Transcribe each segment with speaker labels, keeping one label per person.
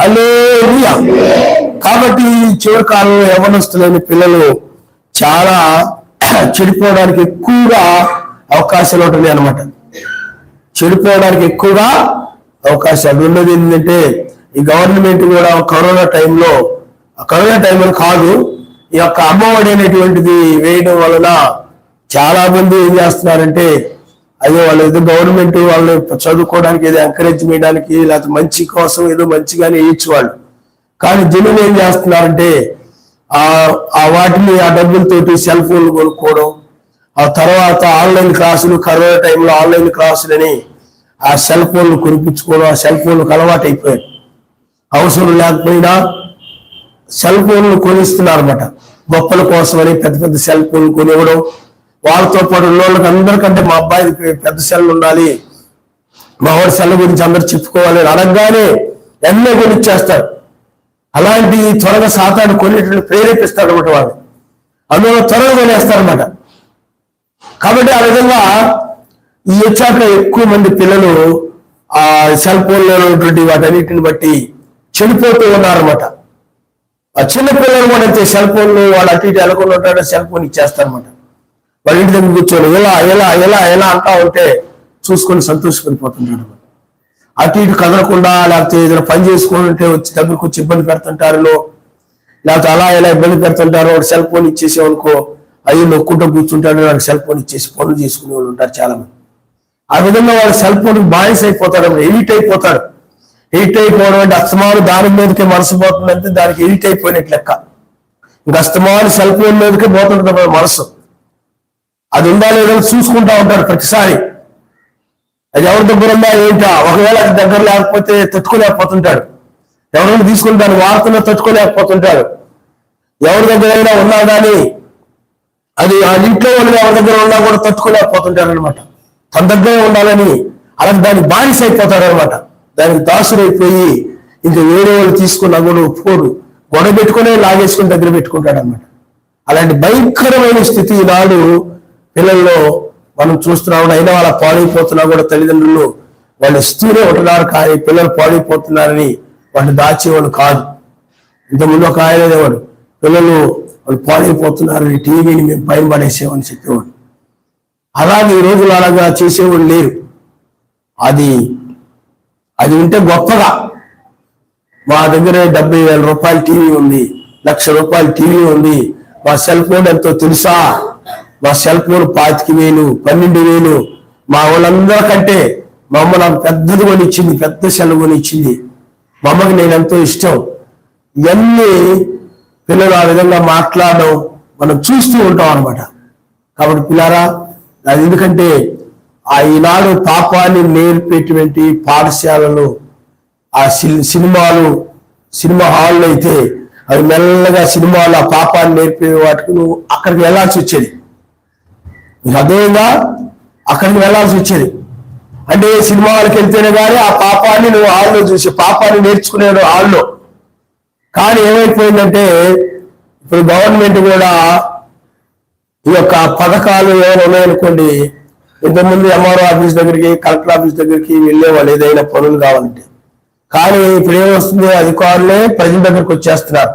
Speaker 1: హల్లెలూయా. కాబట్టి చివరి కాలంలో యవ్వనస్తులైన పిల్లలు చాలా చెడిపోవడానికి ఎక్కువగా అవకాశాలు ఉంటున్నాయి అన్నమాట. చెడిపోవడానికి ఎక్కువగా అవకాశాలు ఉన్నది. ఏంటంటే ఈ గవర్నమెంట్ కూడా కరోనా టైంలో కాదు, ఈ యొక్క అమ్మఒడి అనేటువంటిది వేయడం వలన చాలా మంది ఏం చేస్తున్నారంటే, అయ్యో వాళ్ళు ఏదో గవర్నమెంట్ వాళ్ళు చదువుకోవడానికి ఏదో ఎంకరేజ్ చేయడానికి లేకపోతే మంచి కోసం ఏదో మంచిగానే ఇచ్చు వాళ్ళు. కానీ జనులు ఏం చేస్తున్నారంటే ఆ వాటిని ఆ డబ్బులతోటి సెల్ ఫోన్లు కొనుక్కోవడం, ఆ తర్వాత ఆన్లైన్ క్లాసులు, కరోనా టైంలో ఆన్లైన్ క్లాసులని ఆ సెల్ ఫోన్లు కొనిపించుకోవడం, ఆ సెల్ ఫోన్లకు అలవాటు అయిపోయాయి. అవసరం లేకపోయినా సెల్ ఫోన్లు కొనిస్తున్నారు అనమాట. గొప్పల కోసమని పెద్ద పెద్ద సెల్ ఫోన్లు కొనివ్వడం, వాళ్ళతో పాటు ఉన్నోళ్ళకి అందరికంటే మా అబ్బాయికి పెద్ద సెల్ ఉండాలి, మా వాడి సెల్ గురించి అందరు చెప్పుకోవాలి అని అనగానే ఎన్నో కొనిచ్చేస్తారు. అలాంటి త్వరగా సాతాను కొనేట్లు ప్రేరేపిస్తాడు అనమాట వాళ్ళు, అందులో త్వరగా కొనేస్తారనమాట. కాబట్టి ఆ విధంగా ఈ వచ్చాక ఎక్కువ మంది పిల్లలు ఆ సెల్ ఫోన్లో ఉన్నటువంటి వాటన్నిటిని బట్టి చెడిపోతూ ఉన్నారనమాట. ఆ చిన్న పిల్లలు కూడా అయితే సెల్ ఫోన్లు వాళ్ళు అటు ఇటు ఎలకుండా ఉంటాడో సెల్ ఫోన్ ఇచ్చేస్తారనమాట. వాళ్ళ ఇంటి దగ్గర కూర్చొని ఎలా ఎలా ఎలా ఎలా అంటా ఉంటే చూసుకొని సంతోషపడిపోతుంటాడు. అటు ఇటు కదలకుండా లేకపోతే ఏదైనా పని చేసుకుంటే వచ్చి దగ్గరకు వచ్చి ఇబ్బంది పెడుతుంటారు, లేకపోతే అలా ఎలా ఇబ్బంది పెడుతుంటారో వాడు సెల్ ఫోన్ ఇచ్చేసేవనుకో అయ్యి నొక్కుంటూ కూర్చుంటాడు, వాడికి సెల్ ఫోన్ ఇచ్చేసి పనులు చేసుకునే వాళ్ళు ఉంటారు చాలా మంది. ఆ విధంగా వాడు సెల్ ఫోన్ బానిస అయిపోతాడు, ఎడిట్ అయిపోతాడు. ఎడిట్ అయిపోవడం అంటే అస్తమాను దాని మీదకే మనసు పోతుందంటే దానికి ఎడిట్ అయిపోయినట్టు లెక్క. ఇంకా అస్తమాను సెల్ ఫోన్ మీదకే పోతుంటుంది మనసు. అది ఉందా లేదో చూసుకుంటా ఉంటాడు ప్రతిసారి. అది ఎవరి దగ్గర ఉందా ఏంటా, ఒకవేళ అది దగ్గర లేకపోతే తట్టుకోలేకపోతుంటాడు. ఎవరైనా తీసుకుని దాన్ని వార్తలో తట్టుకోలేకపోతుంటాడు. ఎవరి దగ్గర అయినా ఉన్నా కానీ అది ఆ ఇంట్లో వాళ్ళు ఎవరి దగ్గర ఉన్నా కూడా తట్టుకోలేకపోతుంటారు అనమాట. తన దగ్గరే ఉండాలని అలాగే దానికి బానిస అయిపోతాడు అనమాట. దానికి దాసుడైపోయి ఇంకా వేరే వాళ్ళు తీసుకున్నా కూడా ఒప్పుకోడు, గొడవ పెట్టుకునే లాగేసుకుని దగ్గర పెట్టుకుంటాడు అనమాట. అలాంటి భయంకరమైన స్థితి ఈనాడు పిల్లల్లో మనం చూస్తున్నాం. అయినా వాళ్ళ పాడైపోతున్నా కూడా తల్లిదండ్రులు వాళ్ళు ఇస్తూనే ఉంటున్నారు, కానీ పిల్లలు పాడైపోతున్నారని వాళ్ళు దాచేవాడు కాదు. ఇంతకుముందు ఒక ఆయన అనేవాడు, పిల్లలు వాళ్ళు పాడైపోతున్నారని టీవీని మేము పైన పడేసేవని చెప్పేవాడు. అలాగే ఈ రోజులు అలాగా చేసేవాళ్ళు లేరు. అది ఉంటే గొప్పగా. మా దగ్గర 70,000 రూపాయల టీవీ ఉంది, 1,00,000 రూపాయల టీవీ ఉంది. మా సెల్ ఫోన్ ఎంతో తెలుసా? మా సెల్ ఫోన్ 25,000, 12,000. మా వాళ్ళందరికంటే మా అమ్మ నాకు పెద్దది కొని ఇచ్చింది, పెద్ద సెల్ కొని ఇచ్చింది. మా అమ్మకి నేను ఎంతో ఇష్టం. ఇవన్నీ పిల్లలు ఆ విధంగా మాట్లాడడం మనం చూస్తూ ఉంటాం అనమాట. కాబట్టి పిల్లారా, అది ఎందుకంటే ఈనాడు పాపాన్ని నేర్పేటువంటి పాఠశాలలు, ఆ సినిమా హాల్లో అయితే అవి మెల్లగా సినిమాలు ఆ పాపాన్ని నేర్పే వాటికి నువ్వు అక్కడికి వెళ్ళాల్సి వచ్చేది. నీకు అదేవిధంగా అక్కడికి వెళ్ళాల్సి వచ్చేది. అంటే సినిమా హాల్కి వెళ్తేనే కానీ ఆ పాపాన్ని నువ్వు హాల్లో చూసి పాపాన్ని నేర్చుకునేవాడు హాల్లో. కానీ ఏమైపోయిందంటే ఇప్పుడు గవర్నమెంట్ కూడా ఈ యొక్క పథకాలు ఏమైనా ఉన్నాయనుకోండి, ఇంతకుముందు ఎంఆర్ఓ ఆఫీస్ దగ్గరికి, కలెక్టర్ ఆఫీస్ దగ్గరికి వెళ్ళేవాళ్ళు ఏదైనా పనులు కావాలంటే. కానీ ఇప్పుడు ఏమొస్తుంది, అధికారులే ప్రజల దగ్గరికి వచ్చేస్తున్నారు.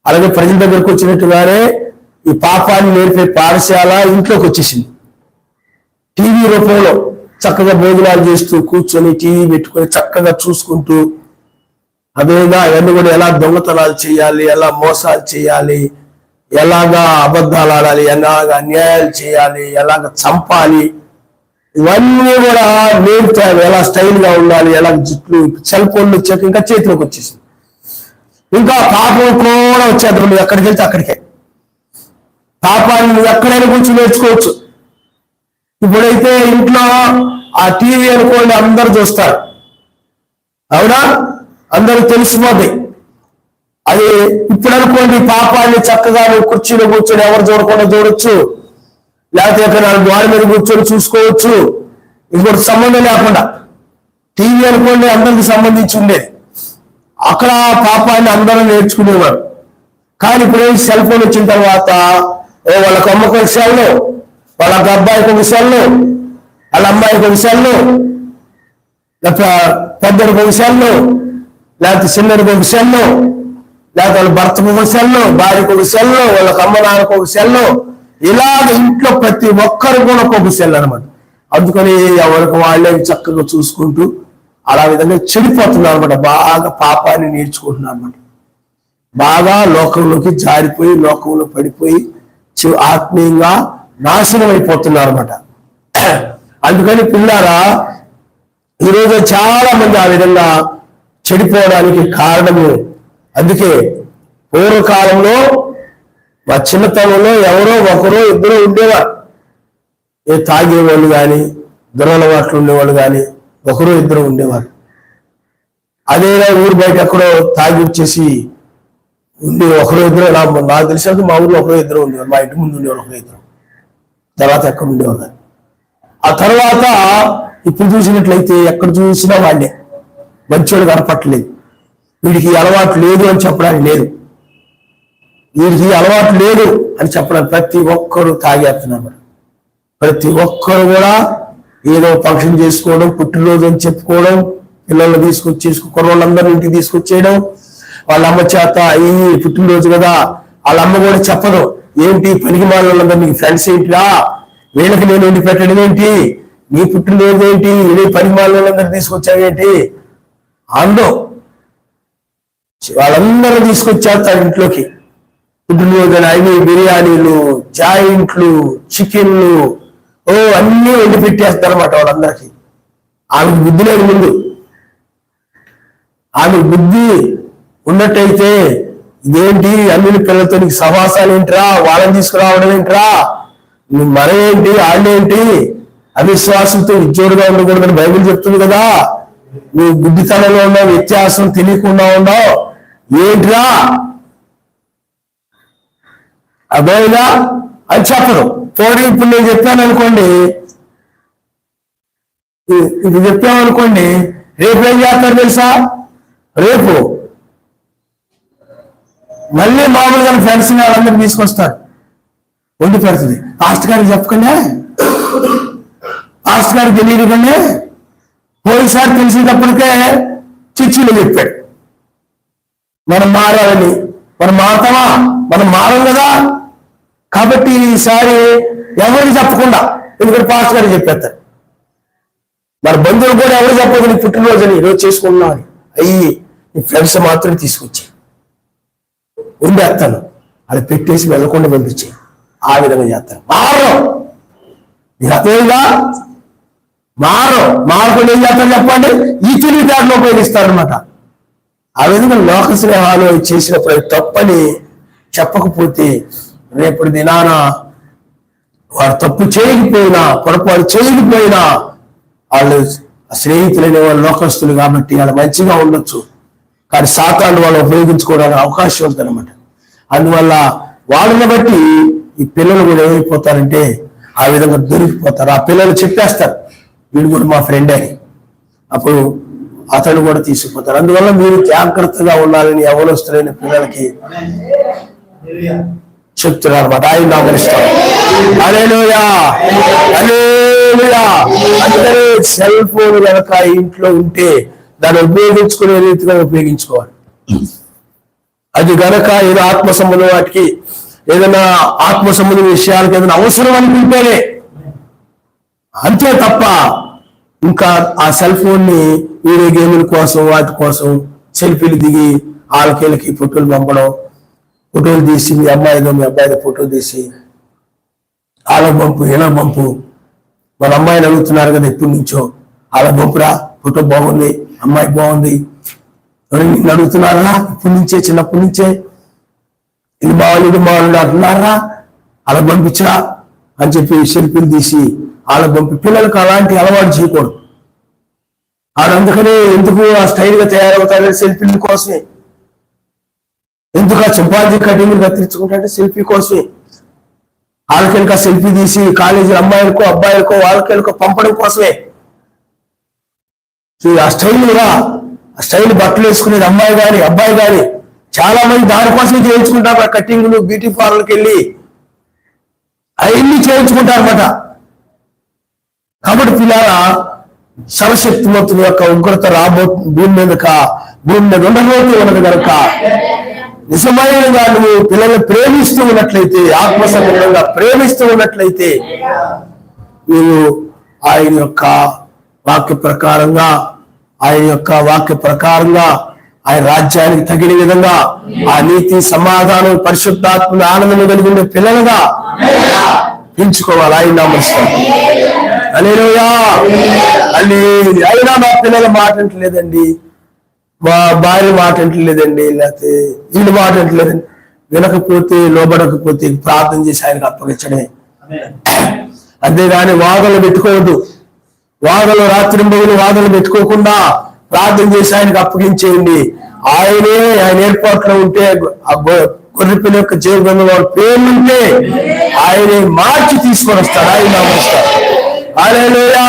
Speaker 1: అలాగే ప్రజల దగ్గరికి వచ్చినట్టుగానే ఈ పాపాన్ని నేర్పే పాఠశాల ఇంట్లోకి వచ్చేసింది. టీవీ రూపంలో చక్కగా భోజనాలు చేస్తూ కూర్చొని టీవీ పెట్టుకొని చక్కగా చూసుకుంటూ, అదేగా అవన్నీ కూడా ఎలా దొంగతనాలు చేయాలి, ఎలా మోసాలు చేయాలి, ఎలాగా అబద్ధాలు ఆడాలి, ఎలాగ అన్యాయాలు చేయాలి, ఎలాగ చంపాలి, ఇవన్నీ కూడా నేర్పుతారు. ఎలా స్టైల్ గా ఉండాలి, ఎలా జుట్లు, సెల్ ఫోన్లు వచ్చాక ఇంకా చేతిలోకి వచ్చేసింది. ఇంకా పాపం కూడా వచ్చేది, నువ్వు ఎక్కడికి వెళ్తే అక్కడికే పాపాన్ని నువ్వు ఎక్కడైనా కూర్చొని నేర్చుకోవచ్చు. ఇప్పుడైతే ఇంట్లో ఆ టీవీ అనుకోండి అందరు చూస్తారు, అవునా, అందరూ తెలిసిపోతాయి. అది ఇప్పుడు అనుకోండి పాపాన్ని చక్కగా కుర్చీలో కూర్చొని ఎవరు చూడకుండా చూడొచ్చు, లేకపోతే ఎక్కడ గోడ మీద కూర్చొని చూసుకోవచ్చు. ఇంకోటి సంబంధం లేకుండా టీవీ అనుకోండి అందరికి సంబంధించి ఉండేది. అక్కడ పాపాన్ని అందరూ నేర్చుకునేవారు. కానీ ఇప్పుడు సెల్ ఫోన్ వచ్చిన తర్వాత వాళ్ళకి అమ్మకు ఒక సెల్, వాళ్ళ అబ్బాయికి ఒక సెల్, వాళ్ళ అమ్మాయికి ఒక సెల్, పెద్దడికి ఒక సెల్, లేకపోతే చిన్నడికి ఒక సెల్లో, లేకపోతే వాళ్ళ భర్తకు ఒక సెల్లో, భార్యకు ఒక సెల్లో, వాళ్ళకి అమ్మ నాన్నకు ఒక సెల్లో, ఇలాగ ఇంట్లో ప్రతి ఒక్కరు కూడా ఒక్కొక్క సెల్ అనమాట. అందుకని ఎవరికి వాళ్ళే చక్కగా చూసుకుంటూ అలా విధంగా చెడిపోతున్నారు అనమాట. బాగా పాపాన్ని నేర్చుకుంటున్నారు అనమాట. బాగా లోకంలోకి జారిపోయి లోకంలో పడిపోయి ఆత్మీయంగా నాశనం అయిపోతున్నారు అనమాట. అందుకని పిల్లారా, ఈరోజు చాలా మంది ఆ విధంగా చెడిపోవడానికి కారణము. అందుకే పూర్వకాలంలో మా చిన్నతనంలో ఎవరో ఒకరో ఇద్దరు ఉండేవారు. తాగేవాళ్ళు కానీ దురలవాట్లు ఉండేవాళ్ళు కానీ ఒకరో ఇద్దరు ఉండేవారు. అదేనా ఊరు బయట ఎక్కడో తాగి వచ్చేసి ఉండి ఒకరో ఇద్దరు, నాకు తెలిసినట్టు మా ఊర్లో ఒకరో ఇద్దరు ఉండేవారు. మా ఇంటి ముందు ఉండేవారు ఒకరో ఇద్దరు. తర్వాత ఎక్కడ ఉండేవారు. ఆ తర్వాత ఇప్పుడు చూసినట్లయితే ఎక్కడ చూసినా వాళ్ళే. మంచోడు కనపట్టలేదు. వీడికి అలవాటు లేదు అని చెప్పడానికి లేదు, వీడికి అలవాటు లేదు అని చెప్పడానికి ప్రతి ఒక్కరు తాగేస్తున్నారు. ప్రతి ఒక్కరు కూడా ఏదో ఫంక్షన్ చేసుకోవడం, పుట్టినరోజు అని చెప్పుకోవడం, పిల్లల్ని తీసుకొచ్చేసి కుర్రోళ్ళందరూ ఇంటికి తీసుకొచ్చేయడం. వాళ్ళ అమ్మ చేత ఈ పుట్టినరోజు కదా, వాళ్ళ అమ్మ కూడా చెప్పదు. ఏంటి పనికి వాళ్ళందరూ నీకు ఫ్రెండ్స్ ఏంటిరా, వీళ్ళకి నేను ఇంటి పెట్టడం ఏంటి, నీ పుట్టినరోజు ఏంటి, నీ పనికి వాళ్ళందరూ తీసుకొచ్చావేంటి అందో. వాళ్ళందరూ తీసుకొచ్చేస్తారు ఇంట్లోకి. పుట్టినరోజు అవి బిర్యానీలు, జాయింట్లు, చికెన్లు, అన్నీ వండి పెట్టేస్తారు అనమాట వాళ్ళందరికీ. ఆమెకు బుద్ధి లేదు. ముందు ఆమె బుద్ధి ఉన్నట్టయితే ఇదేంటి అన్ని పిల్లలతో నీకు సమాసాలు ఏంట్రా, వాళ్ళని తీసుకురావడం ఏంట్రా, నువ్వు మరేంటి వాళ్ళేంటి, అవిశ్వాసంతో ఉద్యోగులుగా ఉండకూడదని బైబిల్ చెప్తుంది కదా, నువ్వు గుడ్డితనంలో ఉన్నావు, వ్యత్యాసం తెలియకుండా ఉన్నావు, ఏంట్రా అదేనా అని చెప్పరు. పోనీ ఇప్పుడు నేను చెప్పాను అనుకోండి, ఇది చెప్పామనుకోండి, రేపు ఏం చేస్తారు తెలుసా? రేపు మళ్ళీ మామూలుగా ఫ్రెండ్స్ వాళ్ళందరూ తీసుకొస్తారు, వండి పెడుతుంది. పాస్టర్ గారికి చెప్పకండి, పాస్టర్ గారికి తెలియకండి, పోయినసారి తెలిసేటప్పటికే చిచ్చిలో చెప్పాడు మనం మారాలని. మనం మారుతామా? మనం మారం కదా. కాబట్టి ఈసారి ఎవరికి చెప్పకుండా, ఎందుకంటే పాస్టర్ గారికి చెప్పేస్తారు. మన బంధువులు కూడా ఎవరు చెప్పదు నీ పుట్టినరోజుని ఈరోజు చేసుకుంటున్నావు అని. అయ్యి నీ ఫ్రెండ్స్ మాత్రం తీసుకొచ్చాయి, ఉండేస్తాను, అది పెట్టేసి వెళ్ళకుండా పంపించాయి. ఆ విధంగా చేస్తాను. మారం నీకు అర్థమైందా? మారకుండా ఏం చేస్తాను చెప్పండి, ఈ తెలివితేటలో ఉపయోగిస్తారనమాట. ఆ విధంగా లోక స్నేహాలు చేసినప్పుడు తప్పని చెప్పకపోతే రేపటి దినాన వారు తప్పు చేయకపోయినా, పొరపాటు చేయకపోయినా, వాళ్ళు స్నేహితులైన వాళ్ళు లోకస్తులు కాబట్టి వాళ్ళు మంచిగా ఉండొచ్చు, కానీ సాతాను వాళ్ళు ఉపయోగించుకోవడానికి అవకాశం ఉందన్నమాట. అందువల్ల వాళ్ళని బట్టి ఈ పిల్లలు కూడా ఏమైపోతారంటే ఆ విధంగా దొరికిపోతారు. ఆ పిల్లలు చెప్పేస్తారు వీడు కూడా మా ఫ్రెండ్ అని, అప్పుడు అతడు కూడా తీసుకుపోతారు. అందువల్ల మీరు జాగ్రత్తగా ఉండాలని యవ్వనస్తులైన పిల్లలకి చెప్తున్నారు అనమాట. ఆయన నామరిస్తాం. హల్లెలూయా, హల్లెలూయా. అందుకని సెల్ ఫోన్ కనుక ఇంట్లో ఉంటే దాన్ని ఉపయోగించుకునే రీతిగా ఉపయోగించుకోవాలి. అది గనక ఏదో ఆత్మ సంబంధం వాటికి ఏదైనా ఆత్మ సంబంధం విషయాలకు ఏదైనా అవసరం అనుకుంటేనే, అంతే తప్ప ఇంకా ఆ సెల్ ఫోన్ ని వీడియో గేముల కోసం వాటి కోసం సెల్ఫీలు దిగి ఆలకేళ్ళకి ఫోటోలు పంపడం, ఫోటోలు తీసి మీ అమ్మాయిదో మీ అబ్బాయిదో ఫోటో తీసి ఆల పంపు ఇలా పంపు. మన అమ్మాయిని అడుగుతున్నారు కదా ఎప్పటి నుంచో, అలా పంపురా, ఫోటో బాగుంది, అమ్మాయి బాగుంది, నిన్ను అడుగుతున్నారా ఇప్పటి నుంచే, చిన్నప్పటి నుంచే ఇది బాగుంది అంటున్నారా, అలా పంపించరా అని చెప్పి సెల్ఫీలు తీసి అలా పంపి పిల్లలకు అలాంటి అలవాటు చేయకూడదు. అందుకని ఎందుకు ఆ స్టైల్ గా తయారవుతారు సెల్ఫీల కోసమే. ఎందుకు ఆ చింపాంజీ కటింగ్ కత్తిరించుకుంటే సెల్ఫీ కోసమే. వాళ్ళకెళ్ళక సెల్ఫీ తీసి కాలేజీ అమ్మాయిలకో అబ్బాయిలకో వాళ్ళకెళ్ళకో పంపడం కోసమే. ఆ స్టైల్ గా ఆ స్టైల్ బట్టలు వేసుకునేది అమ్మాయి కానీ అబ్బాయి కానీ చాలా మంది దానికోసమే చేయించుకుంటారు. ఆ కటింగ్లు బ్యూటీ పార్లర్కి వెళ్ళి అవన్నీ చేయించుకుంటారు అన్నమాట. కాబట్టి పిల్లల సర్వశక్తిమంతుని యొక్క ఉగ్రత భూమి మీదక భూమి మీద ఉండబోతూ ఉన్నది కనుక నిజమైనగా నువ్వు పిల్లల్ని ప్రేమిస్తూ ఉన్నట్లయితే, ఆత్మసంబంధంగా ప్రేమిస్తూ ఉన్నట్లయితే, నువ్వు ఆయన యొక్క వాక్య ప్రకారంగా ఆయన రాజ్యానికి తగిన విధంగా ఆ నీతి, సమాధానం, పరిశుద్ధాత్మ, ఆనందం కలిగి ఉండే పిల్లలుగా పెంచుకోవాలి. ఆయన నమస్కారం. హల్లెలూయా. అయినా మా పిల్లల మాట అంటలేదండి, మా భార్య మాట అంటలేదండి, లేకపోతే వీళ్ళు మాట అంటలేదండి, వినకపోతే లోబడకపోతే ప్రార్థన చేసి ఆయనకు అప్పగించడమే. అంతేగాని వాదనలు పెట్టుకోవద్దు. రాత్రి వాదనలు పెట్టుకోకుండా ప్రార్థన చేసి ఆయనకు అప్పగించేయండి. ఆయన ఏర్పాట్లో ఉంటే, ఆ గొర్రెపిల్ల యొక్క జీవితంలో వాడు పేర్లుంటే ఆయనే మార్చి తీసుకొని వస్తాడు. ఆయన నమస్కారం. హల్లెలూయా.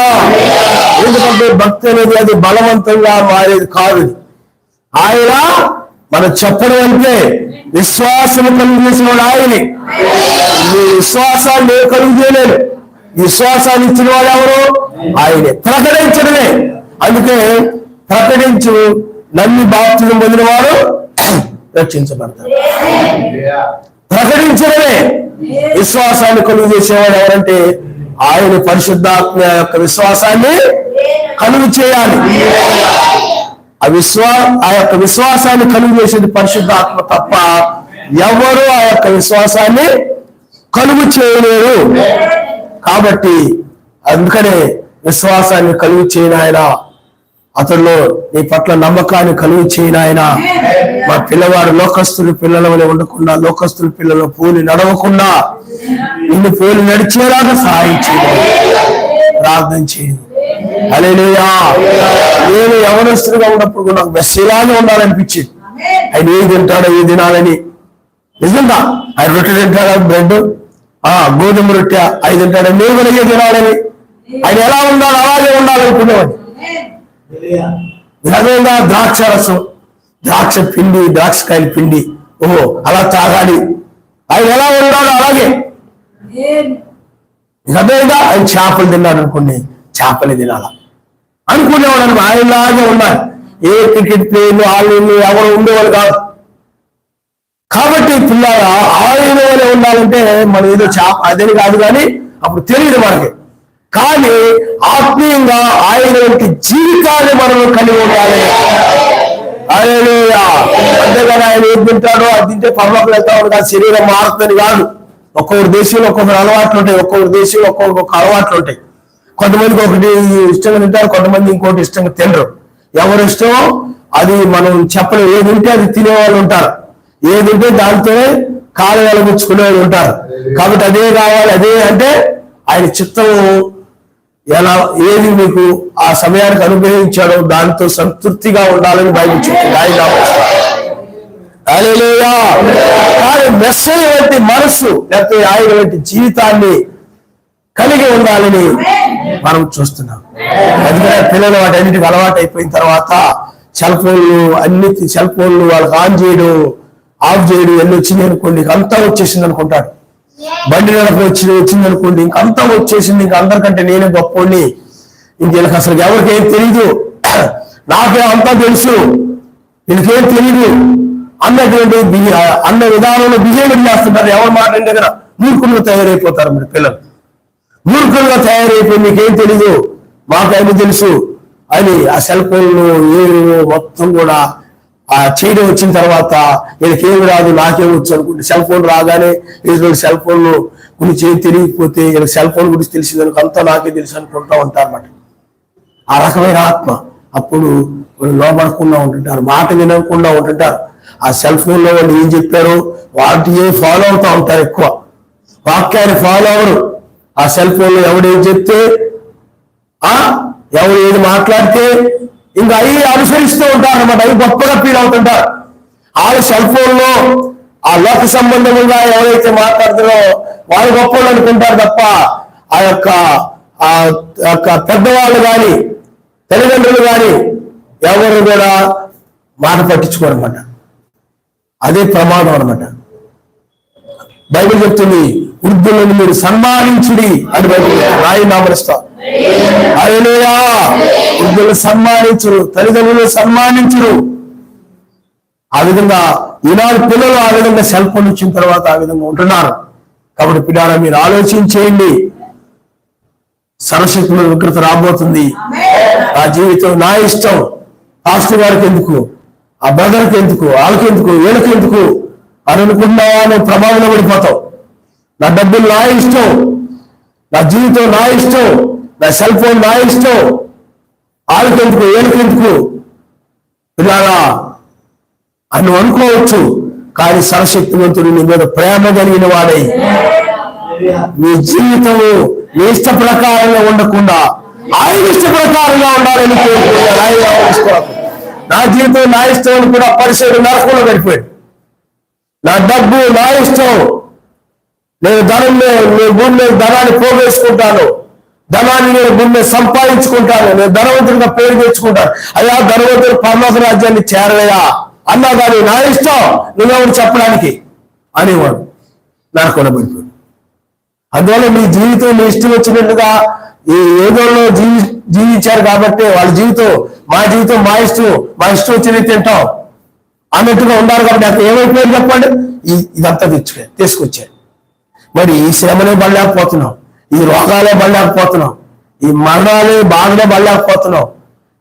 Speaker 1: ఎందుకంటే భక్తి అనేది అది బలవంతంగా మారేది కాదు. ఆయన మనం చెప్పడం అంటే విశ్వాసం కలుగు చేసిన వాడు ఆయనే. ఈ విశ్వాసాన్ని కలుగు చేయలేదు. విశ్వాసాన్ని ఇచ్చిన వాడు ఎవరు? ఆయనే. ప్రకటించడమే. అందుకే ప్రకటించు, నమ్మి బాప్తిజం పొందిన వాడు రక్షించబడతాడు. ప్రకటించడమే. విశ్వాసాన్ని కలుగు చేసేవాడు ఎవరంటే ఆయన పరిశుద్ధాత్మ యొక్క విశ్వాసాన్ని కలుగు చేయాలి. ఆ యొక్క విశ్వాసాన్ని కలుగు చేసేది పరిశుద్ధాత్మ తప్ప ఎవరు ఆ యొక్క విశ్వాసాన్ని కలుగు చేయలేరు. కాబట్టి అందుకనే విశ్వాసాన్ని కలుగు చేయని ఆయన, అతనిలో నీ పట్ల నమ్మకాన్ని కలుగు చేయని ఆయన, మా పిల్లవాడు లోకస్తుల పిల్లల వలె ఉండకుండా, లోకస్తుల పిల్లల పోలి నడవకుండా నిన్ను పోలి నడిచేలాగా సహాయం చేయాలి. ప్రార్థన చేయండి. హల్లెలూయా. నేను యవనస్తుడిగా ఉన్నప్పుడు నాకు మెస్సీలాగా ఉండాలనిపించింది. ఆయన ఏది తింటాడో ఏ తినాలని. నిజంగా ఆయన రొట్టె తింటాడా, బ్రెడ్, గోధుమ రొట్టె అవి తింటాడా, నేను కూడా తినాలని. ఆయన ఎలా ఉండాలో అలాగే ఉండాలనుకునేవాడిని. నిజంగా ద్రాక్ష రసం, ద్రాక్ష పిండి, ద్రాక్షకాయల పిండి, ఓహో అలా తాగాలి. ఆయన ఎలా ఉండాలో అలాగే. నిజంగా ఆయన చేపలు తిన్నాడు అనుకోండి, చేపలు తినాలా అనుకునేవాడు. ఆయనలాగే ఉన్నారు. ఏ క్రికెట్ ప్లేయర్లు వాళ్ళు ఎవరు ఉండేవాళ్ళు కాదు. కాబట్టి పిల్లల ఆయన వల్ల ఉండాలంటే మనం ఏదో అదని కాదు, కానీ అప్పుడు తెలియదు మనకి. కానీ ఆత్మీయంగా ఆయన జీవితాన్ని మనం కలిగి ఉండాలి. హల్లెలూయా. అంతేగాని ఆయన ఏది తింటాడో అది తింటే పరలోకం వెళ్తామని కాదు, శరీరం మారుతుందని కాదు. ఒక్కొక్కరు దేశంలో ఒక్కొక్కరు అలవాట్లు ఉంటాయి, ఒక్కొక్కరు దేశంలో ఒక్కొక్క అలవాట్లు ఉంటాయి. కొంతమందికి ఒకటి ఇష్టంగా తింటారు, కొంతమంది ఇంకోటి ఇష్టంగా తినరు. ఎవరు ఇష్టమో అది మనం చెప్పలేము. ఏది ఉంటే అది తినేవాళ్ళు ఉంటారు, ఏది ఉంటే దాంతో కాలు వెలగుచ్చుకునే వాళ్ళు ఉంటారు. కాబట్టి అదే కావాలి, అదే అంటే ఆయన చిత్తం ఎలా ఏది మీకు ఆ సమయానికి అనుగ్రహించాడో దానితో సంతృప్తిగా ఉండాలని బైబిల్ చెప్తుంది. ఆయన హల్లెలూయా. కానీ మెస్సయ్య వంటి మనస్సు లేకపోతే ఆయన వంటి జీవితాన్ని కలిగి ఉండాలని మనం చూస్తున్నాం. అందుకనే పిల్లలు వాటన్నిటికి అలవాటు అయిపోయిన తర్వాత సెల్ ఫోన్లు వాళ్ళకి ఆన్ చేయడం, ఆఫ్ చేయడం ఎన్ని వచ్చింది అనుకోండి, అంతా వచ్చేసింది అనుకుంటాడు. బండి నడప వచ్చింది అనుకోండి, ఇంకంతా వచ్చేసింది, ఇంక అందరికంటే నేనే గొప్పని, ఇంక వీళ్ళకి అసలు ఎవరికేం తెలీదు, నాకే అంతా తెలుసు, వీళ్ళకేం తెలీదు అన్నటువంటి అన్న విధానంలో బిహేవియర్ చేస్తుంటారు. ఎవరు మాట్లాడిన దగ్గర మూర్ఖులుగా తయారైపోతారు. మరి పిల్లలు మూర్ఖులుగా తయారైపోయి మీకేం తెలీదు, మాకైనా తెలుసు అని ఆ సెల్ ఫోన్లు మొత్తం కూడా చేయడం వచ్చిన తర్వాత వీళ్ళకేమి రాదు, నాకేమి వచ్చు అనుకుంటే సెల్ ఫోన్ రాగానే వీళ్ళు సెల్ ఫోన్లు గురించి ఏం తెలియకపోతే వీళ్ళకి సెల్ ఫోన్ గురించి తెలిసిందనుకో అంతా నాకే తెలుసు అనుకుంటా ఉంటారు అన్నమాట. ఆ రకమైన ఆత్మ. అప్పుడు వాళ్ళు లోపడకుండా ఉంటుంటారు, మాట వినకుండా ఉంటుంటారు. ఆ సెల్ ఫోన్లో వాళ్ళు ఏం చెప్పారో వాటిని ఫాలో అవుతూ ఉంటారు. ఎక్కువ వాక్యాన్ని ఫాలో అవరు. ఆ సెల్ ఫోన్లో ఎవడేం చెప్తే, ఎవరు ఏది మాట్లాడితే ఇంకా అవి అనుసరిస్తూ ఉంటారు అన్నమాట. అవి గొప్పగా ఫీల్ అవుతుంటారు. వాళ్ళ సెల్ ఫోన్లో ఆ లోక సంబంధంగా ఎవరైతే మాట్లాడుతారో వాళ్ళు గొప్పలు అనుకుంటారు తప్ప ఆ యొక్క పెద్దవాళ్ళు కానీ తల్లిదండ్రులు కానీ ఎవరు కూడా మాట పట్టించుకోరు అనమాట. అదే ప్రమాదం అనమాట. బైబిల్ చెప్తుంది, వృద్ధులను మీరు సన్మానించుడి అని బైబిల్ రాయి నామరుస్తా. హల్లెలూయా. వృద్ధులు సన్మానించరు, తల్లిదండ్రులు సన్మానించరు. ఆ విధంగా ఈనాడు పిల్లలు ఆ విధంగా సెల్ ఫోన్ వచ్చిన తర్వాత ఆ విధంగా ఉంటున్నారు. కాబట్టి పిల్లలు మీరు ఆలోచించేయండి. సర్వశక్తిలో వికృత రాబోతుంది. నా జీవితం నా ఇష్టం, పాస్టర్ గారికి ఎందుకు, ఆ బ్రదర్కి ఎందుకు, వాళ్ళకెందుకు, వీళ్ళకెందుకు అని అనుకున్నావా నువ్వు ప్రమాదంలో పడిపోతావు. నా డబ్బులు నా ఇష్టం, నా జీవితం నా ఇష్టం, నా సెల్ ఫోన్ నా ఇష్టం, వాళ్ళకెందుకు, వీళ్ళకెందుకు పిల్లారా అని అనుకోవచ్చు. కానీ సర్వశక్తివంతుడు నీ మీద ప్రేమ కలిగిన వాడై నీ జీవితము నీ ఇష్ట ప్రకారంగా ఉండకుండా ఆయన ఇష్ట ప్రకారంగా ఉండాలని కోరుకుంటాడు. నా జీవితం నా ఇష్టం అని కూడా పరిశీలన నరకంలో గడిపాడు. నా డబ్బు నా ఇష్టం, నేను భూమి మీద ధనాన్ని పోగేసుకుంటాను, ధనాన్ని నేను భూమి మీద సంపాదించుకుంటాను, నేను ధనవంతుడిగా పేరు తెచ్చుకుంటాను. అయ్యా ధనవంతుడు పరలోక రాజ్యాన్ని చేరవయ్యా అన్నా కానీ నా ఇష్టం నువ్వెవరు చెప్పడానికి అనేవాడు నరకంలో పడిపోయాడు. అందువల్ల మీ జీవితం మీ ఇష్టం వచ్చినట్టుగా ఈ ఏదోలో జీవించారు కాబట్టి వాళ్ళ జీవితం మా జీవితం మా ఇష్టం వచ్చినట్టు తింటాం అన్నట్టుగా ఉన్నారు. కాబట్టి అక్కడ ఏమైపోయింది చెప్పండి, ఇదంతా తీసుకొచ్చారు. మరి ఈ శ్రమనే పడలేకపోతున్నాం, ఈ రోగాలే పడలేకపోతున్నాం, ఈ మరణాలే బాధలే పడలేకపోతున్నాం,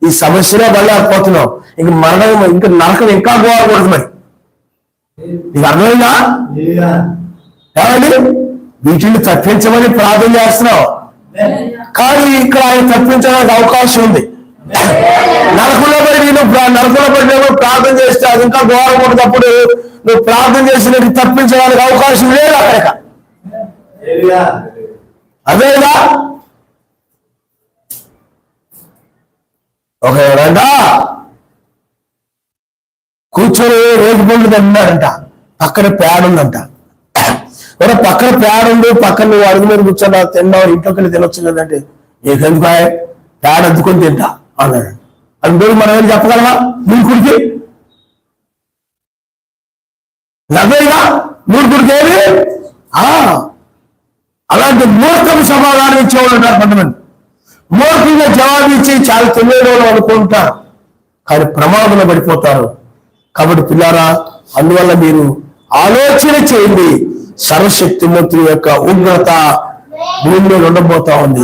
Speaker 1: ఈ సమస్యలే పడలేకపోతున్నాం. ఇంక మరణం ఇంకా నరకం ఇంకా పోకూడదు. మరి నీకు అర్థమైందా? ఏమండి వీటిని తప్పించమని ప్రార్థన చేస్తున్నావు, కానీ ఇక్కడ ఆయన తప్పించడానికి అవకాశం ఉంది. నరకంలో పడి ప్రార్థన చేస్తే అది ఇంకా ఘోరం ఉన్నప్పుడు నువ్వు ప్రార్థన చేసినట్టు తప్పించడానికి అవకాశం లేదు అక్కడ. అదేగా ఒక ఎవరంట కూర్చొని రేగు పండు తిన్నాడంట, పక్కన పేడ ఉందంట. ఎవరో పక్కన పేడ ఉంది, పక్కన నువ్వు అడుగు మీద కూర్చొని తిన్నావు, ఇంట్లోకి వెళ్ళి తినొచ్చు కదంటే నీకెందుకు పేడ అద్దుకొని తింటా అన్నాడు. అందుకు మనం ఏం చెప్పగలవా మూర్ఖుడికి? అదేగా మూర్ఖుడికి ఏమి అలాంటి మూర్ఖం సమాధానం ఇచ్చేవాళ్ళు ఉంటారు కొంతమంది. మూర్ఖంగా జవాబు ఇచ్చి చాలా తెలియని వాళ్ళు అనుకుంటారు, కానీ ప్రమాదంలో పడిపోతారు. కాబట్టి పిల్లారా, అందువల్ల మీరు ఆలోచన చేయండి. సర్వశక్తిమంతుని యొక్క ఉగ్రత భూమి మీద ఉండబోతా ఉంది.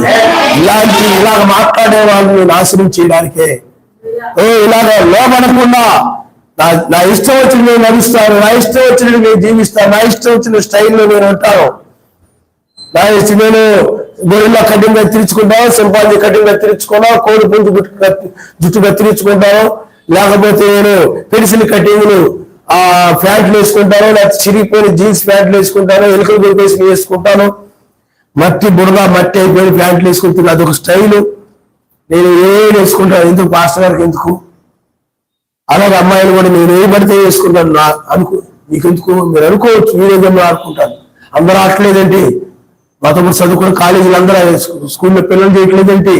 Speaker 1: ఇలాగ మాట్లాడే వాళ్ళని నాశనం చేయడానికే. ఇలాగ లోపడకుండా నా ఇష్టం వచ్చిన నేను నడుస్తాను, నా ఇష్టం వచ్చినట్టు నేను జీవిస్తాను, నా ఇష్టం వచ్చిన స్టైల్లో నేను ఉంటాను, నా ఇష్టం నేను గొర్రెల్లో కటింగ్ కత్తిరించుకుంటాను, సింపాజీ కటింగ్ కత్తిరించుకున్నాను, కోడి పుంజు జుట్టు కత్తిరించుకుంటాను, లేకపోతే నేను పెన్సిల్ కటింగ్లు ప్యాంట్లు వేసుకుంటాను, లేకపోతే చిరిగిపోయిన జీన్స్ ప్యాంట్లు వేసుకుంటాను, ఎలుకలు గురిపేసి వేసుకుంటాను, మట్టి అయిపోయిన ప్యాంట్లు వేసుకుంటాను, అదొక స్టైలు. నేను ఏం వేసుకుంటాను, ఎందుకు పాస్టర్ గారికి ఎందుకు? అలాగే అమ్మాయిలు కూడా నేను ఏం పడితే వేసుకుంటాను మీకెందుకు? మీరు అనుకోవచ్చు, మీరేదో ఆడుకుంటాను. అందరూ ఆడలేదేంటి? మాతో చదువుకున్న కాలేజీలు అందరూ స్కూల్లో పిల్లలు చేయట్లేదేంటి?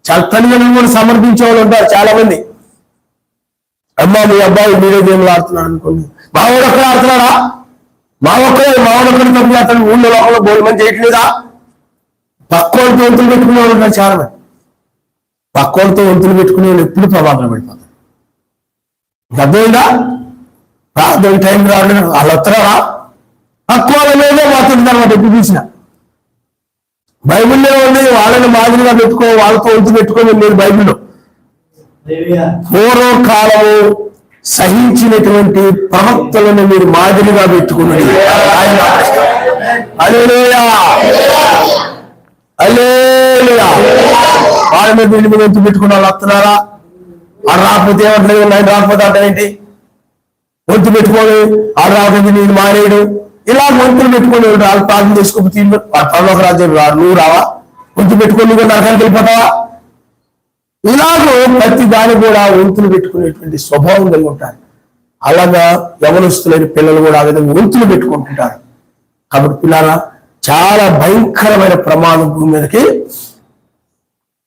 Speaker 1: చాలా తల్లిదండ్రులు కూడా సమర్పించే వాళ్ళు ఉంటారు చాలా మంది. అమ్మా మీ అబ్బాయి వీడియో గేమ్లు ఆడుతున్నాడు అనుకోండి, మావాడు ఒక్కడే ఆడుతున్నాడా? మావాడు ఒక్కడే తప్పు చేస్తాడు. ఊళ్ళో లోపల బోల్ మంది చేయట్లేదా? పక్కోళ్ళతో వంతులు పెట్టుకునే వాళ్ళు ఉంటారు చాలా మంది. పక్కోళ్ళతో వంతులు పెట్టుకునే వాళ్ళు ఎప్పుడు ప్రమాదంలో పడిపోతారు. అర్థమైందా? ప్రార్థన టైం రావడం వాళ్ళు వస్తున్నారా? పక్క వాళ్ళ మీదే మాట్లాడుతున్నారు అన్నమాట. ఎప్పుడు చూసిన బైబిల్లో ఉంది, వాళ్ళని మాదిరిగా వాళ్ళతో వంతు పెట్టుకొని లేదు బైబిల్లో. పూర్వకాలము సహించినటువంటి ప్రవక్తలను మీరు మాదిరిగా పెట్టుకున్నది. హల్లెలూయా, హల్లెలూయా. వాళ్ళ మీద వీళ్ళ మీద వంతు పెట్టుకున్న వాళ్ళు వస్తున్నారా? వాళ్ళు రాకపోతే ఏమంటలేదు, ఆయన రాకపోతే అంటే ఏంటి? వంతు పెట్టుకోడు, వాళ్ళు రాకపోతే నేను మానేయడు, ఇలా వంతులు పెట్టుకొని వాళ్ళు ప్రార్థన చేసుకోకపోతే పరలోక రాజ్యం నువ్వు రావా? వంతు పెట్టుకొని నువ్వు నరకానికి వెళ్ళిపోతావా? ఇలాగో ప్రతి దాన్ని కూడా వంతులు పెట్టుకునేటువంటి స్వభావం కలిగి ఉంటారు. అలాగా యవనస్తులైన పిల్లలు కూడా ఆ విధంగా వంతులు పెట్టుకుంటుంటారు. కాబట్టి పిల్లల చాలా భయంకరమైన ప్రమాదం భూమి మీదకి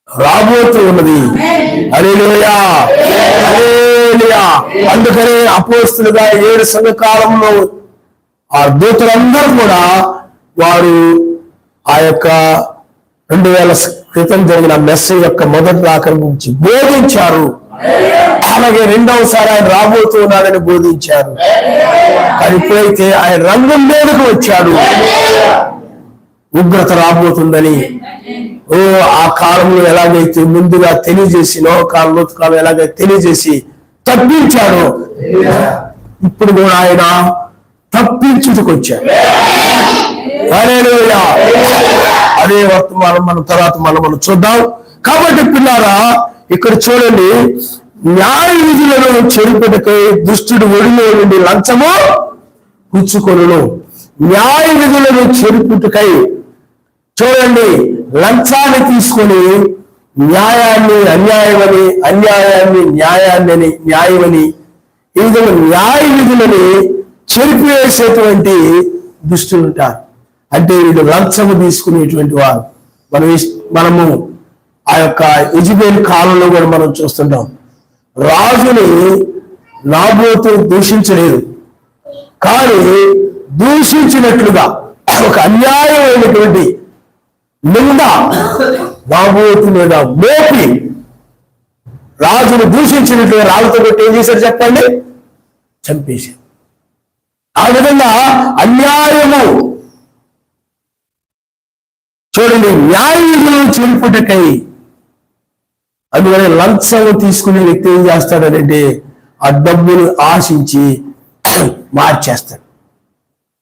Speaker 1: రాబోతూ ఉన్నది. హల్లెలూయా, హల్లెలూయా. అందుకనే అపోస్తలుగా 7 సంఘకాలంలో ఆ దూతలందరూ కూడా వారు ఆ యొక్క 2000 క్రితం జరిగిన మెస్సీ యొక్క మొదటి రాకడ గురించి బోధించారు. అలాగే రెండవసారి ఆయన రాబోతున్నాడని బోధించారు. కానీ ఇప్పుడైతే ఆయన రంగం మీదకు వచ్చాడు. ఉగ్రత రాబోతుందని ఆ కాలంలో ఎలాగైతే ముందుగా తెలియజేసి నోకాలం ఎలాగైతే తెలియజేసి తప్పించాడో ఇప్పుడు కూడా ఆయన తప్పించుటకు వచ్చాడు. అదే వర్తమానం మనం తర్వాత మనం చూద్దాం. కాబట్టి పిల్లారా ఇక్కడ చూడండి, న్యాయ విధులను చెరుపుటకై దుష్టుడు ఒడిలో నుండి లంచము పుచ్చుకొనును. న్యాయ విధులను చెరుపుటకై చూడండి, లంచాన్ని తీసుకొని న్యాయాన్ని అన్యాయమని, అన్యాయాన్ని న్యాయమని ఈ విధంగా న్యాయ విధులని చెరిపివేసేటువంటి దుష్టులు ఉంటారు. అంటే వీళ్ళు లంచము తీసుకునేటువంటి వారు. మనము ఆ యొక్క యెజెబెలు కాలంలో కూడా మనం చూస్తుంటాం. రాజుని నాబోతు దూషించలేదు, కానీ దూషించినట్లుగా ఒక అన్యాయమైనటువంటి నింద నాబోతు మీద మోపి రాజును దూషించినట్లుగా రాజుతో పెట్టి ఏం చేశారు చెప్పండి? చంపేశారు. ఆ విధంగా అన్యాయము చూడండి, న్యాయ విధులను చెరుపుటకై. అందుకని లంచం తీసుకునే వ్యక్తి ఏం చేస్తాడంటే ఆ డబ్బులు ఆశించి మార్చేస్తాడు.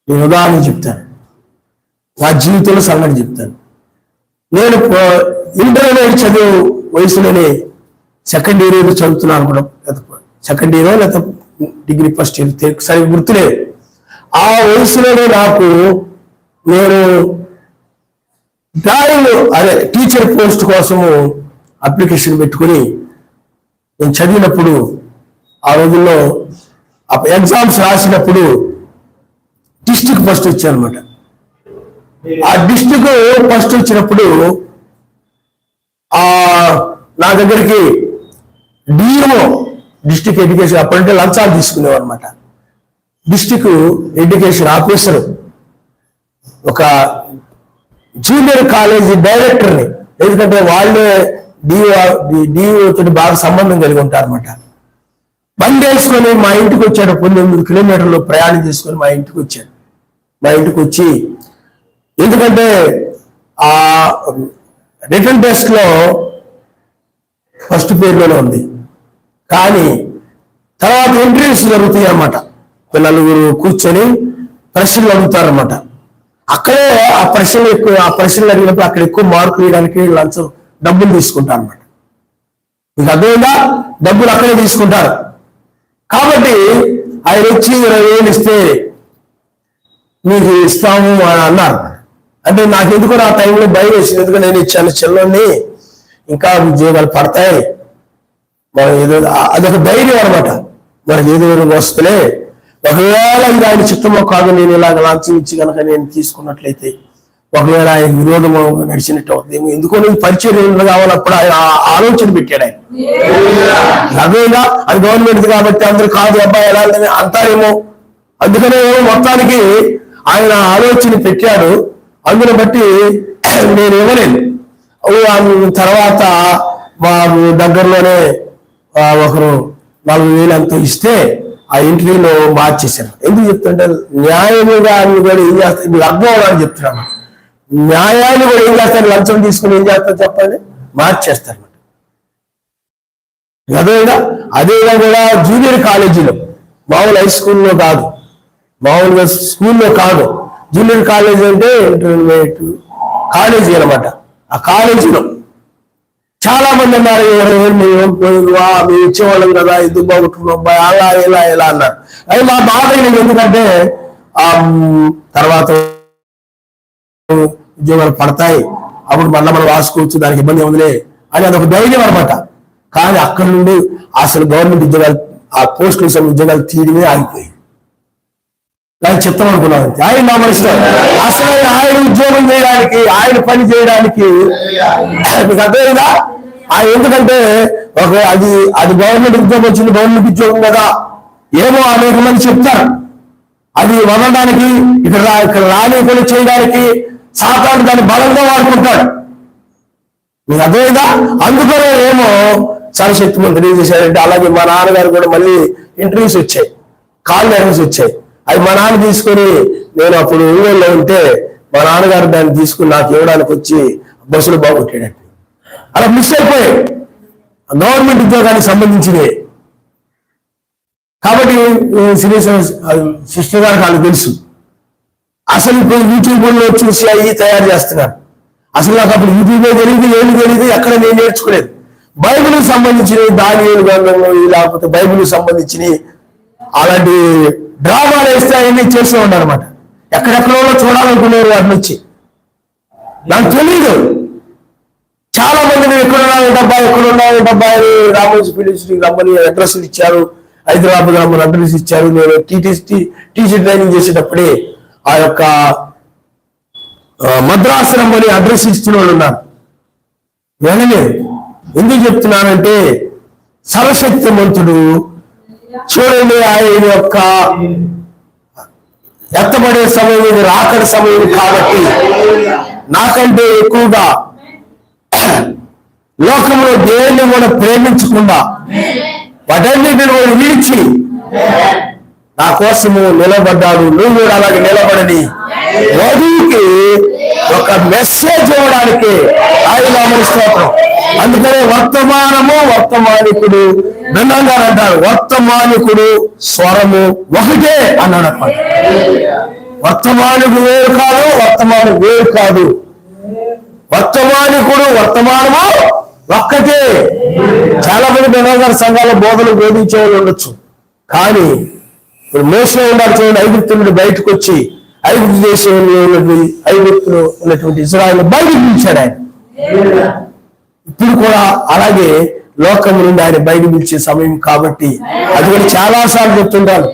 Speaker 1: నేను ఉదాహరణ చెప్తాను, నా జీవితంలో సంగతి చెప్తాను. నేను ఇంటర్మీడియట్ చదువు వయసులోనే సెకండ్ ఇయర్ చదువుతున్నాను కూడా, సెకండ్ ఇయర్ లేదా డిగ్రీ ఫస్ట్ ఇయర్ సరిగ్గా గుర్తులేదు. ఆ వయసులోనే నేను డ్రాయింగ్ టీచర్ పోస్ట్ కోసము అప్లికేషన్ పెట్టుకుని నేను చదివినప్పుడు, ఆ రోజుల్లో ఎగ్జామ్స్ రాసినప్పుడు డిస్ట్రిక్ట్ ఫస్ట్ వచ్చానమాట. ఆ డిస్ట్రిక్ట్ ఫస్ట్ వచ్చినప్పుడు నా దగ్గరికి డిఓ డిస్ట్రిక్ట్ ఎడ్యుకేషన్ అప్పుడంటే లంచాలు తీసుకునేవారు అనమాట. డిస్ట్రిక్ట్ ఎడ్యుకేషన్ ఆఫీసర్ ఒక జూనియర్ కాలేజీ డైరెక్టర్ని, ఎందుకంటే వాళ్ళే డిఓతో బాగా సంబంధం కలిగి ఉంటారు అనమాట. బండి వేసుకొని మా ఇంటికి వచ్చాడు. 19 కిలోమీటర్లు ప్రయాణం చేసుకొని మా ఇంటికి వచ్చాడు. మా ఇంటికి వచ్చి, ఎందుకంటే ఆ రిటర్న్ టెస్ట్ లో ఫస్ట్ పేరులోనే ఉంది, కానీ తర్వాత ఇంటర్వ్యూస్ జరుగుతాయి అన్నమాట. నలుగురు కూర్చొని ప్రశ్నలు అడుగుతారన్నమాట. అక్కడే ఆ ప్రశ్నలు అడిగినప్పుడు అక్కడ ఎక్కువ మార్కులు వేయడానికి లంచం డబ్బులు తీసుకుంటారు అన్నమాట. మీకు అర్థమైందా? డబ్బులు అక్కడే తీసుకుంటారు. కాబట్టి ఆయన వచ్చి 20,000 ఇస్తే మీకు ఇస్తాము అని అన్నారు. అంటే నాకు ఎందుకు ఆ టైంలో భయం వేసింది, ఎందుకంటే నేను ఇచ్చాను చెల్లని, ఇంకా ఉద్యోగాలు పడతాయి, మనం ఏదో అదొక ధైర్యం అనమాట. మనకి ఏదో వస్తులే, ఒకవేళ ఇది ఆయన చిత్తమో కాదు, నేను ఇలాగ లంచం ఇచ్చి కనుక నేను తీసుకున్నట్లయితే ఒకవేళ ఆయన విరోధం నడిచినట్టు అవుతుంది, ఎందుకో నేను పరిచయం కావాలప్పుడు ఆయన ఆలోచన పెట్టాడు. ఆయన అదేగా అది గవర్నమెంట్ కాబట్టి అందరూ కాదు అబ్బాయి ఎలా అంటారేమో, అందుకనే మొత్తానికి ఆయన ఆలోచన పెట్టాడు. అందుని బట్టి నేను ఇవ్వలేదు. తర్వాత మా దగ్గరలోనే ఒకరు 40,000 అంతా ఇస్తే ఆ ఇంటర్వ్యూలో మార్చేశారు. ఎందుకు చెప్తుంటే న్యాయముగా కూడా ఏం చేస్తారు, మీరు అర్థం అవ్వాలని చెప్తున్నాను. న్యాయాన్ని కూడా ఏం చేస్తారు, లంచం తీసుకుని ఏం చేస్తారు చెప్పండి, మార్చేస్తారు. అదేవిధంగా కూడా జూనియర్ కాలేజీలో, మామూలు హై స్కూల్లో కాదు, మామూలుగా స్కూల్లో కాదు, జూనియర్ కాలేజీ అంటే ఇంటర్మీడియట్ కాలేజీ అనమాట. ఆ కాలేజీలో చాలా మంది అన్నారు, మేము ఇచ్చేవాళ్ళం కదా, ఎందుకు బాగుంటున్నాం అలా ఇలా అన్నారు. అది మా బాధ ఎందుకంటే తర్వాత ఉద్యోగాలు పడతాయి, అప్పుడు మళ్ళీ మనం రాసుకోవచ్చు, దానికి ఇబ్బంది ఉందిలే అని అదొక ధైర్యం అనమాట. కానీ అక్కడ నుండి అసలు గవర్నమెంట్ ఉద్యోగాలు, ఆ పోస్టులు ఉద్యోగాలు తీయడమే ఆగిపోయి ఆయన చిత్తం అనుకున్నాను. ఆయన నా మనసులో అసలు ఆయన ఉద్యోగం చేయడానికి, ఆయన పని చేయడానికి మీకు అర్థమైందా? ఎందుకంటే అది గవర్నమెంట్ ఉద్యోగం వచ్చింది, గవర్నమెంట్ ఉద్యోగం కదా ఏమో అనేక మంది చెప్తారు. అది వదలడానికి, ఇక్కడ రానికుండా చేయడానికి సాతాను దాన్ని బలంగా వాడుకుంటాడు. మీకు అర్థమైందా? అందుకనే ఏమో చాలా శక్తిమంతుడు ఏం చేశాడంటే, అలాగే మా నాన్నగారు కూడా మళ్ళీ ఇంటర్వ్యూస్ వచ్చాయి, కాల్ లెటర్స్ వచ్చాయి. అవి మా నాన్న తీసుకొని, నేను అప్పుడు ఊళ్ళో ఉంటే మా నాన్నగారు దాన్ని తీసుకుని నాకు ఇవ్వడానికి వచ్చి బస్సులు బాగొట్టాడంటే, అలా మిస్ అయిపోయాయి గవర్నమెంట్ ఉద్యోగానికి సంబంధించినవి. కాబట్టి సిస్టర్ గారికి వాళ్ళకి తెలుసు. అసలు ఇప్పుడు యూట్యూబ్లో చూసి అవి తయారు చేస్తున్నారు. అసలు నాకు అప్పుడు యూట్యూబే తెలియదు, ఏమి తెలియదు, ఎక్కడ నేను నేర్చుకోలేదు. బైబిల్కి సంబంధించినవి, దానియేలు గ్రంథంలో లేకపోతే బైబిల్కి సంబంధించినవి అలాంటి డ్రామాలు వేస్తే అవన్నీ చేస్తూ ఉన్నారు అనమాట. ఎక్కడెక్కడో చూడాలనుకునేవారు వాటిని వచ్చి. నాకు తెలియదు. చాలా మంది నేను ఎక్కడున్నావు డబ్బా అని రామోజీ పిలిచి రమ్మని అడ్రస్లు ఇచ్చారు, హైదరాబాద్ రమ్మని అడ్రస్ ఇచ్చారు. నేను టీచర్ ట్రైనింగ్ చేసేటప్పుడే ఆ యొక్క మద్రాసు రమ్మని అడ్రస్ ఇస్తున్న వాళ్ళు ఉన్నారు. వెననే ఎందుకు చెప్తున్నానంటే, సర్వశక్తిమంతుడు చూడండి, ఆయన యొక్క ఎత్తబడే సమయం ఇది, రాకడ సమయం కాబట్టి నాకంటే ఎక్కువగా లోకంలో దేన్ని కూడా ప్రేమించకుండా వాటన్నిటిని కూడా విడిచి నా కోసము నిలబడ్డాడు. నువ్వు కూడా అలాగే నిలబడని వధువుకి ఒక మెసేజ్ ఇవ్వడానికి ఆయన స్తోత్రం. అందుకనే వర్తమానికుడు భిన్నంగా అంటారు. వర్తమానికుడు స్వరము ఒకటే అన్నాడు అన్నమాట. వర్తమానికుడు వేరు కాదు, వర్తమానం వేరు కాదు. వర్తమానికుడు వర్తమానము ఒక్కటే. చాలా మంది భిన్నంగా సంఘాల బోధనలు బోధించే వాళ్ళు ఉండొచ్చు. కానీ ఇప్పుడు మోసే ఉండాలి చూడండి, ఐగుప్తు నుండి బయటకు వచ్చి ఐగుప్తు దేశంలో ఐగుప్తులో ఉన్నటువంటి ఇశ్రాయేలును బయటకు పిలిచాడు ఆయన. ఇప్పుడు కూడా అలాగే లోకం నుండి ఆయన బయట పిలిచే సమయం కాబట్టి అది కూడా చాలా సార్లు చెప్తుంటాను.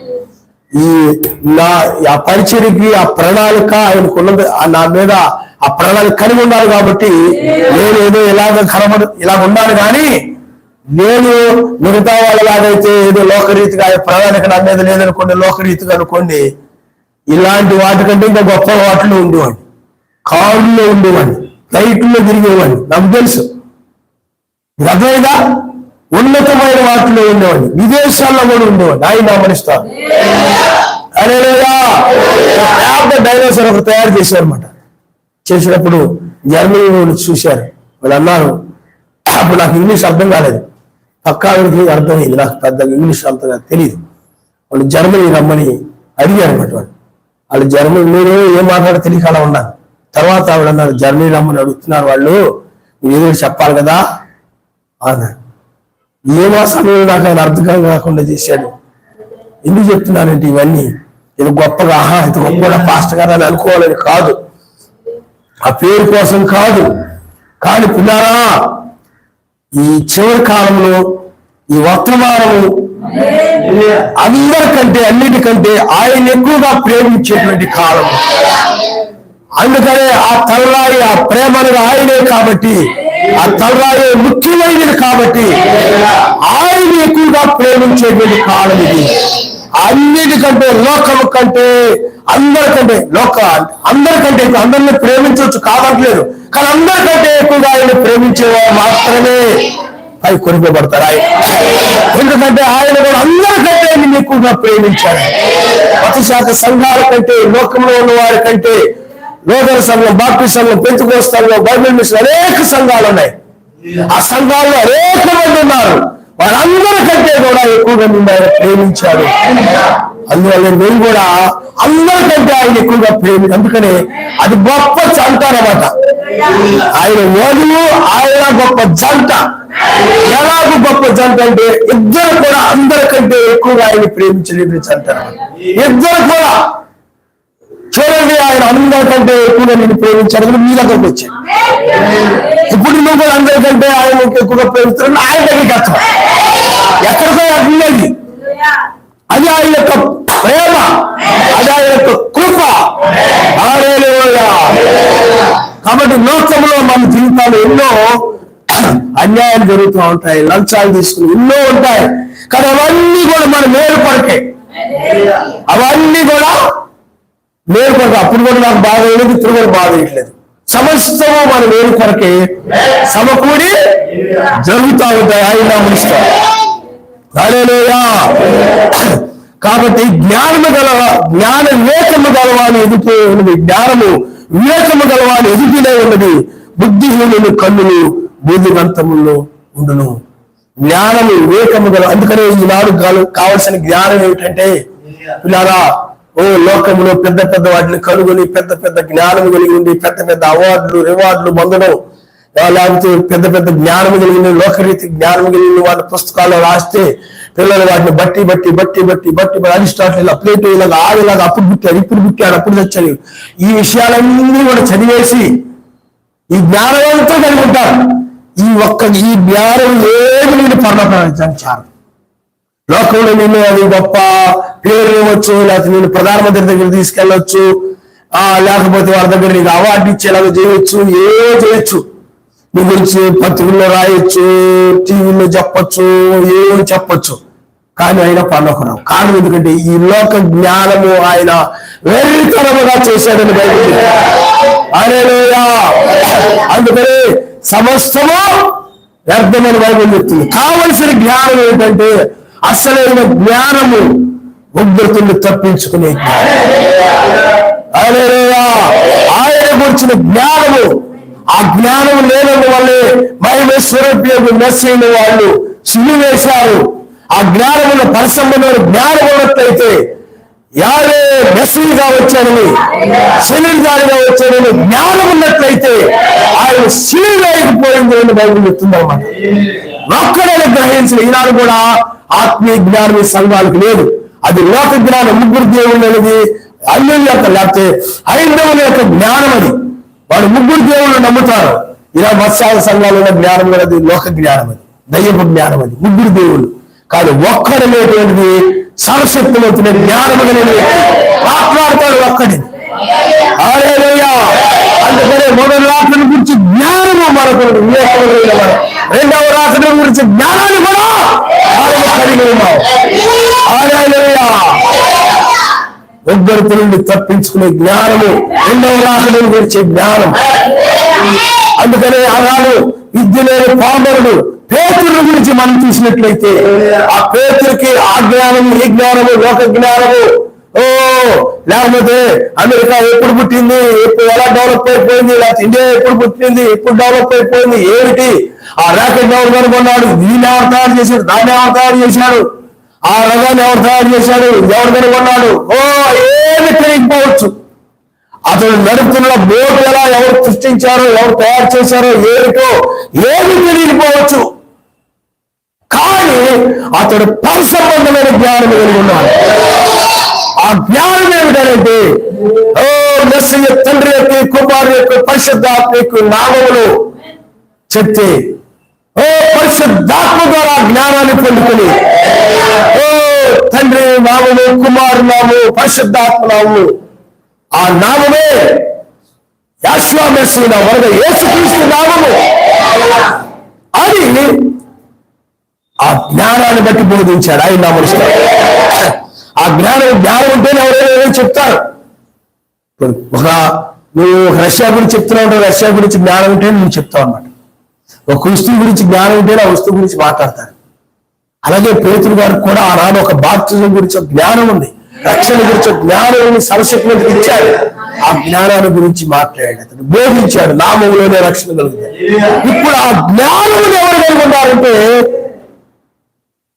Speaker 1: ఆ పరిచర్యకి ఆ ప్రణాళిక ఆయనకు ఉన్నది, నా మీద ఆ ప్రణాళిక కలిగి ఉండాలి. కాబట్టి నేను ఏదో ఇలాగ ఉండాలి, కానీ నేను మిగతా వాళ్ళలాగైతే ఏదో లోకరీతిగా ప్రణాళిక నా మీద లేదనుకోండి, లోకరీతిగా అనుకోండి, ఇలాంటి వాటికంటే ఇంకా గొప్ప వాటిలో ఉండేవాడిని, కారులో ఉండేవాడిని, ఫ్లైట్లో తిరిగేవాడిని. నాకు తెలుసు అదేగా ఉన్నతమైన వాటిలో ఉండేవాడిని, విదేశాల్లో కూడా ఉండేవాడిని. ఆయన గమనిస్తారు. అదే లేదా డైనోసార్ ఒకటి తయారు చేశారనమాట. చేసినప్పుడు జర్మనీ వాళ్ళు చూశారు. వాళ్ళు అన్నారు, అప్పుడు నాకు ఇంగ్లీష్ అర్థం కాలేదు, పక్కా అర్థమైంది, నాకు పెద్దగా ఇంగ్లీష్ అంతగా తెలియదు. వాళ్ళు జర్మనీ రమ్మని అడిగారు అనమాట. వాళ్ళు జర్మనీ, నేను ఏం మాట్లాడ తెలియక అలా ఉన్నాను. తర్వాత ఆవిడ అన్నారు, జర్మనీ రమ్మని అడుగుతున్నారు వాళ్ళు, ఏదో చెప్పాలి కదా అన్నాడు. ఏమో సమయంలో నాకు ఆయన అర్థం కాకుండా చేశాడు. ఎందుకు చెప్తున్నానంటే ఇవన్నీ ఇది గొప్పగా, ఇది గొప్పగా పాస్టర్ గారు అని అనుకోవాలని కాదు, ఆ పేరు కోసం కాదు. కానీ పిల్లారా, ఈ చివరి కాలంలో ఈ వర్తమానము అందరికంటే అన్నిటికంటే ఆయన ఎక్కువగా ప్రేమించేటువంటి కాలం. అందుకనే ఆ తలరాయి, ఆ ప్రేమను ఆయనే కాబట్టి, ఆ తలరాయి ముఖ్యమైనది కాబట్టి ఆయన ఎక్కువగా ప్రేమించేటువంటి కాలం ఇది. అన్నిటికంటే లోకం కంటే అందరికంటే అందరిని ప్రేమించవచ్చు కావట్లేదు, కానీ అందరికంటే ఎక్కువగా ఆయన ప్రేమించేవారు మాత్రమే పై కొనిపబడతారు ఆయన. ఎందుకంటే ఆయన కూడా అందరికంటే నిన్ను ఎక్కువగా ప్రేమించాడు. ప్రతిశాఖ సంఘాల కంటే, లోకంలో ఉన్న వారి కంటే, నూతన సంఘం, బాప్టిస్ట్ సంఘం, పెంతెకోస్తు సంఘం, బైబిల్ మిషన్ అనేక సంఘాలు ఉన్నాయి. ఆ సంఘాల్లో అనేక మంది ఉన్నారు. వాళ్ళందరికంటే కూడా ఎక్కువగా నిన్ను ఆయన ప్రేమించాడు. అందువల్ల నేను కూడా అందరికంటే ఆయన ఎక్కువగా అందుకనే అది గొప్ప జంట అన్నమాట. ఆయన వధువు, ఆయన గొప్ప జంట. ఎలాగో గొప్ప జంట అంటే ఇద్దరు కూడా అందరికంటే ఎక్కువగా ఆయన ప్రేమించలేని జంట. ఇద్దరు కూడా చూడండి, ఆయన అందరికంటే ఎక్కువగా నేను ప్రేమించాడు, మీ దగ్గరకు వచ్చాను. ఇప్పుడు నువ్వు కూడా అందరికంటే ఆయన ఎక్కువగా ప్రేమిస్తున్నాడు, ఆయన దగ్గరికి వస్తాం. ఎక్కడికో అర్థమైంది. అది ఆయన యొక్క ప్రేమ, అది ఆయన యొక్క కృప. కాబట్టి లోకంలో మన జీవితాలు ఎన్నో అన్యాయాలు జరుగుతూ ఉంటాయి, లంచాలు తీసుకుని ఎన్నో ఉంటాయి, కానీ అవన్నీ కూడా మన మేలు కొరకే. అవన్నీ కూడా మేలు కొరకే. అప్పుడు కూడా నాకు బాధ వేయలేదు, ఇప్పుడు కూడా బాధ వేయట్లేదు. సమస్తము మన వేరు కొరకే సమకూడి జరుగుతూ ఉంటాయి. ఆయన నామమునిస్తారు. హల్లెలూయా. కాబట్టి జ్ఞాన వివేకము గలవాని ఎదుటే ఉన్నది. జ్ఞానము వివేకము గలవాని ఎదుటినే ఉన్నది. బుద్ధిహీనుని కన్నులు బూదిగంతములో ఉండును. జ్ఞానము వివేకము గల, అందుకనే ఈనాడు కావలసిన జ్ఞానం ఏమిటంటే, పిల్లారా, లోకంలో పెద్ద పెద్ద వాటిని కనుగొని పెద్ద పెద్ద జ్ఞానం కలిగి ఉండి పెద్ద పెద్ద అవార్డులు రివార్డులు పొందడం, లేకపోతే పెద్ద పెద్ద జ్ఞానం కలిగిన లోకరీతి జ్ఞానం కలిగిన వాళ్ళ పుస్తకాలు రాస్తే పిల్లలు వాటిని బట్టి బట్టి బట్టి బట్టి బట్టి అరిస్టాటిల్ ఇలా, ప్లేటో ఇలాగా, ఆడిలాగా, అప్పుడు పుట్టాడు, ఇప్పుడు పుట్టాడు, అప్పుడు తెచ్చాడు, ఈ విషయాలన్నీ కూడా చదివేసి ఈ జ్ఞానంతో కలిగి ఉంటారు. ఈ జ్ఞానం ఏమి నేను పరలోకానికి చాలు. లోకంలో నేను అది గొప్ప పేరు ఇవ్వచ్చు, లేకపోతే నేను ప్రధానమంత్రి దగ్గర తీసుకెళ్ళొచ్చు, లేకపోతే వాళ్ళ దగ్గర నీకు అవార్డు ఇచ్చేలాగా చేయొచ్చు, చేయొచ్చు. నీ గురించి పత్రికల్లో రాయొచ్చు, టీవీలో చెప్పొచ్చు, ఏమి చెప్పొచ్చు. కానీ ఆయన పరలోకరావు. కారణం ఎందుకంటే ఈ లోక జ్ఞానము ఆయన వెర్రితనముగా చేశాడని బైబిల్. హల్లెలూయా. అందుకని సమస్తము వ్యర్థమని బైబిల్ చెప్తుంది. కావలసిన జ్ఞానం ఏంటంటే అసలైన జ్ఞానము, ఉగ్రతను తప్పించుకునే జ్ఞానం. హల్లెలూయా. ఆయన గురించిన జ్ఞానము. ఆ జ్ఞానం లేనందువల్లే మహిమేశ్వరూపయోగి మెస్సైన వాళ్ళు సిలువ వేశారు. ఆ జ్ఞానముల పరిసంబంధమైన జ్ఞానం ఉన్నట్లయితే యారే మెస్సీగా వచ్చాడని, శరీరదారిగా వచ్చాడని జ్ఞానం ఉన్నట్లయితే ఆయన సిలువ వేయకపోయింది అని బైబిల్ చెప్తుంది అన్నమాట. ఒక్కడైనా గ్రహించిన ఈనాడు కూడా ఆత్మీయ జ్ఞానం సంఘాలకు లేదు. అది లోక జ్ఞానం, ముగ్గురు దేవుళ్ళు అనేది అన్యుల యొక్క, లేకపోతే హైందవుల యొక్క జ్ఞానం. అది వాడు ముగ్గురు దేవుళ్ళు నమ్ముతారు. ఇలా మత్స్యాల సంఘాలు ఉన్న జ్ఞానం కూడా అది లోక జ్ఞానం, అది దయ్యపు జ్ఞానం, అది ముగ్గురు దేవుళ్ళు. కానీ ఒక్కడనేటువంటిది సర్వశక్తివంతుని జ్ఞానం మాట్లాడతాడు ఒక్కడి. హల్లెలూయా. అందుకనే మొదటి రాత్రి గురించి జ్ఞానము మనకు రెండవ రాత్రి గురించి జ్ఞానాన్ని కూడా కలిగి ఉన్నాం. హల్లెలూయా. ఉగ్రత నుండి తప్పించుకునే జ్ఞానము, రెండవ రాత్రి గురించి జ్ఞానం. అందుకనే ఆనాడు విద్య లేని పామరుడు పేతురు గురించి మనం చూసినట్లయితే ఆ పేతురికి ఆ జ్ఞానము, ఈ జ్ఞానము, లోక జ్ఞానము, లేకపోతే అమెరికా ఎప్పుడు పుట్టింది, ఎప్పుడు ఎలా డెవలప్ అయిపోయింది, లేకపోతే ఇండియా ఎప్పుడు పుట్టింది, ఎప్పుడు డెవలప్ అయిపోయింది, ఏమిటి, ఆ రాకెట్ ఎవరు కనుగొన్నాడు, దీన్ని ఎవరు తయారు చేశాడు, దాన్ని ఎవరు తయారు చేశాడు, ఆ రథాన్ని ఎవరు తయారు చేశాడు, ఎవరు కనుగొన్నాడు, ఏమి తెలియకపోవచ్చు. అతడు నడుపుతున్న బోటు ఎలా ఎవరు సృష్టించారో, ఎవరు తయారు చేశారో, ఏమిటో ఏమి తెలియకపోవచ్చు. కానీ అతడు పరిసంబంధమైన జ్ఞానం కలిగి ఉన్నాడు. ఆ జ్ఞానం ఏమిటంటే మెస్సయ్య తండ్రి యొక్క, కుమారు యొక్క, పరిశుద్ధాత్మ యొక్క నామములు చెప్తే పరిశుద్ధాత్మ ద్వారా జ్ఞానాన్ని పొందుకొని తండ్రి నామము, కుమారు నామము, పరిశుద్ధాత్మ నామము, ఆ నామమే యెహోవా మెస్సీయ వరద యేసుక్రీస్తు నామము. అది ఆ జ్ఞానాన్ని బట్టి బోధించాడు ఆయన నామములు. ఆ జ్ఞానం ఉంటేనే ఎవరైనా చెప్తారు. నువ్వు రష్యా గురించి చెప్తున్నావు, రష్యా గురించి జ్ఞానం ఉంటే నువ్వు చెప్తావు అన్నమాట. ఒక వస్తువు గురించి జ్ఞానం ఉంటేనే ఆ వస్తువు గురించి మాట్లాడతారు. అలాగే పేతురు గారికి కూడా ఆనాడు ఒక బాప్తిజం గురించి ఒక జ్ఞానం ఉంది, రక్షణ గురించి ఒక జ్ఞానం సర్వశక్తివంతుడికి ఇచ్చాడు. ఆ జ్ఞానాన్ని గురించి మాట్లాడాడు, అతను బోధించాడు, నామములోనే రక్షణ కలుగుతుంది. ఇప్పుడు ఆ జ్ఞానం ఎవరు కలిగి ఉన్నారంటే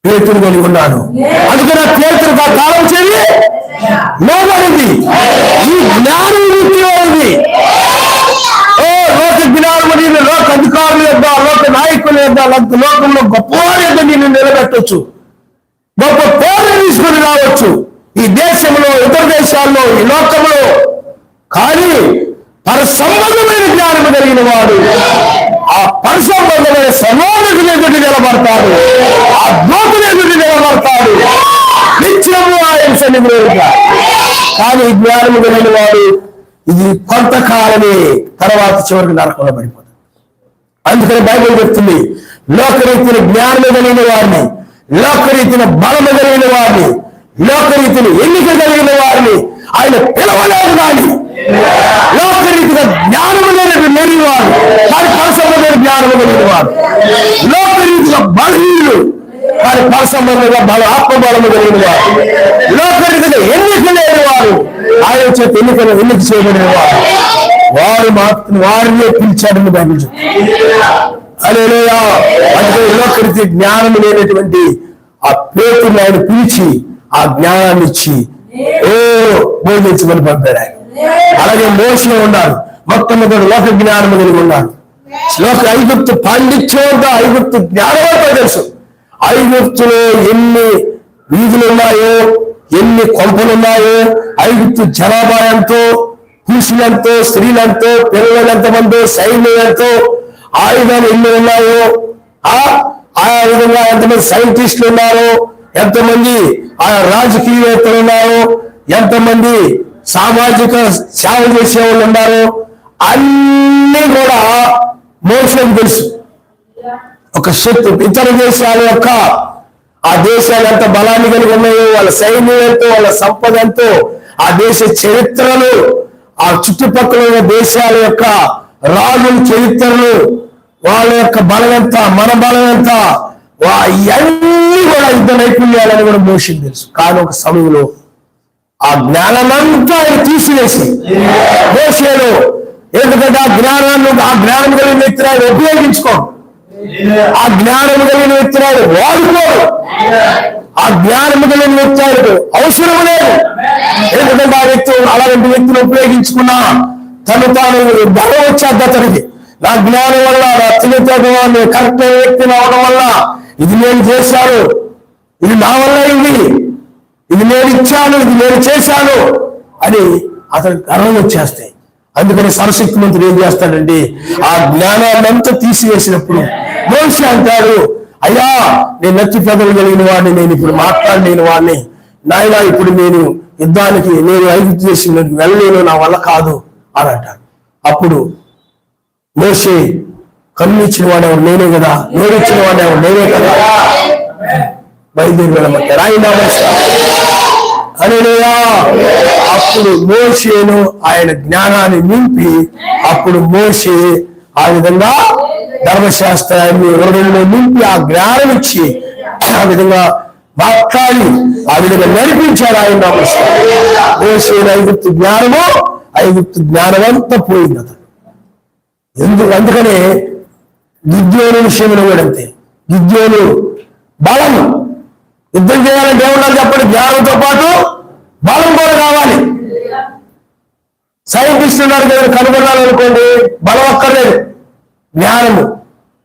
Speaker 1: పేతురు కలిగి ఉన్నాడు. అందుకని పేతురు కాలం చేరి లోబడింది. ఈ జ్ఞానం ఉంది. లోక జ్ఞానం, లోక అధికారుల యొక్క, లోక నాయకుల యొక్క, లోకంలో గొప్ప వారి యొక్క నేను నిలబెట్టవచ్చు, గొప్ప పేరు తీసుకుని రావచ్చు ఈ దేశంలో, ఇతర దేశాల్లో, ఈ లోకంలో. కానీ పరసంబంధమైన జ్ఞానం కలిగిన వాడు ఆ పరసంబంధమైన సమాజం ఎదుటి నిలబడతాడు, ఆ దోతులు ఎదుటి నిలబడతాడు, నిత్యము ఆయన సన్నిధిలో. కానీ జ్ఞానం కలిగిన వాడు ఇది కొంతకాలమే, తర్వాత చివరికి నరకంలో పడిపోతుంది. అందుకని బైబిల్ చెప్తుంది, లోకరీతిన జ్ఞానం కలిగిన వారిని, లోకరీతిన బలము కలిగిన వారిని, లోకరీతిని ఎన్నిక కలిగిన వారిని ఆయన పిలవలేదు. కానీ లోకరీతిగా జ్ఞానము లేని వారు, వారి పరసంబంధమైన జ్ఞానము కలిగిన వారు, లోకరీతిగా బలహీనులు, వారి పరసంబంధంగా ఆత్మబలము కలిగిన వారు, లోకరీతిగా ఎన్నిక లేని వారు, ఆయన చేత ఎన్నిక చేయబడిన వారు, వారు మాత్రం వారినే పిలిచాడని బైబిల్ హల్లెలూయా. అంటే లోకరీతి జ్ఞానం లేనటువంటి ఆ పేతురుని ఆయన పిలిచి ఆ జ్ఞానాన్ని ఇచ్చి బోధించమని పంపాడు ఆయన. అలాగే మోషే ఉన్నారు, మొట్టమొదటి లోక జ్ఞానం కలిగి ఉన్నారు. లోక ఐగుప్తు పాండిత్యంతో ఐగుప్తు జ్ఞానమంతా తెలుసు. ఐగుప్తులో ఎన్ని వీధులు ఉన్నాయో, ఎన్ని కొంపలున్నాయో, ఐగుప్తు జనాభా ఎంతో, పురుషులంతో, స్త్రీలంతో, పిల్లలు ఎంతమందో, సైన్యం ఎంతో, ఆయుధాలు ఎన్ని ఉన్నాయో, ఆ విధంగా ఎంతమంది సైంటిస్టులు ఉన్నారో, ఎంతమంది ఆ రాజకీయవేత్తలు ఉన్నారో, ఎంతమంది సామాజిక సేవ చేసే వాళ్ళు ఉన్నారో, అన్ని కూడా మోషేకు తెలుసు. ఒక శక్తి ఇతర దేశాల యొక్క ఆ దేశాలు ఎంత బలాన్ని కలిగి ఉన్నాయో, వాళ్ళ సైన్యం ఎంతో, వాళ్ళ సంపద ఎంతో, ఆ దేశ చరిత్రలు, ఆ చుట్టుపక్కల ఉన్న దేశాల యొక్క రాజుల చరిత్రలు, వాళ్ళ యొక్క బలం ఎంత, మన బలం ఎంత, ఇవన్నీ కూడా యుద్ధ నైపుణ్యాలని కూడా మోషేకు తెలుసు. కానీ ఒక సమయంలో ఆ జ్ఞానమంతా ఆయన తీసివేసి మోషేలో, ఎందుకంటే ఆ జ్ఞానం కలిగిన వ్యక్తిని ఆయన ఉపయోగించుకోడు, ఆ జ్ఞానం కలిగిన వ్యక్తిని ఆయన వాడుకోడు, ఆ జ్ఞానం కలిగిన వ్యక్తి ఆయనకు అవసరం లేదు. ఎందుకంటే ఆ వ్యక్తి అలాంటి వ్యక్తిని ఉపయోగించుకున్నా తాను గర్వం వచ్చేద్ది అతనికి. నా జ్ఞానం వల్ల, నా తెలివితేటలు, కరెక్ట్ వ్యక్తిని అవడం వల్ల ఇది నేను చేశాను, ఇది నా వల్ల ఇది నేను ఇచ్చాను, ఇది నేను చేశాను అని అతనికి గర్వం వచ్చేస్తాయి. అందుకని సర్వశక్తి మంత్రుడు ఏం చేస్తాడంటే ఆ జ్ఞానాన్నంతా తీసివేసినప్పుడు మోషే అంటాడు, అయ్యా నేను నత్తి పెదవులు కలిగిన వాడిని, నేను ఇప్పుడు మాట్లాడలేని వాడిని, నాయన ఇప్పుడు నేను యుద్ధానికి నేను ఐగుప్తు దేశంలోకి వెళ్ళలేను, నా వల్ల కాదు అని అంటాడు. అప్పుడు మోషే కన్ను ఇచ్చిన వాడేవాడు నేనే కదా, నోరు ఇచ్చిన వాడేవాడు నేనే కదా, బయలుదేరి వెళ్ళమంటారు ఆయన. హల్లెలూయా. అప్పుడు మోషేను ఆయన జ్ఞానాన్ని నింపి, అప్పుడు మోషే ఆ విధంగా ధర్మశాస్త్రాన్ని హృదయంలో నింపి ఆ జ్ఞానం ఇచ్చి ఆ విధంగా మాట్లాడి ఆ విధంగా నడిపించాడు ఆయన. మోషే ఐగుప్తు జ్ఞానము, ఐగుప్తు జ్ఞానం అంతా పోయింది అతను. అందుకనే గిద్యోను విషయంలో కూడా అంతే. గిద్యోను బలం, యుద్ధం చేయాలంటే ఏమన్నా చెప్పండి, జ్ఞానంతో పాటు బలం కూడా కావాలి. సైంటిస్ట్ ఉన్నారు కదా, కనుగొనాలనుకోండి, బలం అక్కర్లేదు, జ్ఞానము.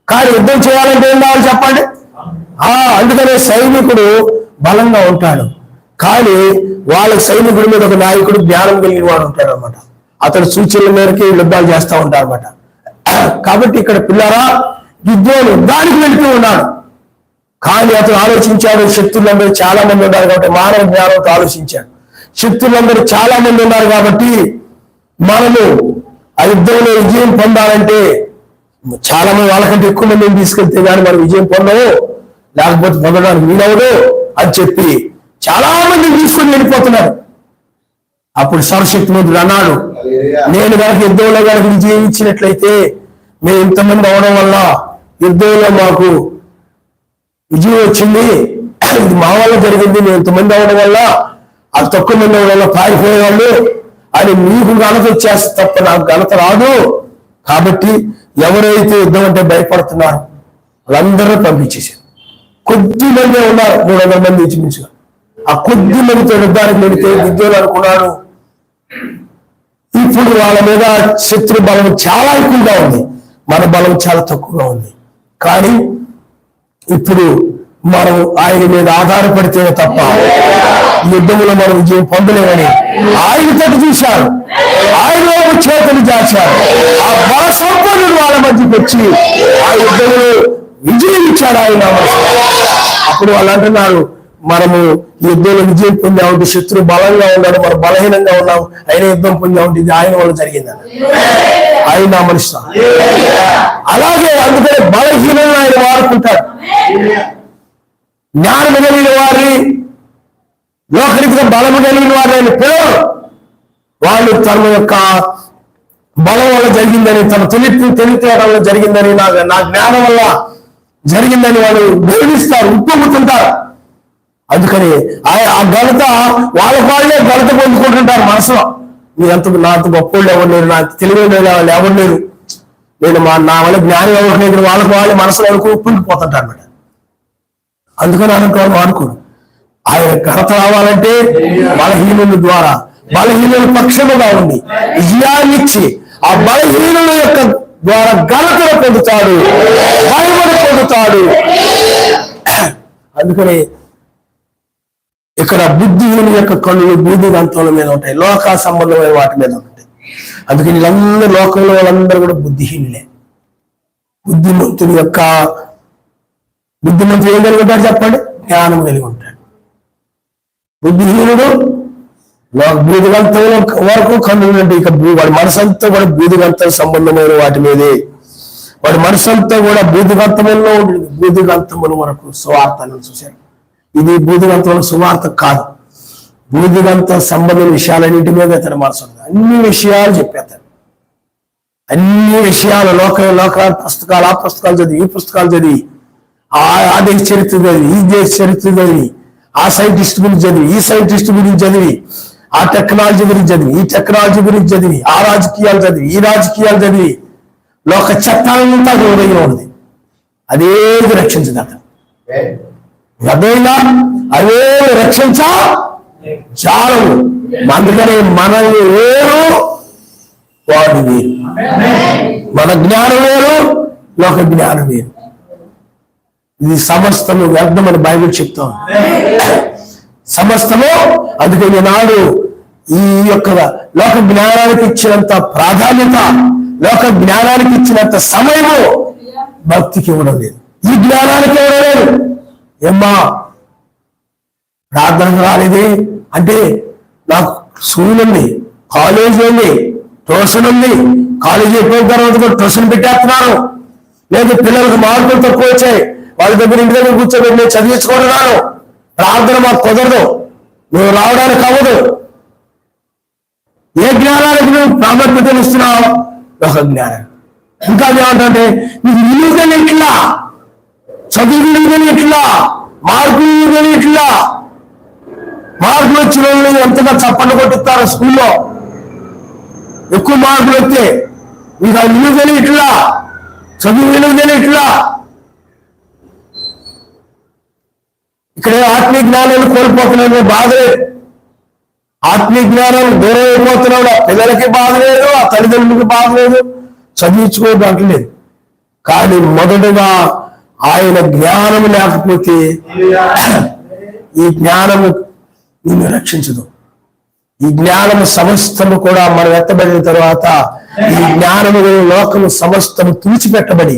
Speaker 1: కానీ యుద్ధం చేయాలంటే ఏం కావాలి చెప్పండి. అందుకనే సైనికుడు బలంగా ఉంటాడు, కానీ వాళ్ళ సైనికుడి మీద ఒక నాయకుడు జ్ఞానం కలిగిన వాడు ఉంటాడు అనమాట. అతడు సూచనల మేరకి యుద్ధాలు చేస్తూ ఉంటారు అనమాట. కాబట్టి ఇక్కడ పిల్లరా, యుద్ధం యుద్ధానికి వెళుతూ ఉన్నాడు, కానీ అతను ఆలోచించాడు. శక్తులందరూ చాలా మంది ఉన్నారు కాబట్టి మానవ జ్ఞానంతో ఆలోచించాడు. శక్తులందరూ చాలా మంది ఉన్నారు కాబట్టి మనము ఆ యుద్ధంలో విజయం పొందాలంటే చాలా మంది, వాళ్ళకంటే ఎక్కువ మందిని తీసుకెళ్తే కానీ మనం విజయం పొందవు, లేకపోతే పొందడానికి వీలవదు అని చెప్పి చాలా మంది తీసుకొని వెళ్ళిపోతున్నారు. అప్పుడు సర్వశక్తిమంతుడు అన్నాడు, నేను కనుక యుద్ధంలో కనుక విజయం ఇచ్చినట్లయితే, మేము ఇంతమంది అవడం వల్ల యుద్ధంలో మాకు విజయం వచ్చింది, ఇది మా వల్ల జరిగింది, మేము ఇంతమంది అవడం వల్ల, అది తక్కువ మంది అవడం వల్ల పారిపోయేవాళ్ళు అని మీకు ఘనత వచ్చేస్తే తప్ప నాకు ఘనత రాదు. కాబట్టి ఎవరైతే యుద్ధం అంటే భయపడుతున్నారు వాళ్ళందరూ పంపించేశారు. కొద్ది మంది ఉన్నారు, 300 మంది ఇంచుమించుగా. ఆ కొద్ది మందితో యుద్ధానికి వెళితే యుద్ధంలో అనుకున్నాడు, ఇప్పుడు వాళ్ళ మీద శత్రు బలం చాలా ఎక్కువగా ఉంది, మన బలం చాలా తక్కువగా ఉంది. కానీ ఇప్పుడు మనం ఆయన మీద ఆధారపడితే తప్ప యుద్ధంలో మనం విజయం పొందలేమని ఆయన తట్టు చూశారు, ఆయన చేతులు చాచారు. ఆ బల సంపన్నుడు వాళ్ళ మధ్యకి వచ్చి ఆ యుద్ధంలో విజయం ఇచ్చాడు ఆయన. అప్పుడు వాళ్ళు అంటున్నారు, మనము యుద్ధంలో విజయం పొందామంటే శత్రువు బలంగా ఉన్నాడు, మనం బలహీనంగా ఉన్నాం, ఆయన యుద్ధం పొందామంటే ఇది ఆయన వల్ల జరిగిందని ఆయన మనిషి. అలాగే అందుకని బలహీనంగా ఆయన వాడుకుంటాడు. జ్ఞానము కలిగిన వారిని, లోకరీతిగా బలము కలిగిన వారిని ఆయన పిలవరు. వాళ్ళు తన యొక్క బలం వల్ల జరిగిందని, తన తెలివితేటంలో జరిగిందని, నా జ్ఞానం వల్ల జరిగిందని వాళ్ళు గర్విస్తారు, ఉప్పొంగుతుంటారు. అందుకని ఆ ఘనత వాళ్ళే ఘనత పొందుకుంటుంటారు మనసులో. నాతో గొప్పోళ్ళు ఎవరు లేరు, నాకు తెలివైన వాళ్ళు ఎవరు లేరు, నా వల్ల జ్ఞానం ఎవరు లేదు, వాళ్ళే మనసులో ఉప్పొంగిపోతుంటారు అన్నమాట. అందుకని అనుకోవడం అనుకోడు. ఆయన ఘనత రావాలంటే బలహీనుల ద్వారా, బలహీనుల పక్షముగా ఉండి విజయాన్ని ఇచ్చి ఆ బలహీనుల యొక్క ద్వారా ఘనతను పొందుతాడు, మహిమను పొందుతాడు. అందుకని ఇక్కడ బుద్ధిహీను యొక్క కళ్ళు బూది గంతల మీద ఉంటాయి, లోక సంబంధమైన వాటి మీద ఉంటాయి. అందుకని వీళ్ళందరూ లోకంలో వాళ్ళందరూ కూడా బుద్ధిహీనులే. బుద్ధిమంతుడు ఏం కలిగి ఉంటాడు చెప్పండి? జ్ఞానం కలిగి ఉంటాడు. బుద్ధిహీనుడు బూదిగంతం వరకు కన్నులంటే ఇక వాడి మనసంతా కూడా బూదిగంతం సంబంధమైన వాటి మీదే, వాడి మనసంతా కూడా బూదిగంతములో ఉంటుంది. బూదిగంతముల వరకు సువార్తను చూశారు. ఇది బూదిగంతముల సువార్త కాదు, బూదిగంత సంబంధమైన విషయాలన్నింటి మీద అతని మనసు ఉంటుంది. అన్ని విషయాలు చెప్పేస్తాడు, అన్ని విషయాలు లోకాల పుస్తకాలు, ఆ పుస్తకాలు చదివి, ఈ పుస్తకాలు చదివి, ఆ దేశ చరిత్ర చదివి, ఈ దేశ చరిత్ర చదివి, ఆ సైంటిస్ట్ గురించి చదివి, ఈ సైంటిస్ట్ గురించి చదివి, ఆ టెక్నాలజీ గురించి చదివి, ఈ టెక్నాలజీ గురించి చదివి, ఆ రాజకీయాలు చదివి, ఈ రాజకీయాలు చదివి, లోక చట్టాలంతా హృదయం ఉంది. అదేది రక్షించదు అతను. అదేనా అవే రక్షించా చాలవు. అందుకనే మనల్ని వేరు, వాడు వేరు. మన జ్ఞానం వేరు, లోక జ్ఞానం వేరు. ఇది సమస్తము వ్యర్థమని బైబిల్ చెప్తాం. సమస్తము. అందుకని నాడు ఈ యొక్క లోక జ్ఞానానికి ఇచ్చినంత ప్రాధాన్యత, లోక జ్ఞానానికి ఇచ్చినంత సమయము భక్తికి ఇవ్వడం లేదు, ఈ జ్ఞానానికి ఇవ్వడం లేదు. ఏమ్మా ప్రార్థన రాలేదే అంటే, నాకు స్కూల్ ఉంది, కాలేజ్ ఉంది, ట్యూషన్ ఉంది, కాలేజీ అయిపోయిన తర్వాత కూడా ట్యూషన్ పెట్టేస్తున్నాను, లేదు పిల్లలకు మార్కులు తక్కువ వచ్చాయి, వాళ్ళ దగ్గర ఇంటి దగ్గర కూర్చోబెట్టి నేను చదివించుకుంటున్నాను, ప్రార్థన మాకు కుదరదు, నువ్వు రావడానికి అవ్వదు. ఏ జ్ఞానానికి నువ్వు ప్రాముఖ్యతను ఇస్తున్నావు? ఒక జ్ఞానం. ఇంకా ఏమంటే నీకు విలువని ఇట్లా, చదువు విలువని ఇట్లా, మార్కులు విలువని ఇట్లా. మార్కులు వచ్చిన వాళ్ళు ఎంతగా చప్పట్లు కొట్టిస్తారు స్కూల్లో, ఎక్కువ మార్కులు వస్తే మీకు ఆ విలువని ఇట్లా, చదువు విలువని ఇట్లా. ఇక్కడే ఆత్మీయ జ్ఞానాన్ని కోల్పోతున్నాడు, బాధ లేదు. ఆత్మీయ జ్ఞానం దూరం అయిపోతున్నాడు, ఆ పిల్లలకి బాధ లేదు, ఆ తల్లిదండ్రులకి బాధ లేదు, చదివించుకోవద్దు అంటలేదు. కానీ మొదటగా ఆయన జ్ఞానము లేకపోతే ఈ జ్ఞానము నిన్ను రక్షించదు. ఈ జ్ఞానము సమస్తము కూడా మనం ఎత్తబడిన తర్వాత ఈ జ్ఞానము లోకము సమస్తము తుడిచిపెట్టబడి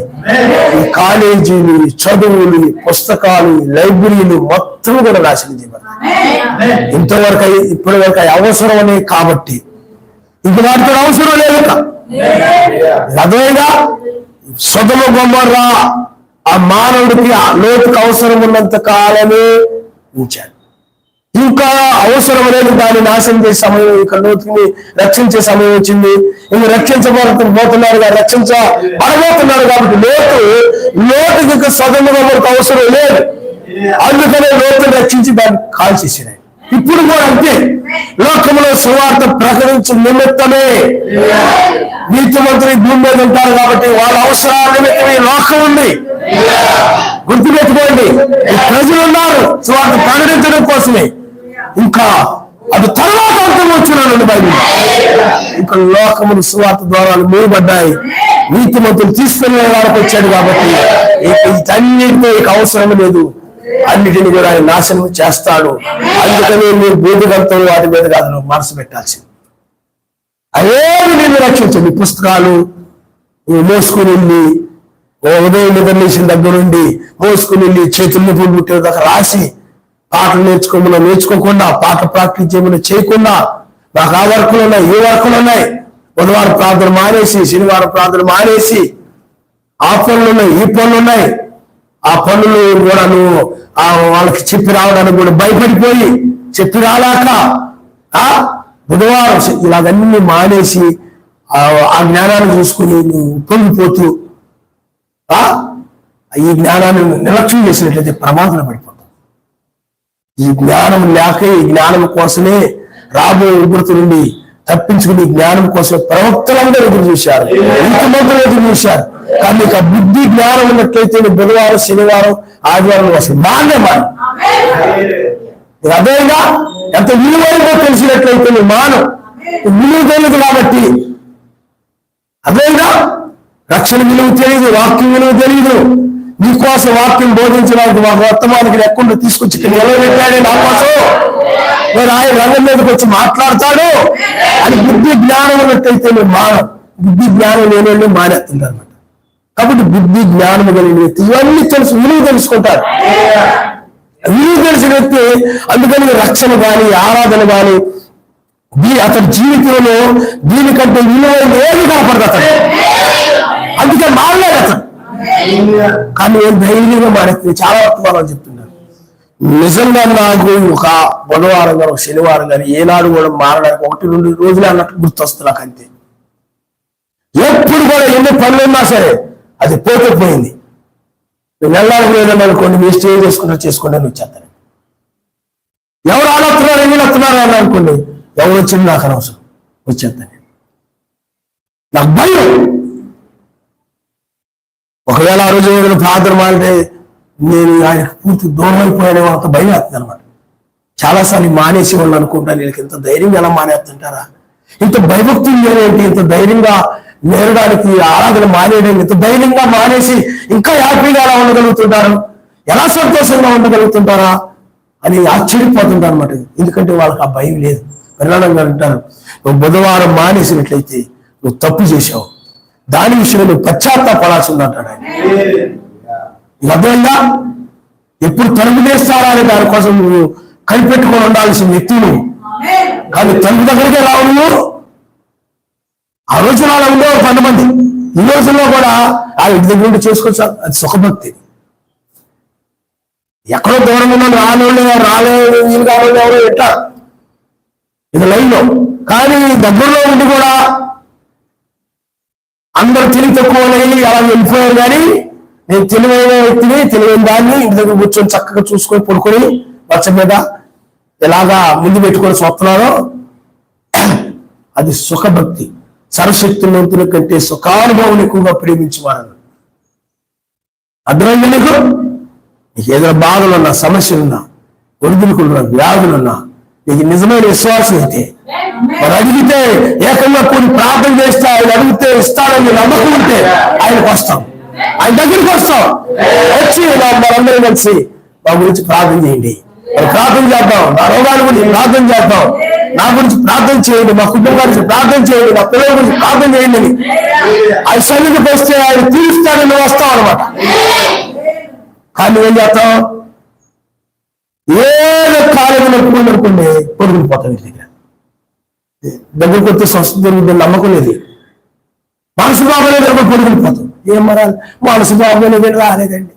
Speaker 1: ఈ కాలేజీలు, చదువులు, పుస్తకాలు, లైబ్రరీలు మొత్తం కూడా నాశనం చేయబడతాయి. ఇంతవరకు ఇప్పటి వరకు అవసరం అనే కాబట్టి ఇంక వాటితో అవసరం లేదు. అదేగా సొదొమ గొమొర్రా ఆ మానవుడికి ఆ లోతుకు అవసరం ఉన్నంత కాలమే ఉంచాడు. ఇంకా అవసరం లేదు దాన్ని నాశనం చేసే సమయం, ఇక లోతుని రక్షించే సమయం వచ్చింది. ఇంక రక్షించబోతున్నారు, రక్షించబడబోతున్నారు కాబట్టి లోతుకి ఇంకా సొదొమ గొమొర్రాకు అవసరం లేదు. అందుకనే లోతుని రక్షించి దాన్ని కాల్ చేసినాయి. ఇప్పుడు కూడా అంతే, లోకంలో సువార్త ప్రకటించే నిమిత్తమే నీతిమంతులు భూమి మీద ఉంటారు కాబట్టి వాళ్ళ అవసరాల నిమిత్తమే లోకం ఉంది. గుర్తుపెట్టుకోండి, ప్రజలు ఉన్నారు సువార్త ప్రకటించడం కోసమే. ఇంకా అది తర్వాత అర్థం వచ్చినాడు బైబిల్. ఇంకా లోకములు సువార్త ద్వారాలు మూయబడ్డాయి, నీతిమంతులు తీసుకునే వాళ్ళకి వచ్చాడు కాబట్టి వీటన్నిటితో ఇక అవసరం లేదు, అన్నిటిని కూడా ఆయన నాశనం చేస్తాడు. అందుకని మీరు బూదిగంతలు వాటి మీద కాదు నువ్వు మనసు పెట్టాల్సింది. అవేమి నిన్ను రక్షించండి. పుస్తకాలు మోసుకుని వెళ్ళి ఉదయం నిద్రలేసిన దగ్గర నుండి మోసుకుని వెళ్ళి చేతుల్ని పుట్టే దాకా రాసి పాటలు నేర్చుకోకుండా, పాట ప్రాక్టీస్ చేయకుండా, నాకు ఆ వర్కులు ఉన్నాయి, ఈ వర్కులు ఉన్నాయి, బుధవారం ప్రార్థన మానేసి, శనివారం ప్రార్థన మానేసి, ఆ పనులు ఉన్నాయి, ఈ పనులు ఉన్నాయి, ఆ పనులు కూడా నువ్వు వాళ్ళకి చెప్పి రావడానికి కూడా భయపడిపోయి చెప్పి రాలాక బుధవారం ఇలాగన్నీ మానేసి ఆ జ్ఞానాన్ని చూసుకుని నువ్వు పొంగిపోతూ ఈ జ్ఞానాన్ని నిర్లక్ష్యం చేసినట్లయితే ప్రమాదంలో పడిపోతాం. ఈ జ్ఞానం లేక ఈ జ్ఞానం కోసమే రాబోయే ఉగ్రత నుండి తప్పించుకుని జ్ఞానం కోసం ప్రవక్తలందరూ ఎదురు చూశారు, ఇంతమంది ఎదురు చూశారు. కానీ నీకు ఆ బుద్ధి జ్ఞానం ఉన్నట్లయితే బుధవారం, శనివారం, ఆదివారం అసలు మానే అదేగా ఎంత విలువైందో తెలిసినట్లయితే నువ్వు మానం. విలువ తెలియదు కాబట్టి అదేగా రక్షణ విలువ తెలియదు, వాక్యం విలువ తెలియదు. నీకోసం వాక్యం బోధించడానికి మా వర్తమానికి లేకుండా తీసుకొచ్చి నిలబెట్టాడే నా కోసం. నేను ఆయన రంగం మీదకి వచ్చి మాట్లాడతాడు అని బుద్ధి జ్ఞానం ఉన్నట్టయితే నేను బుద్ధి జ్ఞానం లేని వాళ్ళు మానేస్తుంటారు అనమాట. కాబట్టి బుద్ధి జ్ఞానం కలిగిన వ్యక్తి ఇవన్నీ తెలుసు, విలువ తెలుసుకుంటారు. విలువ తెలిసిన వ్యక్తి అందుకని రక్షణ కానీ ఆరాధన కానీ అతని జీవితంలో దీనికంటే విలువైన ఏది కనపడదు అతను. అందుకే మారలేదు అతను. కానీ ధైర్యంగా మానేస్తుంది. చాలా వర్తమానాలు చెప్తున్నారు. నిజంగా నాకు ఒక బుధవారం కానీ ఒక శనివారం కానీ ఏనాడు కూడా మారడానికి 1-2 రోజులే అన్నట్టు గుర్తొస్తుంది నాకు. అంతే. ఎప్పుడు కూడా ఎన్ని పనులు ఉన్నా సరే అది పోతే పోయింది. నెలలకు లేదని అనుకోండి, మీరు స్టే చేసుకోండి అని వచ్చేస్తాను. ఎవరు ఆడొస్తున్నారు వీళ్ళు వస్తున్నారు అని అనుకోండి, ఎవరు వచ్చింది నాకు అనవసరం, వచ్చేస్తాను. నాకు భయం. ఒకవేళ ఆ రోజు ఏదైనా ప్రార్థన మారితే నేను ఆయనకు పూర్తి దూరం అయిపోయానే అంత భయం వేస్తుంది అనమాట. చాలాసార్లు మానేసి వాళ్ళు అనుకుంటాను, వీళ్ళకి ఇంత ధైర్యంగా ఎలా మానేస్తుంటారా, ఇంత భయభక్తులు లేనేంటి, ఇంత ధైర్యంగా నేరడానికి ఆరాధన మానేయడం, ఇంత ధైర్యంగా మానేసి ఇంకా హ్యాపీగా ఎలా ఉండగలుగుతుంటారు, ఎలా సంతోషంగా ఉండగలుగుతుంటారా అని ఆశ్చర్యపోతుంటారు అనమాట. ఎందుకంటే వాళ్ళకి ఆ భయం లేదు. ప్రధానంగా అంటారు, నువ్వు బుధవారం మానేసినట్లయితే నువ్వు తప్పు చేశావు, దాని విషయంలో నువ్వు పశ్చాత్తాపడాల్సి ఉందంటాడు ఆయన. అర్థమైందా? ఎప్పుడు తలుపు చేస్తారా అని దానికోసం నువ్వు కనిపెట్టుకొని ఉండాల్సిన వ్యక్తి నువ్వు. కానీ తలుపు దగ్గరికే రావు నువ్వు. ఆ రోజున అలా ఉండేవారు 10 మంది. ఈ రోజుల్లో కూడా ఆ ఇంటి దగ్గర నుండి చేసుకోవచ్చు. అది సుఖభక్తి. ఎక్కడో దూరం ఉన్నాడు, రాలేదు వీలు కావాలి ఎవరో ఎట్లా ఇది లైన్లో. కానీ దగ్గరలో ఉండి కూడా అందరూ తెలివి తక్కువ అలా వెళ్ళిపోయారు. కానీ నేను తెలివైన వ్యక్తిని, తెలివైన దాన్ని ఇంటి దగ్గర కూర్చొని చక్కగా చూసుకొని పడుకొని వర్షం మీద ఎలాగా ముందు పెట్టుకొని చూస్తున్నారో అది సుఖభక్తి. సర్వశక్తివంతుల కంటే సుఖానుభవం ఎక్కువగా ప్రేమించేవారు. అర్థమైంది నీకు? నీకు ఏదైనా బాధలున్నా, సమస్యలున్నా, ఒడిదుడుకులున్నా, వ్యాధులున్నా, నీకు నిజమైన విశ్వాసం అయితే మరి అడిగితే ఏకంగా కొన్ని ప్రార్థన చేస్తే ఆయన అడిగితే ఇస్తాడని నమ్మకం ఉంటే ఆయనకు వస్తాం, ఆయన దగ్గరికి వస్తాం. వచ్చి మనందరం కలిసి మా గురించి ప్రార్థన చేయండి, మరి ప్రార్థన చేద్దాం, నా రోగాల గురించి ప్రార్థన చేద్దాం, నా గురించి ప్రార్థన చేయండి, మా కుటుంబం గురించి ప్రార్థన చేయండి, మా పిల్లల గురించి ప్రార్థన చేయండి అని ఆయన సన్నిధికి వస్తే ఆయన తీరుస్తాడని వస్తాం అనమాట. కానీ ఏం చేస్తాం? ఏదో కాలేజీ నడుపుకుంటూ అనుకోండి పొరుగులు పోతాం. ఇంటి దగ్గరికి వస్తే స్వస్థ దొరుకుతుంది నమ్మకం లేదు. మనసు బాగోలేదు పొరుగులు పోతాం. ఏం మరాలి, మనసు బాగోలేదని రాలేదండి.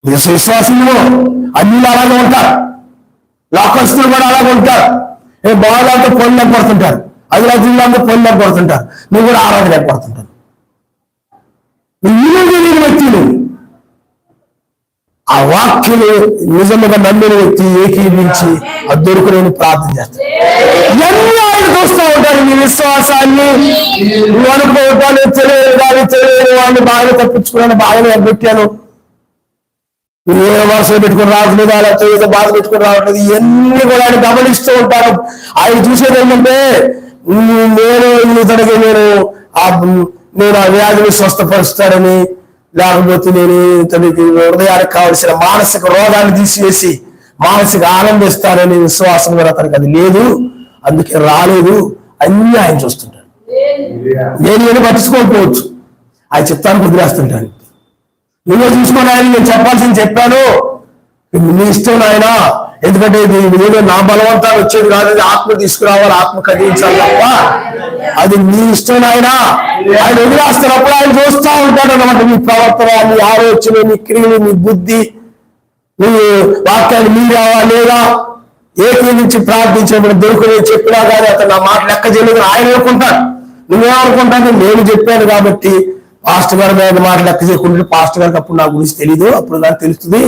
Speaker 1: విశ్వాసంలో అన్ని అలాగే ఉంటారు, లోకస్తులు కూడా అలాగే ఉంటారు. బాగాలంతా పొందలేక పడుతుంటారు, అది రాజులంతా పొందలేక పడుతుంటారు, నువ్వు కూడా ఆరాధలేక పడుతుంటారు. తెలియని వ్యక్తులు ఆ వాక్యలు నిజంగా నమ్మిన వ్యక్తి ఏకీవించి అది దొరుకుని ప్రార్థన చేస్తాడు. ఇవన్నీ ఆయన చూస్తూ ఉంటారు. నీ విశ్వాసాన్ని నువ్వు అనుకోవటాలు తెలియని వాడిని బాగా తప్పించుకున్నాను, బాగానే పెట్టాను, నువ్వు ఏ మనసులో పెట్టుకుని రావట్లేదు, అలా ఏదో బాధ పెట్టుకుని రావట్లేదు, ఇవన్నీ కూడా ఆయన గమనిస్తూ ఉంటారు. ఆయన చూసేది ఏంటంటే నేను ఆ వ్యాధిని స్వస్థపరుస్తాడని, లేకపోతే నేను తనకి హృదయానికి కావలసిన మానసిక రోగాన్ని తీసివేసి మానసిక ఆనందిస్తానని విశ్వాసం కూడా అతనికి అది లేదు, అందుకే రాలేదు. అన్నీ ఆయన చూస్తుంటాడు. నేను పట్టించుకోకపోవచ్చు, ఆయన చిత్తానికి వదిలేస్తుంటాను. నువ్వే చూసుకొని ఆయన నేను చెప్పాల్సింది చెప్పాను, నీ ఇష్టం ఆయన. ఎందుకంటే ఏదో నా బలవంతాలు వచ్చేది కాదు, ఆత్మ తీసుకురావాలి, ఆత్మ కలిగించాలి తప్ప అది నీ ఇష్టం ఆయన. ఆయన వదిలేస్తున్నప్పుడు ఆయన చూస్తూ ఉంటాడు అనమాట. నీ ప్రవర్తన, నీ ఆలోచన, నీ క్రియలు, నీ బుద్ధి, నీ వాక్యాన్ని మీరావా లేదా, ఏకీవించి ప్రార్థించినప్పుడు దొరుకుని చెప్పినా కానీ అతను నా మాట లెక్క చేయలేదు ఆయన అనుకుంటాడు. నువ్వేమనుకుంటాను, నేను చెప్పాను కాబట్టి పాస్టర్ గారి మీద మాట లెక్క చేయకుండా పాస్టర్ గారికి అప్పుడు నా గురించి తెలీదు, అప్పుడు నాకు తెలుస్తుంది,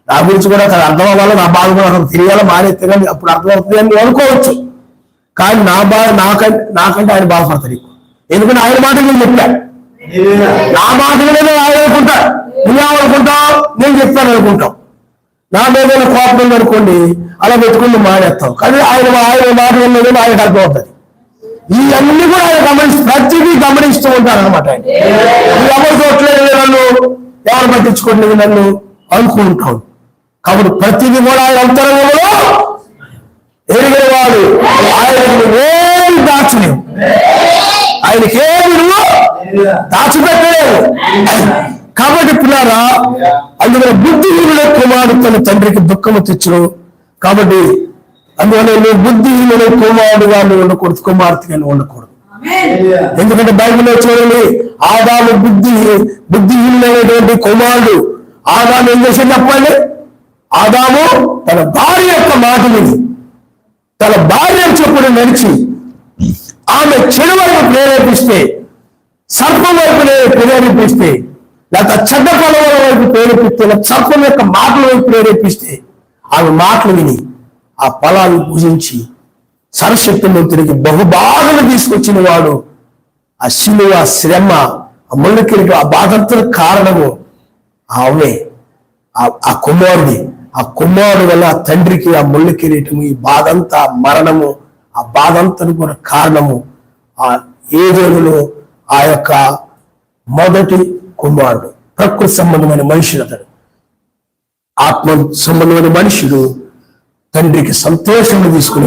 Speaker 1: నా గురించి కూడా అతను అర్థం అవ్వాలి, నా బాధ కూడా అతను తెలియాలి, మానేస్తే కానీ అప్పుడు అర్థమవుతుంది అని అనుకోవచ్చు. కానీ నా బాధ నాకంటే ఆయన బాధపడతాడు ఎక్కువ. ఎందుకంటే ఆయన మాట నేను చెప్పాను, నా మాట మీద ఆయన అనుకుంటాడు. నువ్వేమనుకుంటావు, నేను చెప్పాను అనుకుంటావు. నా మీద కోపం ఉంది అనుకోండి, అలా పెట్టుకుని మానేస్తాం. కానీ ఆయన మాట విన్నది ఆయనకు అర్థమవుతుంది. ఇవన్నీ కూడా ఆయన ప్రతిదీ గమనిస్తూ ఉంటారు అనమాట. ఆయన ఎవరు చూడలేదు నన్ను, ఎవరు పట్టించుకోవట్లేదు నన్ను అనుకుంటాం. కాబట్టి ప్రతిదీ కూడా ఆయన అంతరంగంలో ఎరిగేవాడు. ఆయనకు ఏమి దాచలేవు, ఆయనకేమి నువ్వు దాచిపెట్టలేవు. కాబట్టి పిల్లారా, అందువల్ల బుద్ధిహీనుల కుమారుడు తన తండ్రికి దుఃఖము తెచ్చును. కాబట్టి అందువల్ల నువ్వు బుద్ధిహీనుల కుమారుడుగా నువ్వు ఉండకూడదు, కుమార్తెగా నువ్వు ఉండకూడదు. ఎందుకంటే బైబిల్లో చూడండి, ఆదాము బుద్ధిహీనులైనటువంటి కుమారుడు. ఆదాము ఏం చేశాడు చెప్పండి? ఆదాము తన భార్య యొక్క మాట విని, తన భార్య చెప్పుడు నడిచి, ఆమె చెడు వైపు ప్రేరేపిస్తే, సర్పం వైపు ప్రేరేపిస్తే, లేక చెడ్డ పొలవల వైపు ప్రేరేపిస్తే, సర్పం యొక్క మాటల వైపు ప్రేరేపిస్తే, ఆమె మాటలు విని ఆ పొలాన్ని పూజించి సర్వశక్తిమంతుడికి బహుబాధలు తీసుకొచ్చిన వాడు. ఆ శిలువ, ఆ శ్రమ, ఆ ముళ్ళకిరీటం, ఆ బాధంతో కారణము ఆమె, ఆ కుమారుడు వల్ల ఆ తండ్రికి ఆ ముళ్ళ కిరీటము, ఈ బాధంతా, మరణము, ఆ బాధంతను కూడా కారణము ఆ ఏదేనులో ఆ యొక్క మొదటి కుమారుడు. ప్రకృతి సంబంధమైన మనుషుడు అతడు. ఆత్మ సంబంధమైన మనుషుడు తండ్రికి సంతోషం తీసుకుని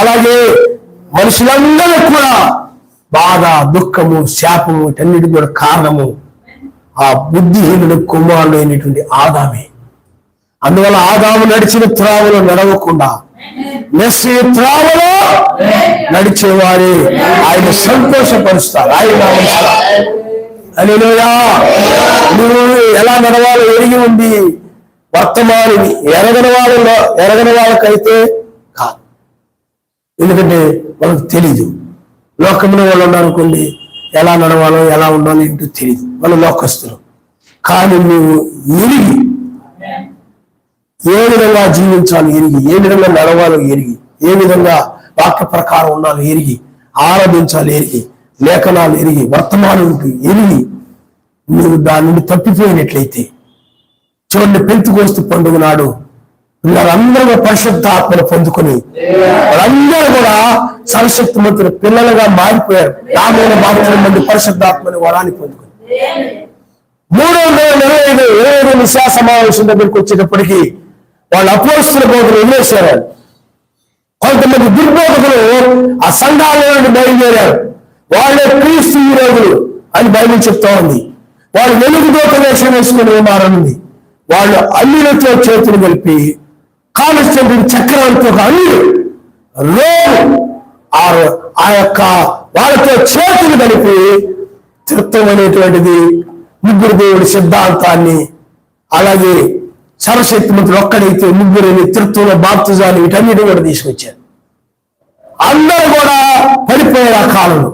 Speaker 1: అలాగే మనుషులందరూ కూడా బాధ, దుఃఖము, శాపము, వీటన్నిటి కూడా కారణము ఆ బుద్ధిహీనుడు కుమారుడు అయినటువంటి ఆదామే. అందువల్ల ఆదాము నడిచిన త్రావలో నడవకుండా నెక్స్ట్ త్రావలో నడిచేవారే ఆయన సంతోషపరుస్తారు. ఆయన హల్లెలూయా. నువ్వు ఎలా నడవాలో ఎరిగి ఉంది, వర్తమానిని ఎరగని వాళ్ళకైతే కాదు. ఎందుకంటే వాళ్ళకి తెలీదు. లోకంలో వాళ్ళు ఉన్నారనుకోండి, ఎలా నడవాలో ఎలా ఉండాలో ఏంటో తెలియదు, వాళ్ళు లోకస్తులు. కానీ నువ్వు ఎరిగి ఏ విధంగా జీవించాలో ఎరిగి, ఏ విధంగా నడవాలో ఎరిగి, ఏ విధంగా వాక్య ప్రకారం ఉండాలో ఎరిగి, ఆరాధించాలి ఎరిగి, లేఖనాలు ఎరిగి, వర్తమానం ఎరిగి నువ్వు దాని నుండి తప్పిపోయినట్లయితే, చూడండి పెంతెకొస్తు పండుగ నాడు పిల్లలందరూ పరిశుద్ధాత్మను పొందుకొని వాళ్ళందరూ కూడా సర్వశక్తిమంతుల పిల్లలుగా మారిపోయారు. 50 మంది పరిశుద్ధాత్మని వరాన్ని పొందుకొని 325 నిశా సమావేశం దగ్గరికి వచ్చేటప్పటికి వాళ్ళు అపోస్తుల బోధలు వదిలేశారు. కొంతమంది దుర్బోధకులు ఆ సంఘాల నుండి బయలుదేరారు. వాళ్ళే క్రీస్తు విరోధులు అని బైబిల్ చెప్తా ఉంది. వాళ్ళు వెలుగుదోత వేషం వేసుకుని ఉన్నారని వాళ్ళు అల్లులతో చేతులు కలిపి కాన్స్టెంట్ చక్రవర్తి ఒక అల్లుడు రోమ్ ఆ యొక్క వాళ్ళతో చేతులు కలిపి తృత్వం అనేటువంటిది, ముగ్గురు దేవుడి సిద్ధాంతాన్ని, అలాగే సర్వశక్తిమంతుడు ఒక్కడైతే ముగ్గురిని తృత్వంలో బాప్తిజాన్ని, వీటన్నిటి కూడా తీసుకొచ్చారు. అందరూ కూడా పడిపోయారు. ఆ కాలంలో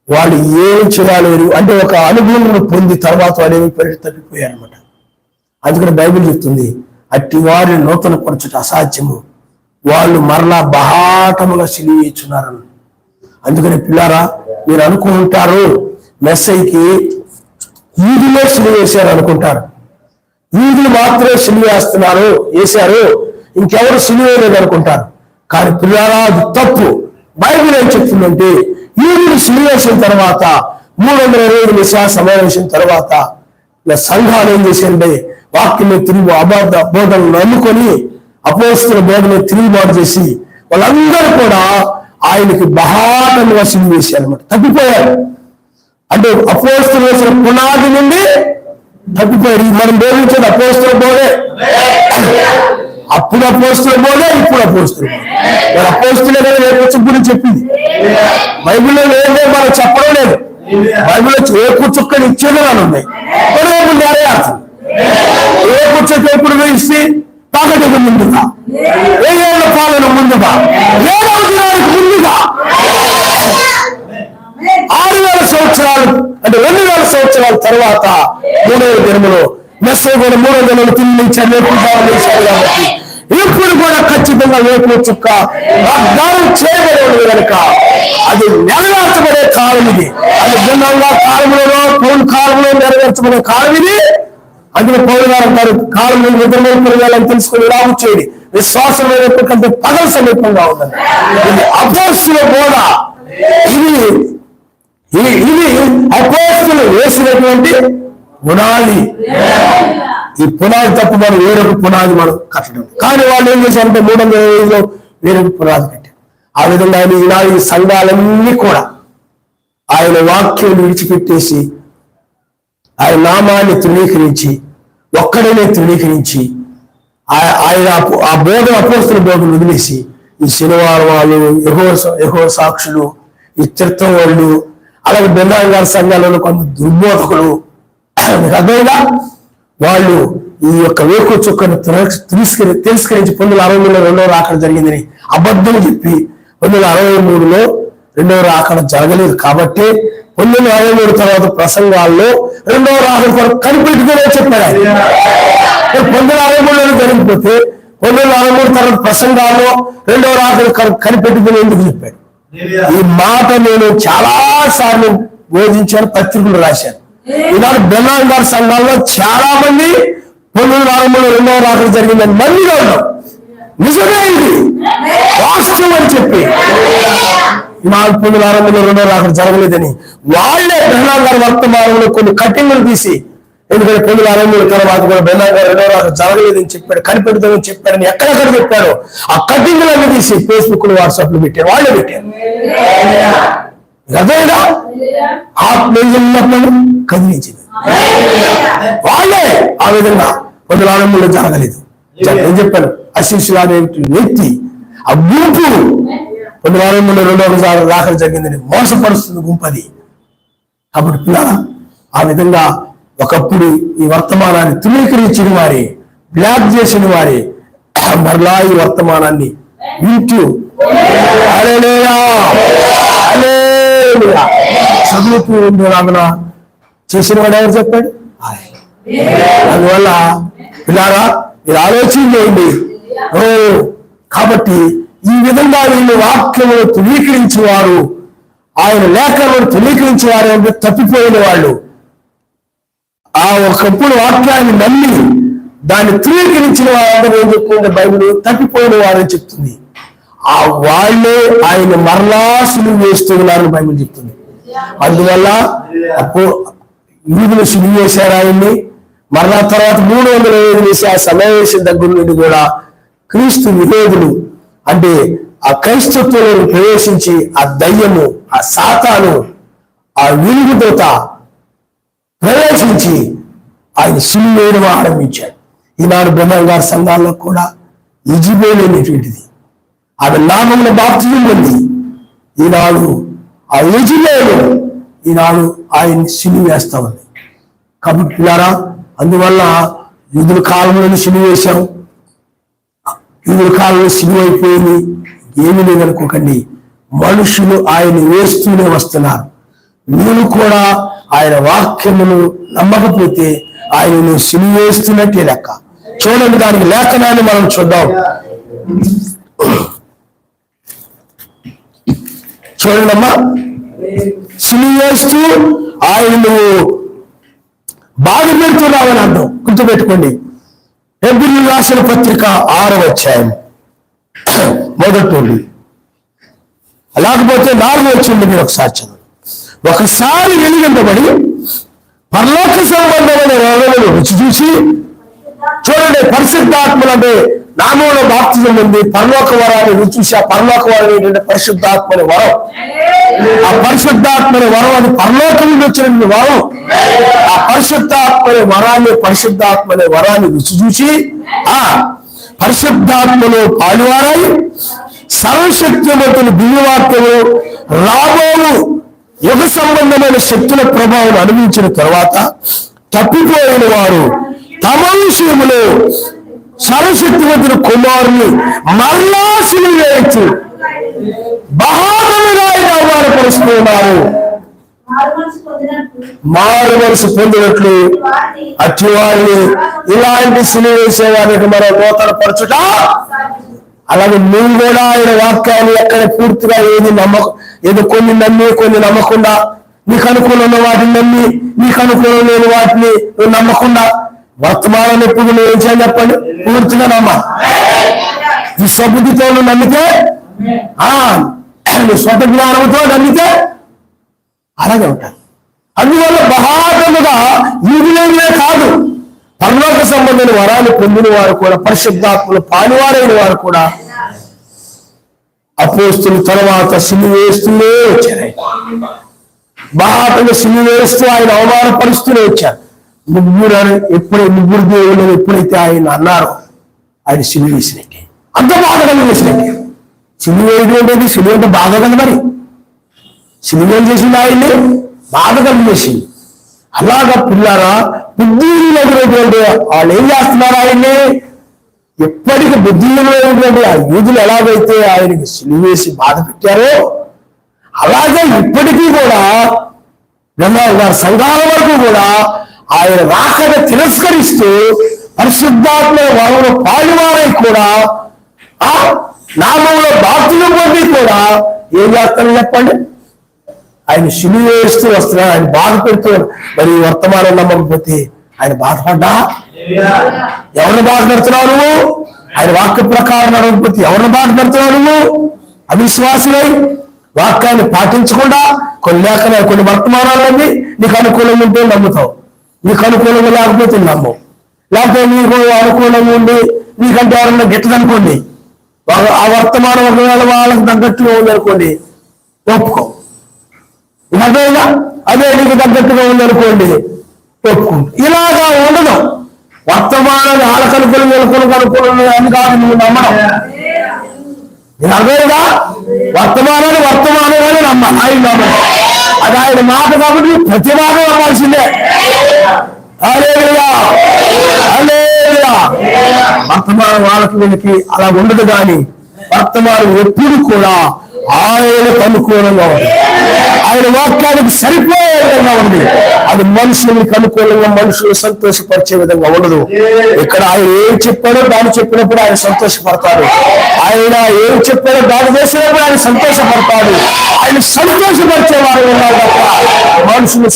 Speaker 1: వాళ్ళు ఏం చేయలేరు, అంటే ఒక అనుభవం పొంది తర్వాత వాళ్ళు ఏమి తప్పిపోయారు అనమాట. అందుకని బైబిల్ చెప్తుంది, అట్టి వారిని నూతన పరచుట అసాధ్యము, వాళ్ళు మరలా బహాటముగా సిలివేస్తున్నారని. అందుకని పిల్లారా, మీరు అనుకుంటారు మెస్సైకి ఈదులే సిలివేశారు అనుకుంటారు. ఈదులు మాత్రమే సిలివేస్తున్నారు, వేశారు, ఇంకెవరు సిలివేయలేదు అనుకుంటారు. కానీ పిల్లారా, అది తప్పు. బైబిల్ ఏం చెప్తుందంటే, ఈదులు సిలివేసిన తర్వాత 325 నిశా సమావేశం తర్వాత సంఘాలు ఏం చేసిండే, వాక్యం తిరిగి అబద్ధ బోధనలు నమ్ముకొని అపోస్తుల బోధన తిరుగుబాటు చేసి వాళ్ళందరూ కూడా ఆయనకి బహాటంగా సిలివేశారు అనమాట. తప్పిపోయారు. అంటే అపోస్తులు వేసిన పునాది నుండి తప్పిపోయారు. మనం బోధించేది అపోస్తుల బోధే. అప్పుడు అపోస్తుల బోధే, ఇప్పుడు అపోస్తుల బోధే. అపోస్తులే కదా రేపు గురించి చెప్పింది. బైబిల్లో లేదే మనం చెప్పడం లేదు. బైబిల్లో ఏ చుక్కని ఇచ్చేది అని ఉన్నాయి. రేపు నెరవేరుతుంది. ఏ భవిష్యత్తు ఎప్పుడు వేయిస్తే తాకటికి ముందుగా, 1000 ఏళ్ల పాలన ముందుగా, 7వ దినానికి ముందుగా, 6000 సంవత్సరాలు అంటే 2000 సంవత్సరాల తర్వాత 3వ దినములో మెస్సే కూడా 3వ దినములు తిరిగిచ్చారు, లేకుంటారు కాబట్టి ఇప్పుడు కూడా ఖచ్చితంగా వేపు చుక్క వాగ్దానం చేయబడేది కనుక అది నెరవేర్చబడే కాలం ఇది. అది భిన్నంగా కాలంలో పౌరు కాలంలో నెరవేర్చబడే కాలం ఇది. అందులో పౌరు గారు అంటారు, కాలంలో నిద్రపోవాలని తెలుసుకుని లాభం చేయండి, విశ్వాసమైన కంటే పగల సమీపంగా ఉందండి. ఇది అపోస్తుల బోధ. ఇది అపోస్తులు వేసినటువంటి పునాది. ఈ పునాది తప్ప మనం వేరొక పునాది మనం కట్టడం. కానీ వాళ్ళు ఏం చేశారంటే 350లో వేరొక పునాది కట్టారు. ఆ విధంగా ఈనాడు ఈ సంఘాలన్నీ కూడా ఆయన వాక్యం విడిచిపెట్టేసి ఆయన నామాన్ని తృణీకరించి ఒక్కడనే తృణీకరించి ఆయన ఆ బోధ అపోస్తుల బోధను వదిలేసి ఈ శనివారం వాళ్ళు యెహోవా సాక్షులు, ఈ తీర్థం వాళ్ళు, అలాగే బెన్నాంగారి సంఘాలలో కొంత దుర్బోధకులు అర్థమైనా వాళ్ళు ఈ యొక్క వేకు చుక్కను తిరస్కరించి 1963లో 2వ రాకడ జరిగిందని అబద్ధం చెప్పి 1963లో 2వ రాకడ జరగలేదు. కాబట్టి 1963 తర్వాత ప్రసంగాల్లో 2వ రాకడ కొరకు కనిపెట్టుకునే చెప్పాడు ఆయన. 1963లో జరిగిపోతే 1963 తర్వాత ప్రసంగాల్లో 2వ రాకడ కనిపెట్టుకుని ఎందుకు చెప్పాడు? ఈ మాట నేను చాలా సార్లు బోధించాను, పత్రికలు రాశాను. ఈనాడు బెన్నాంగారి సంఘాల్లో చాలా మంది 1963లో 2వ రాకడ జరిగిందని మందిగా ఉన్నాం. నిజమే, ఇది వాస్తవం అని చెప్పి 1963లో 2వ రాకడ జరగలేదని వాళ్ళే బెన్నాంగారి వర్తమానంలో కొన్ని కట్టింగులు తీసి, ఎందుకంటే 1963 తర్వాత కూడా బెన్నాంగారు 2వ రాకడ జరగలేదని చెప్పాడు, కనిపెడతామని చెప్పాడని ఎక్కడెక్కడ చెప్పారో ఆ కట్టింగులన్నీ తీసి ఫేస్బుక్ లో వాట్సాప్ లో పెట్టారు, వాళ్ళే పెట్టారు. అదేనా ఆత్మీయులను కదిలించింది వాళ్ళే. ఆ విధంగా 1963లో జరగలేదు. నేను చెప్పాను, అశిష్యులానే వ్యక్తి ఆ గుంపు 1963లో 2వ రాకడ జరిగిందని మోసపరుస్తుంది గుంపు అది. కాబట్టి పిల్లరా, ఆ విధంగా ఒకప్పుడు ఈ వర్తమానాన్ని తృణీకరించిన వారి, బ్లాక్ చేసిన వారి మరలా ఈ వర్తమానాన్ని వింటూ చదువుతూ ఉండేలాగా చేసిన వాడు ఎవరు చెప్పాడు? అందువల్ల పిల్లారా మీరు ఆలోచన చేయండి. కాబట్టి ఈ విధంగా వీళ్ళు వాక్యమును తృణీకరించేవారు, ఆయన లేఖలను తృణీకరించేవారు అంటే తప్పిపోయిన వాళ్ళు. ఆ ఒకప్పుడు వాక్యాన్ని నమ్మి దాన్ని తృణీకరించిన వారందరూ ఏం చెప్తుంది బైబిల్? తప్పిపోయిన వారని చెప్తుంది. ఆ వాళ్ళే ఆయన మరలా సులువు వేస్తూ ఉన్నారని బైబిల్ చెప్తుంది. అందువల్ల యూదులు సులువు వేశారు ఆయన్ని. మరలా తర్వాత 350 వేసి ఆ సమావేశం దగ్గర నుండి కూడా క్రీస్తు విరోధులు అంటే ఆ క్రైస్తత్వంలో ప్రవేశించి ఆ దయ్యము, ఆ సాతాను, ఆ విరుగుదోత ప్రవేశించి ఆయన సులువు వేయడం ఆరంభించాడు. ఈనాడు బెన్నాంగారి సంఘాల్లో కూడా ఇజిబేల్ అనేటువంటిది ఆమె నామంలో బాప్తిజం పొంది ఈనాడు ఆ ఇజిబేలు ఈనాడు ఆయన్ని సిలువ వేస్తా ఉంది. కాబట్టి పిల్లారా, అందువల్ల యూదుల కాలంలో సిలువ వేశాం, యూదుల కాలంలో సిలువ అయిపోయింది, ఏమీ లేదనుకోకండి. మనుషులు ఆయన వేస్తూనే వస్తున్నారు. మీరు కూడా ఆయన వాక్యమును నమ్మకపోతే ఆయనను సిలువ వేస్తున్నట్టే లెక్క. చూడండి, దానికి లేఖనాన్ని మనం చూద్దాం. చూడండి అమ్మా, సిలువ వేస్తూ ఆయనను బాధ పెడుతున్నామని అర్థం. గుర్తుపెట్టుకోండి, హెబ్రీయులకు రాసిన పత్రిక 6వ అధ్యాయం మొదటి నుండి, లేకపోతే 4వ వచ్చింది. మీరు ఒకసారి చదువు. ఒకసారి వెలిగింపబడి పరలోక సంబంధమైన రోగములు రుచి చూసి, చూడండి, పరిశుద్ధాత్మలు అంటే నామంలో బాప్తిజం ఉంది, పరలోక వరాన్ని రుచి చూసి, ఆ పరలోక వరం ఏంటంటే పరిశుద్ధాత్మని వరం. ఆ పరిశుద్ధాత్మని వరం అది పరలోకం నుండి వచ్చిన వరం. ఆ పరిశుద్ధాత్మని వరాన్ని రుచి చూసి ఆ పరిశుద్ధాత్మలో పాలువారై సర్వశక్తిమంతులు దివ్యవాక్యము రాబోవు యుగ సంబంధమైన శక్తుల ప్రభావం అనుభవించిన తర్వాత తప్పిపోయిన వారు తమ విషయంలో సర్వశక్తివంతుని కుమారుని మరలా సిలువ వేయచ్చు బహాదముగా అవమానపరుస్తూ ఉన్నారు. మారు మనసు పొందినట్లు అట్టి వారిని ఇలాంటి సిలువ వేసేవారికి మనం నూతన పరచుట. అలాగే నువ్వు కూడా ఆయన వాక్యాన్ని ఎక్కడ పూర్తిగా ఏదో కొన్ని నమ్మి కొన్ని నమ్మకుండా, నీకు అనుకూలం ఉన్న వాటిని నమ్మి నీకు అనుకూలం లేని వాటిని నువ్వు నమ్మకుండా వర్తమానం ఎప్పుడు నువ్వు ఏం చేయాలి చెప్పండి? పూర్తిగా నమ్మాలి. నీ స్వబుద్ధితో నువ్వు నమ్మితే, నీ స్వత జ్ఞానంతో నమ్మితే అలాగే ఉంటాయి. అందువల్ల బహాదముగా యూదులే కాదు, పరలోక సంబంధమైన వరాలు పొందిన వారు కూడా, పరిశుద్ధాత్మలు పాలువారైన వారు కూడా అపోస్తుల తర్వాత సిలువ వేస్తూనే వచ్చారు. బహాటంగా సిలువ వేస్తూ ఆయన అవమానపరుస్తూనే వచ్చారు. ముగ్గురు దేవుళ్ళు ఎప్పుడైతే ఆయన అన్నారో ఆయన సిలువ వేసినట్టే, అంత బాధగా వేసినట్టే. సిలువ వేయడం సిలువ అంటే బాధ కదా, మరి సిలువ ఏం చేసింది? ఆయన్ని బాధ కలిగేసింది. అలాగా పిల్లారా, బుద్ధిహీనులైనటువంటి వాళ్ళు ఏం చేస్తున్నారు? ఆయన్ని ఎప్పటికీ బుద్ధిహీనులైనటువంటి ఆ యూదులు ఎలాగైతే ఆయనకి సిలువ వేసి బాధ పెట్టారో అలాగే ఇప్పటికీ కూడా సంఘాల వరకు కూడా ఆయన రాకడ తిరస్కరిస్తూ పరిశుద్ధాత్మ వాళ్ళలో పాలువారై కూడా ఆ నామంలో బాప్తిజం పొంది కూడా ఏం చేస్తారని చెప్పండి? ఆయన సిలువ వేస్తూ వస్తున్నాడు, ఆయన బాధ పెడుతున్నాడు. మరి వర్తమానం నమ్మకపోతే ఆయన బాధపడ్డా? ఎవరిని బాధపడుతున్నావు నువ్వు? ఆయన వాక్య ప్రకారం నడవకపోతే ఎవరిని బాధపడుతున్నావు నువ్వు? అవిశ్వాసులై వాక్యాన్ని పాటించకుండా కొన్ని వర్తమానాలన్నీ నీకు అనుకూలంగా ఉంటే నమ్ముతావు, నీకు అనుకూలంగా లేకపోతే నమ్మవు. లేకపోతే నీకు అనుకూలంగా ఉండి నీకంటే ఎవరన్నా గిట్టదనుకోండి, ఆ వర్తమానం ఒకవేళ వాళ్ళకి తగ్గట్టుగా ఉందనుకోండి, ఒప్పుకో. అదేగా అదే నీకు తగ్గట్టుగా ఉందనుకోండి, ఒప్పుకుంటు. ఇలాగా ఉండదు. వర్తమానాన్ని వాళ్ళకి అనుకూలంగా అని కాదు నువ్వు నమ్మడం. నేను అదేగా వర్తమానాన్ని నమ్మాలి. ఆయన నమ్మడం అది ఆయన మాట కాబట్టి ప్రతి మాట నమ్మాల్సిందే. వర్తమానం వాళ్ళకి వీళ్ళకి అలా ఉండదు. కానీ వర్తమానం ఎప్పుడు కూడా ఆయనకు అనుకూలంగా ఉంది, ఆయన వాక్యానికి సరిపోయే విధంగా ఉంది. అది మనుషులకు అనుకూలంగా మనుషులు సంతోషపరిచే విధంగా ఉండదు. ఇక్కడ ఆయన ఏం చెప్పాడో దాన్ని చెప్పినప్పుడు ఆయన సంతోషపడతాడు, ఆయన ఏం చెప్పాడో దాన్ని చేసినప్పుడు ఆయన సంతోషపడతాడు. ఆయన సంతోషపరిచే వారు ఉన్నారు తప్ప మనుషులు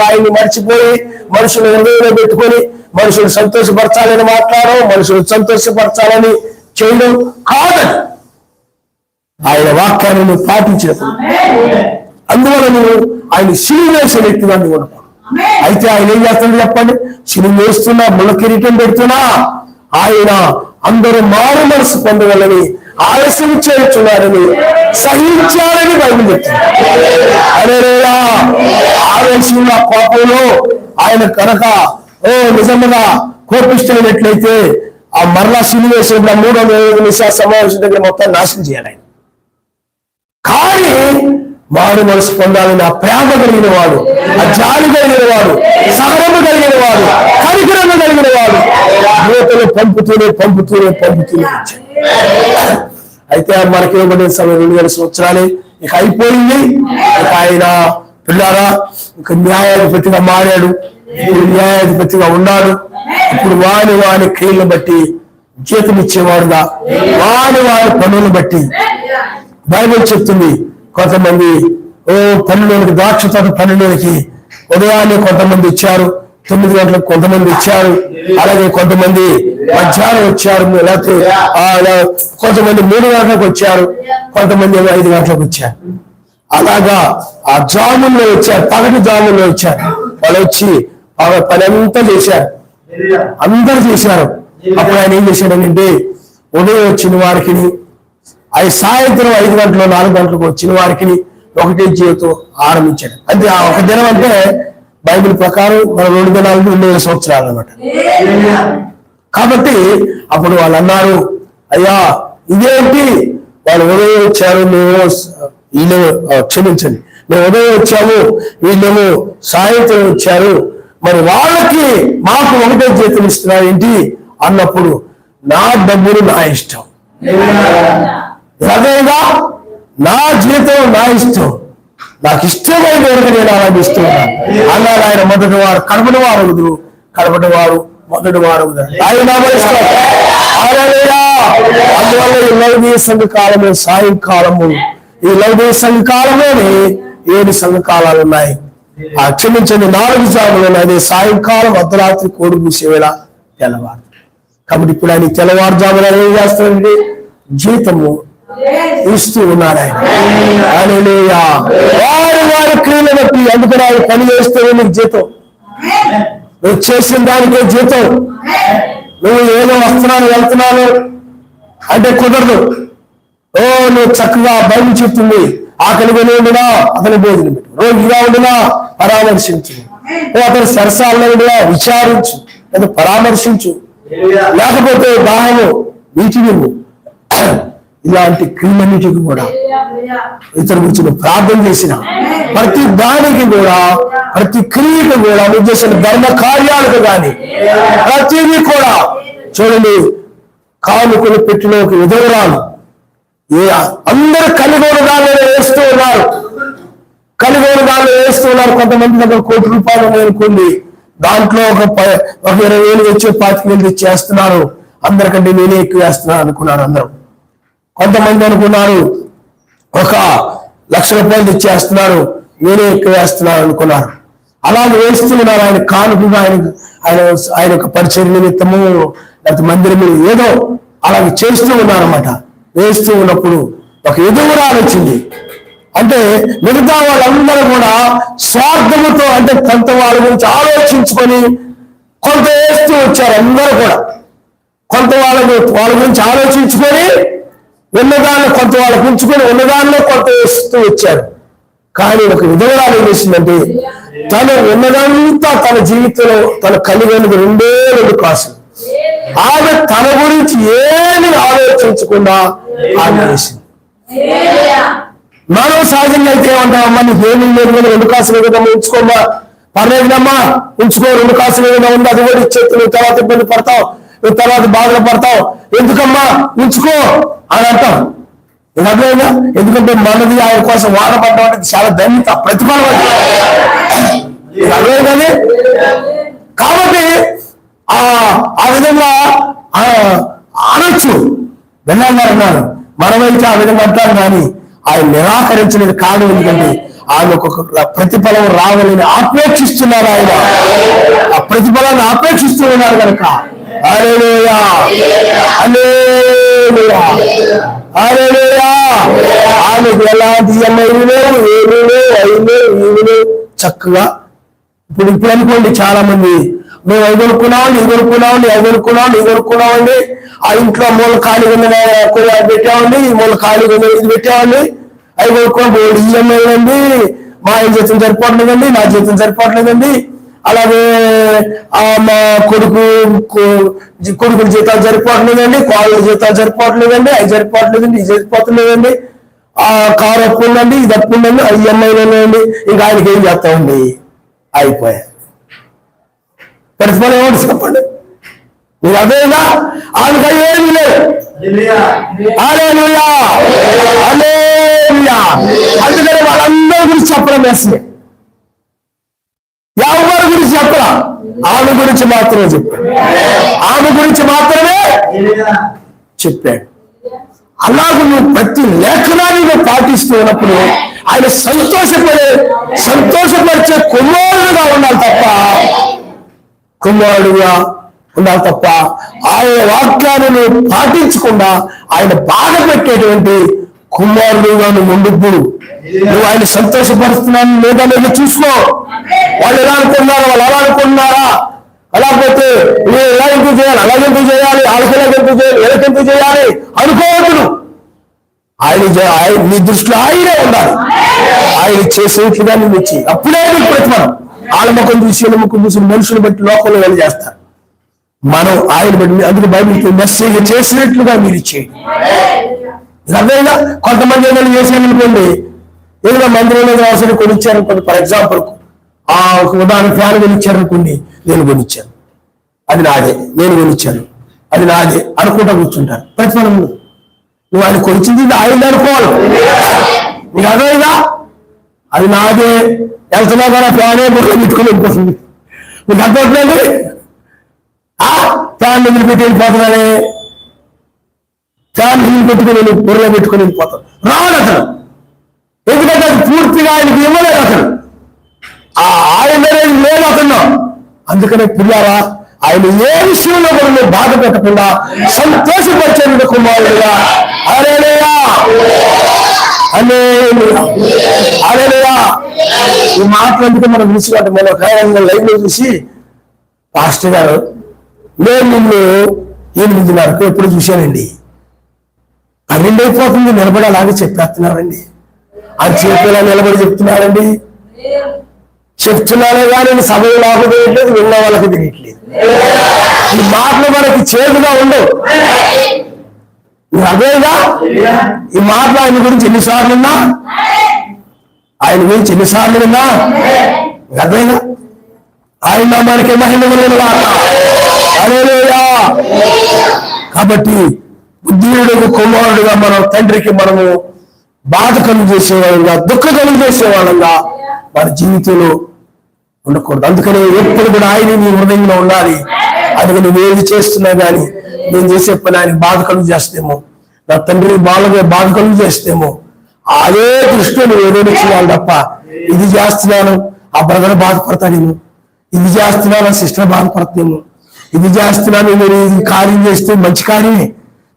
Speaker 1: ఆయన్ని మర్చిపోయి మనుషులు హృదయంలో పెట్టుకొని మనుషులు సంతోషపరచాలని మాట్లాడడం, మనుషులు సంతోషపరచాలని చేయడం కాదని ఆయన వాక్యాన్ని నువ్వు పాటించినప్పుడు అందువల్ల నువ్వు ఆయన సిలువ వేసే వ్యక్తిగా నువ్వు ఉండవు. అయితే ఆయన ఏం చేస్తాడు చెప్పండి? సిలువ వేస్తున్నా, ముళ్ళ కిరీటం పెడుతున్నా ఆయన అందరూ మారు మనసు పొందగలని ఆలస్యం చేస్తున్నారని సహించాలని బైబిల్ చెప్తుంది. అదే ఆవేశంలో కోపంలో ఆయన కనుక నిజంగా కోపిష్టమైనట్లయితే ఆ మరలా సిలువ వేసినప్పుడు 350 నిమిషాల సమావేశం దగ్గర మొత్తం నాశనం చేయాలి ఆయన. కానీ మారు మనసు పొందాలని ఆ ప్రేమ కలిగిన వాడు, ఆ జాలి కలిగిన వాడు, సహనము కలిగిన వాడు, కనికరము కలిగిన వాడు యువతలు పంపుతూనే అయితే మనకి ఇవ్వబడిన సమయం 2000 సంవత్సరాలే ఇక అయిపోయింది. ఇక ఆయన పిల్లారా ఇక న్యాయాధిపతిగా మారాడు, ఇప్పుడు న్యాయాధిపతిగా ఉన్నాడు. ఇప్పుడు వాని క్రియలను బట్టి జీతం ఇచ్చేవాడుగా వాని పనులను బట్టి బైబిల్ చెప్తుంది. కొంతమంది పనిలోనికి ద్రాక్ష తోట పనిలోనికి ఉదయాన్నే కొంతమంది ఇచ్చారు, 9 గంటలకు కొంతమంది ఇచ్చారు, అలాగే కొంతమంది మధ్యాహ్నం వచ్చారు, లేకపోతే కొంతమంది 3 గంటలకు వచ్చారు, కొంతమంది 5 గంటలకు వచ్చారు. అలాగా ఆ జాముల్లో వచ్చారు, పగటి జాముల్లో వచ్చారు. వాళ్ళు వచ్చి పని అంతా చేశారు, అందరూ చేశారు. అప్పుడు ఆయన ఏం చేశాడనంటే ఉదయం వచ్చిన వారికి సాయంత్రం 5 గంటలు 4 గంటలకు వచ్చిన వారికి ఒకటే జీవితం ఆరంభించాడు. అంటే ఆ ఒక దినం అంటే బైబిల్ ప్రకారం మన 2 దినాలు 2000 సంవత్సరాలు అన్నమాట. కాబట్టి అప్పుడు వాళ్ళు అన్నారు, అయ్యా ఇదేంటి వాళ్ళు ఉదయం వచ్చారు, వీళ్ళేమో క్షమించండి, మేము ఉదయం వచ్చాము, వీళ్ళేమో సాయంత్రం వచ్చారు, మరి వాళ్ళకి మాకు ఒకటే జీతం ఇస్తున్నారు ఏంటి అన్నప్పుడు నా డబ్బులు నా ఇష్టం, అదేగా నా జీతం నా ఇష్టం, నాకు ఇష్టమైన వరకు నేను అలాగే ఇస్తున్నాను అన్నారు ఆయన. మొదటి వారు కడపటి వారు వదులు, కడపటి వారు మొదటి వారు ఆయన ఇష్టం. అందువల్ల ఈ లౌకిక సంఘకాలము సాయంకాలము, ఈ లౌకిక సంఘకాలంలోనే 7 సంఘకాలాలు ఉన్నాయి. క్షమించండి 4 జాములు ఉన్నాయి. అదే సాయంకాలం, అర్ధరాత్రి, కోడి మూసే వేళ, తెల్లవారు. కాబట్టి ఇప్పుడు ఆయన తెల్లవారుజామున ఏం చేస్తాడండి? జీతము ఇస్తూ ఉన్నారు ఆయన. హల్లెలూయా. వారి క్రియలు బట్టి, అందుకని ఆయన పని చేస్తే నీకు జీతం, నువ్వు చేసిన దానికే జీతం. నువ్వు ఏదో వస్తున్నాను వెళ్తున్నాను అంటే కుదరదు. నువ్వు చక్కగా బైబిల్ చెప్తుంది, ఆకలిగా ఉండినా అతని భోజనం పెట్టు, రోగిగా ఉండినా పరామర్శించు, అతని సరసాలలో ఉండినా విచారించు లేదా పరామర్శించు, లేకపోతే దాహము నీటి నువ్వు. ఇలాంటి క్రియలన్నిటికి కూడా ఇతని గురించి ప్రార్థన చేసిన ప్రతి దానికి కూడా, ప్రతి క్రియకు కూడా, నువ్వు చేసిన ధర్మ కార్యాలకు కానీ ప్రతిదీ కూడా చూడండి. కానుకలు పెట్టిన ఒక విధవరాలు, అందరూ కలిగోడు దానిలో వేస్తూ ఉన్నారు, కలిగోడు దానిలో వేస్తూ ఉన్నారు. కొంతమంది దగ్గర ₹1,00,000 అనుకోండి, దాంట్లో ఒక 20,000 వచ్చి 25,000 తెచ్చేస్తున్నారు. అందరికంటే నేనే ఎక్కువ వేస్తున్నాను అనుకున్నారు అందరూ. కొంతమంది అనుకున్నారు ఒక ₹1,00,000 తెచ్చేస్తున్నారు, నేనే ఎక్కువ వేస్తున్నాను అనుకున్నారు. అలాగే వేస్తూ ఉన్నారు. ఆయన కానుకగా ఆయన యొక్క పరిచర్య నిమిత్తము లేకపోతే మందిరము ఏదో అలాగే చేస్తూ ఉన్నారన్నమాట. వేస్తూ ఉన్నప్పుడు ఒక ఎదుగురాలు వచ్చింది. అంటే మిగతా వాళ్ళందరూ కూడా స్వార్థముతో, అంటే కొంత వాళ్ళ గురించి ఆలోచించుకొని కొంత వేస్తూ వచ్చారు. అందరూ కూడా కొంత వాళ్ళ గురించి ఆలోచించుకొని ఉన్నదాన్ని కొంత వాళ్ళకు ఉంచుకొని ఉన్నదానిలో కొంత వేస్తూ వచ్చారు. కానీ ఒక విధవరాలు ఏం చేసిందంటే, తను ఉన్నదంతా తన జీవితంలో తను కలిగినది 2 కాసులు. ఆమె తన గురించి ఏమి ఆలోచించకుండా ఆమె వేసింది. మనం సహజంగా అయితే ఏమంటామమ్మా, నీకు ఏమి లేదు కదా, 2 కాసులు ఏదమ్మా ఉంచుకోమ్మా, పర్లేదమ్మా ఉంచుకో, 2 కాసులు ఏదైనా ఉంది అది కూడా ఇచ్చేది, నువ్వు తర్వాత ఇబ్బంది పడతావు, నువ్వు తర్వాత బాధలు పడతావు, ఎందుకమ్మా ఉంచుకో అని అంటాం. అర్థమైందా? ఎందుకంటే మనది ఆయన కోసం వాడబడ్డం అనేది చాలా ధన్యత, ప్రతిఫలం. అర్థమైందని కాబట్టి ఆ విధంగా అనొచ్చు. వెళ్ళాలన్నారు, మనమైతే ఆ విధంగా అంటాం. కానీ ఆయన నిరాకరించలేదు. కారణం ఎందుకంటే ఆయన ఒక ప్రతిఫలం రావాలని ఆపేక్షిస్తున్నారు. ఆయన ఆ ప్రతిఫలాన్ని ఆపేక్షిస్తూ ఉన్నారు కనుక హల్లెలూయా, హల్లెలూయా, హల్లెలూయా. ఆయనకు ఎలాంటి చక్కగా ఇప్పుడు అనుకోండి, చాలా మంది మేము అవి కొనుక్కున్నామండి, ఇది కొనుక్కున్నామండి, అవి కొనుక్కున్నామండి, ఇది కొనుక్కున్నామండి, ఆ ఇంట్లో మూల ఖాళీ ఉన్న పెట్టామండి, ఈ మూల ఖాళీ ఉన్న ఇది పెట్టామండి, అవి కొనుక్కున్నాం. ఈఎంఐ అండి, మా ఆయన జీతం సరిపోవట్లేదండి, నా జీతం సరిపోవట్లేదండి, అలాగే మా కొడుకుల జీతాలు సరిపోవట్లేదండి, కోళ్ళ జీతాలు సరిపోవట్లేదండి, అవి సరిపోవట్లేదండి, ఇది సరిపోవట్లేదండి, ఆ కారు అప్పు ఉందండి, ఇది అప్పు ఉందండి, ఈఎంఐలు ఉన్నాయండి. ఇంకా ఆయనకి ఏం చేస్తామండి? అయిపోయా. ప్రతిఫలం ఏమిటి చెప్పండి? మీరు అదేనా? ఆయనకి ఏమి లేదు. హల్లెలూయా, హల్లెలూయా. అందుకని వాళ్ళందరి గురించి చెప్పడం వేస్తుంది. ఎవరి గురించి చెప్పరా? ఆమె గురించి మాత్రమే చెప్పాడు. ఆమె గురించి మాత్రమే చెప్పాడు. అలాగే నువ్వు ప్రతి లేఖనాన్ని నువ్వు పాటిస్తూ ఉన్నప్పుడు ఆయన సంతోషపరిచే కుమారుడుగా ఉండాలి తప్ప ఆయన వాక్యాన్ని నువ్వు పాటించకుండా ఆయన బాధ పెట్టేటువంటి కుమారుడుగా నువ్వు ముందుప్పుడు నువ్వు ఆయన సంతోషపరుస్తున్నాను లేదా లేదా చూసుకో. వాళ్ళు ఎలా అనుకున్నారా, వాళ్ళు అలా అనుకున్నారా, అలాగైతే నువ్వు ఎలా ఎందుకు చేయాలి, అలాగెందుకు చేయాలి, వాళ్ళకెందుకు చేయాలి, వీళ్ళకెందుకు చేయాలి అనుకోవద్దు. ఆయన నీ దృష్టిలో ఆయనే ఉండాలి. ఆయన చేసేట్లుగా నువ్వు ఇచ్చి అప్పుడే నీకు ప్రతిఫలం. వాళ్ళ ముఖం చూసి వీళ్ళ ముఖం చూసి మనుషులు బట్టి లోకంలో వెళ్ళి చేస్తారు. మనం ఆయన బట్టి అందుకు బైబిల్ మెసేజ్ చేసినట్లుగా మీరు ఇచ్చేయండి. అదేనా కొంతమంది ఏదైనా చేసేయాలనుకోండి, ఏదైనా మందిరంలో అవసరం కొనిచ్చారనుకోండి, ఫర్ ఎగ్జాంపుల్ ఒక ఉదాహరణ ఫ్యాన్ కొనిచ్చారు అనుకోండి, నేను కొనిచ్చాను, అది నాదే, నేను కొనిచ్చాను, అది నాదే అనుకుంటా కూర్చుంటారు. ప్రతిఫలం నువ్వు ఆయన కొనిచ్చింది ఆయన అనుకోవాలి. నీకు అదేగా అది నాదే, వెళ్తున్నా కూడా ఫ్యానే బుర్రలో పెట్టుకుని వెళ్ళిపోతుంది. నీకు అర్థమవుతుందండి? ఫ్యాన్ నిధులు పెట్టి వెళ్ళిపోతున్నానే, ఫ్యాన్ నిధులు పెట్టుకుని బుర్రలో పెట్టుకుని వెళ్ళిపోతాం. రావాలి అతను, ఎందుకంటే అది పూర్తిగా ఆయనకి ఇవ్వలేదు అతను, ఆయన లేదు అతను. అందుకనే పిల్లారా, ఆయన ఏ విషయంలో కూడా నువ్వు బాధ పెట్టకుండా సంతోషపరిచే కుమారుడుగా హల్లెలూయా హల్లెలూయా. ఈ మాటలందుకే మనం విలుచుకుంటాం. మనం ఒక లైవ్ లో చూసి, పాస్టర్ గారు నేను నిన్ను 8:30 ఎప్పుడు చూశానండి, 12 అయిపోతుంది నిలబడి అలాగే చెప్పేస్తున్నారండి, ఆ చేతిలో నిలబడి చెప్తున్నారండి. చెప్తున్నానే కానీ సమయం నాకు తెలియట్లేదు, విన్న వాళ్ళకి తెలియట్లేదు. ఈ మాటలు మనకి చేదుగా ఉండవు. అదేగా ఈ మాటలు ఆయన గురించి ఎన్నిసార్లు ఉన్నా, ఆయన గురించి ఎన్నిసార్లు ఉన్నా అదేగా ఆయన మనకి మహిమ హల్లెలూయా. కాబట్టి బుద్ధియుడు కుమారుడుగా మనం తండ్రికి మనము బాధ కలుగు చేసేవాళ్ళంగా, దుఃఖ కలుగు చేసేవాళ్ళంగా మన జీవితంలో ఉండకూడదు. అందుకని ఎప్పుడు కూడా ఆయన నీ హృదయంలో ఉండాలి. అందుకని నువ్వు ఏది చేస్తున్నా కానీ, నేను చేసే పని ఆయన బాధ కలుగు చేస్తేమో, నా తండ్రిని బాధ కలుగు చేస్తేమో, అదే దృష్టిలో నువ్వు ఏదైనా చేయాలి తప్ప, ఇది చేస్తున్నాను ఆ బ్రదర్ బాధపడతాడేమో, ఇది చేస్తున్నాను ఆ సిస్టర్ బాధపడతానేమో, ఇది చేస్తున్నాను నేను ఇది కార్యం చేస్తే మంచి కార్యమే,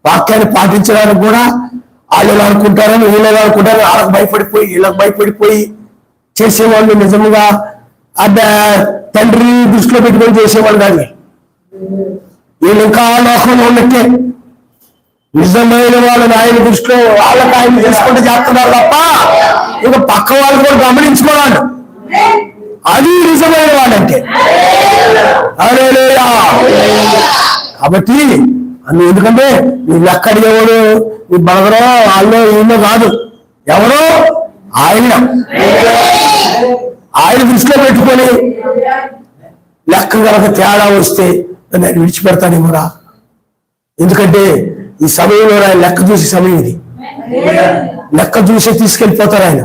Speaker 1: వాక్యాన్ని పాటించడానికి కూడా వాళ్ళు ఎలా అనుకుంటారని వీళ్ళు ఎలా అనుకుంటారని వాళ్ళకి భయపడిపోయి వీళ్ళకి భయపడిపోయి చేసేవాళ్ళు నిజంగా తండ్రి దృష్టిలో పెట్టుకొని చేసేవాళ్ళు కాదు. వీళ్ళు ఇంకా లోకంలో ఉన్నట్టే, నిజమైన వాళ్ళని ఆయన దృష్టిలో వాళ్ళకి ఆయన తెలుసుకుంటే చేస్తున్నారు తప్ప ఇక పక్క వాళ్ళు కూడా గమనించుకోవాలి. అది నిజమైన వాళ్ళంటే. హల్లెలూయా. కాబట్టి అన్ని ఎందుకంటే నువ్వు ఎక్కడి ఎవరు నీ బలగరో వాళ్ళు ఈయన కాదు, ఎవరో ఆయన దృష్టిలో పెట్టుకొని లెక్క కనుక తేడా వస్తే నేను విడిచిపెడతానేమోరా. ఎందుకంటే ఈ సమయంలో ఆయన లెక్క చూసే సమయం ఇది, లెక్క చూసి తీసుకెళ్ళిపోతారు ఆయన.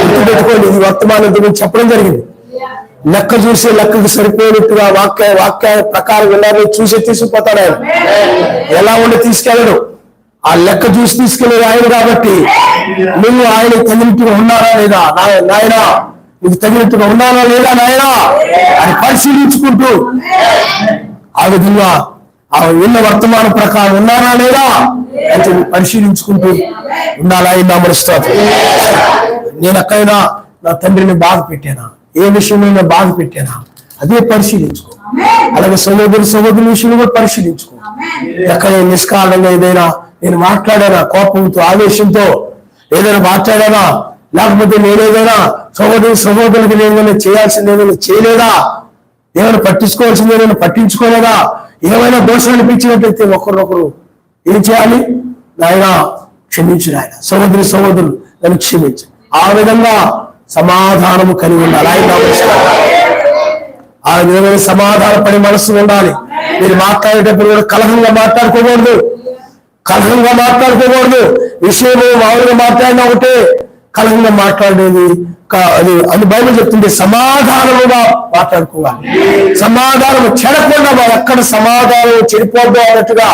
Speaker 1: గుర్తు పెట్టుకోండి, ఇది వర్తమానం గురించి చెప్పడం జరిగింది. లెక్క చూసి లెక్కకు సరిపోయినట్టుగా వాక్య ప్రకారం వెళ్ళాలని చూసి తీసుకుపోతాడు ఆయన. ఎలా ఉండి తీసుకెళ్ళడు, ఆ లెక్క చూసి తీసుకెళ్ళేది ఆయన. కాబట్టి నువ్వు ఆయన తగినట్టుగా ఉన్నారా లేదా నాయనా, నీకు తగినట్టుగా ఉన్నారా లేదా నాయనా అని పరిశీలించుకుంటూ ఆ విధంగా ఆ ఉన్న వర్తమానం ప్రకారం ఉన్నారా లేదా అని పరిశీలించుకుంటూ ఉండాలి. ఆయన నమరుస్తాడు. నేను ఎక్కడైనా నా తండ్రిని బాధ పెట్టానా, ఏ విషయమైనా బాధ పెట్టానా, అదే పరిశీలించుకో. అలాగే సహోదరు విషయంలో కూడా పరిశీలించుకో. ఎక్కడ నిష్కారణంగా ఏదైనా నేను మాట్లాడానా, కోపంతో ఆవేశంతో ఏదైనా మాట్లాడానా, లేకపోతే నేనేదైనా సహోదరులకి ఏదైనా చేయాల్సింది ఏదైనా చేయలేదా, ఏమైనా పట్టించుకోవాల్సింది ఏదైనా పట్టించుకోలేదా, ఏమైనా దోషం అనిపించినట్లయితే ఒకరినొకరు ఏం చేయాలి, నాయన క్షమించు, నాయన సహోదరులు నన్ను క్షమించు. ఆ విధంగా సమాధానము కలిగి ఉండాలి. ఆ విధమైన సమాధానపడి మనస్సు ఉండాలి. మీరు మాట్లాడేటప్పుడు కూడా కలహంగా మాట్లాడుకోకూడదు. విషయము మామూలుగా మాట్లాడినా ఒకటే, కలహంగా మాట్లాడేది అది బైబిల్ చెప్తుంటే సమాధానముగా మాట్లాడుకోవాలి. సమాధానము చెడకుండా ఎక్కడ సమాధానం చెడిపోద్దు అన్నట్టుగా,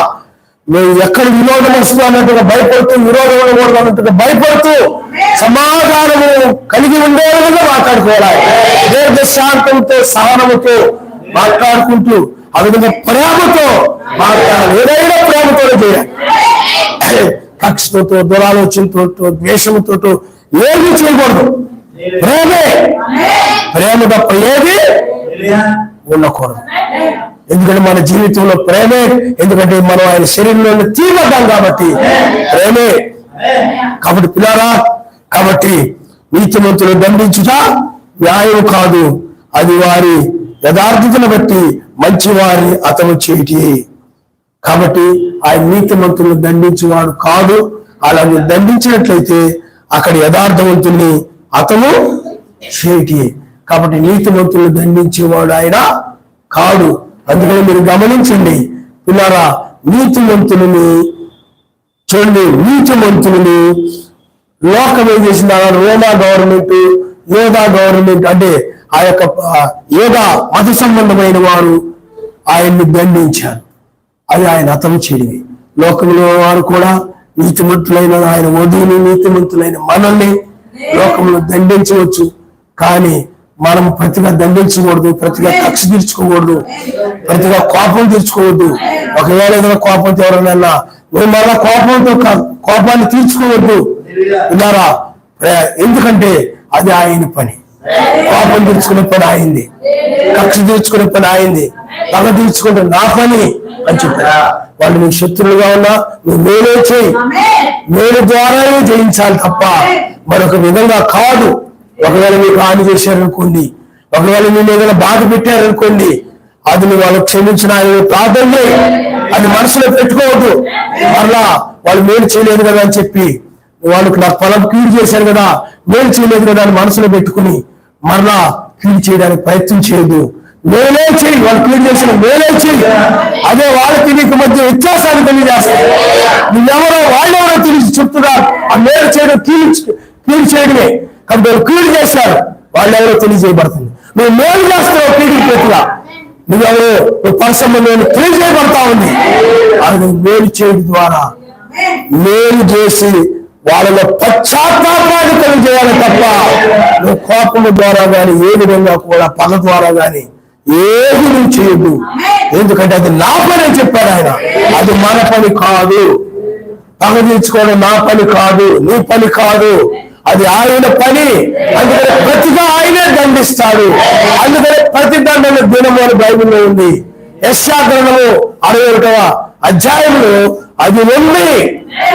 Speaker 1: నువ్వు ఎక్కడ వినోదం వస్తుంది అన్నట్టుగా భయపడుతూ, విరోధం ఉండకూడదు అన్నట్టుగా భయపడుతూ సమాధానము కలిగి ఉండే విధంగా మాట్లాడుకోవాలి. దీర్ఘశాంతంతో సహనముతో మాట్లాడుకుంటూ ఆ విధంగా ప్రేమతో మాట్లాడాలి. ఏదైనా ప్రేమతో చేయాలి. కక్షతో, దురాలోచనతో, ద్వేషంతో ఏది చేయకూడదు. ప్రేమ తప్ప ఏది ఉండకూడదు. ఎందుకంటే మన జీవితంలో ప్రేమే, ఎందుకంటే మనం ఆయన శరీరంలో తీవ్రతాం కాబట్టి ప్రేమే. కాబట్టి పిల్లారా, కాబట్టి నీతిమంతులు దండించుట న్యాయం కాదు, అది వారి యథార్థతను బట్టి మంచి వారిని అతను చేటి. కాబట్టి ఆయన నీతిమంతులను దండించేవాడు కాదు. అలాగే దండించినట్లయితే అక్కడ యథార్థవంతుల్ని అతను చేటి. కాబట్టి నీతిమంతులను దండించేవాడు ఆయన కాడు. అందుకని మీరు గమనించండి పిల్లారా, నీతిమంతులని చూడండి, నీతిమంతులని లోకం ఏం చేసింది? రోమా గవర్నమెంట్, యోధా గవర్నమెంట్ అంటే ఆ యొక్క యోధా మత సంబంధమైన వారు ఆయన్ని దండించారు. అది ఆయన హతం చేయడమే. లోకంలో వారు కూడా నీతిమంతులైన ఆయన వధువుని, నీతిమంతులైన మనల్ని లోకంలో దండించవచ్చు. కానీ మనం ప్రతిగా దండించకూడదు, ప్రతిగా కక్ష తీర్చుకోకూడదు, ప్రతిగా కోపం తీర్చుకోవద్దు. ఒకవేళ ఏదైనా కోపంతో ఎవరైనా నువ్వు మళ్ళా కోపాన్ని తీర్చుకోవద్దు ఉన్నారా. ఎందుకంటే అది ఆయన పని. కోపం తీర్చుకునే పని అయింది, కక్ష తీర్చుకునే పని అయింది, పగ తీర్చుకుంటే నా పని అని చెప్పారు. వాళ్ళు నీకు శత్రువులుగా ఉన్నా నువ్వు మేలే చేయి, మేలు ద్వారానే జయించాలి తప్ప మరొక విధంగా కాదు. ఒకవేళ మీకు హాని చేశారనుకోండి, ఒకవేళ మీరు ఏదైనా బాధ పెట్టారనుకోండి, అది నువ్వు వాళ్ళకి క్షమించిన ఆయన ప్రార్థన, అది మనసులో పెట్టుకోవద్దు. మరలా వాళ్ళు మేలు చేయలేదు కదా అని చెప్పి వాళ్ళకి నాకు పొలం కీడు చేశారు కదా, మేలు చేయలేదు కదా అని మనసులో పెట్టుకుని మరలా కీడు చేయడానికి ప్రయత్నం చేయదు. మేలే చేయి, వాళ్ళు కీడు చేసిన మేలే చేయి. అదే వాళ్ళకి నీకు మధ్య వ్యత్యాసాన్ని తెలియజేస్తారు. నువ్వెవరో వాళ్ళెవరో తెలిసి చెప్తున్నారు. ఆ మేలు చేయడం కీడు చేయడమే. కాబట్టి వాళ్ళు కీడు చేశారు, వాళ్ళెవరో తెలియజేయబడుతుంది. నువ్వు మేలు చేస్తావు కీడుకి పెట్టుగా, నువ్వెవరో పరసంబంధం తెలియజేయబడతా ఉంది. అది నువ్వు మేలు చేయడం ద్వారా మేలు చేసి వాళ్ళలో పశ్చాత్తాపాన్ని తెలియజేయాలి తప్ప నువ్వు కోపము ద్వారా కానీ ఏ విధంగా కూడా పగ ద్వారా కానీ ఏది నువ్వు చేయొద్దు. ఎందుకంటే అది నా పని అని చెప్పాడు ఆయన. అది మన పని కాదు. పగ తీర్చుకోవడం నా పని కాదు, నీ పని కాదు, అది ఆయన పని. అందుకని ప్రతిగా ఆయనే దండిస్తాడు. అందుకని ప్రతి దండన దినము అని బైబిల్లో ఉంది. యెషయా గ్రంథము 61వ అధ్యాయంలో అది ఉంది.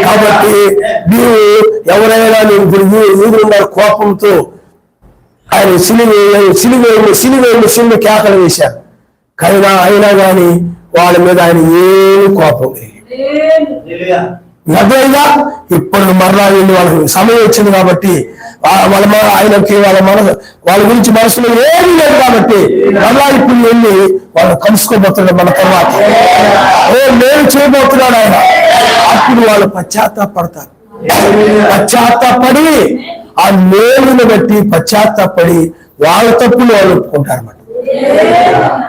Speaker 1: కాబట్టి నీవు ఎవరైనా నీవు కోపంతో ఆయన సిలువేళ్ళు కేకలు వేశారు, కానీ అయినా కానీ వాళ్ళ మీద ఆయన ఏమి కోపం అదేగా. ఇప్పుడు మరలా వెళ్ళి వాళ్ళకి సమయం వచ్చింది కాబట్టి ఆయనకి వాళ్ళ గురించి మనసులో ఏమీ లేదు కాబట్టి మరలా ఇప్పుడు వెళ్ళి వాళ్ళు కలుసుకోబోతున్నాడు మన తర్వాత. నేను చేయబోతున్నాడు ఆయన. అప్పుడు వాళ్ళు పశ్చాత్తాపడతారు. పశ్చాత్తాపడి ఆ మేలుని బట్టి పశ్చాత్తాపడి వాళ్ళ తప్పులు వాళ్ళు ఒప్పుకుంటారు అన్నమాట.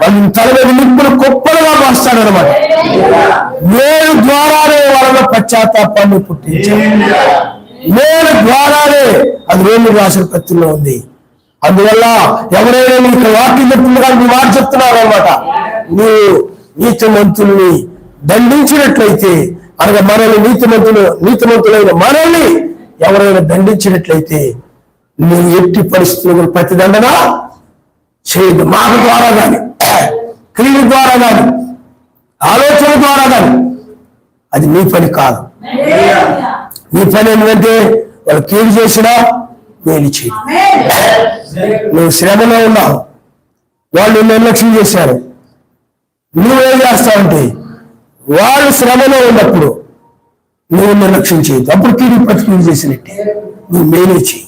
Speaker 1: వాళ్ళు తల మీద నిప్పులు కుప్పలుగా మారుస్తాడు అనమాట. మేలు ద్వారానే వాళ్ళలో పశ్చాత్తాపాన్ని పుట్టించారు. మేలు ద్వారానే అది రోమి రాసిన పత్రికలో ఉంది. అందువల్ల ఎవరైనా నీకు వాక్యం చెప్తుండగా నీ మాట చెప్తున్నారు అనమాట. నువ్వు నీతిమంతుల్ని దండించినట్లయితే, అనగా మనల్ని నీతిమంతులైన మనల్ని ఎవరైనా దండించినట్లయితే నువ్వు ఎట్టి పరిస్థితుల్లో ప్రతిదండన చేయదు. మాట ద్వారా కానీ, క్రియ ద్వారా కానీ, ఆలోచన ద్వారా కానీ అది నీ పని కాదు. నీ పని ఏంటంటే వాళ్ళు కీడు చేసినా మేలు చేయదు. నువ్వు శ్రమలో ఉన్నావు, వాళ్ళు నిర్లక్ష్యం చేశారు, నువ్వేం చేస్తావంటే వాళ్ళు శ్రమలో ఉన్నప్పుడు నువ్వు నిర్లక్ష్యం చేయదు. అప్పుడు కీడు ప్రతికీడు చేసినట్టే నువ్వు మేలు చేయి.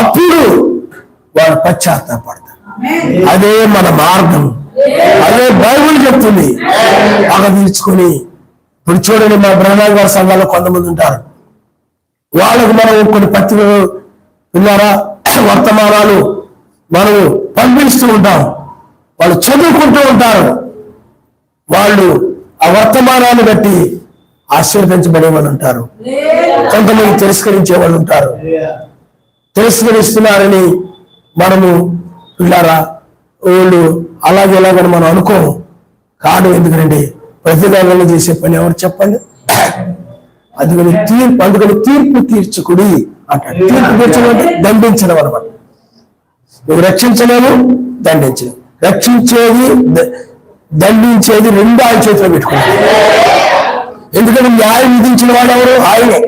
Speaker 1: అప్పుడు వాళ్ళు పశ్చాత్తాపడతారు. అదే మన మార్గం. అదే బైబిల్ చెప్తుంది. పగ తీర్చుకొని ఇప్పుడు చూడండి, మా బ్రహ్మాండ గారి సంఘాల్లో కొంతమంది ఉంటారు. వాళ్ళకు మనం కొన్ని పత్రికలు పిల్లారా వర్తమానాలు మనం పంపిస్తూ ఉంటాం. వాళ్ళు చదువుకుంటూ ఉంటారు. వాళ్ళు ఆ వర్తమానాన్ని బట్టి ఆశీర్వదించబడే వాళ్ళు ఉంటారు. కొంతమంది తిరస్కరించే వాళ్ళు ఉంటారు. తిరస్కరిస్తున్నారని మనము పిల్లారా వాళ్ళు అలాగే ఎలాగని మనం అనుకోము కాదు. ఎందుకంటే ప్రతిదానంలో చేసే పని ఎవరు చెప్పండి? అందుకని తీర్పు తీర్చుకుడి అంటాడు. తీర్పు తీర్చడం అంటే దండించడం అనమాట. నువ్వు రక్షించలేము, దండించలేము. రక్షించేది దండించేది రెండు ఆయన చేతిలో పెట్టుకున్నాడు. ఎందుకంటే న్యాయం విధించిన వాడు ఎవరు? ఆయనే.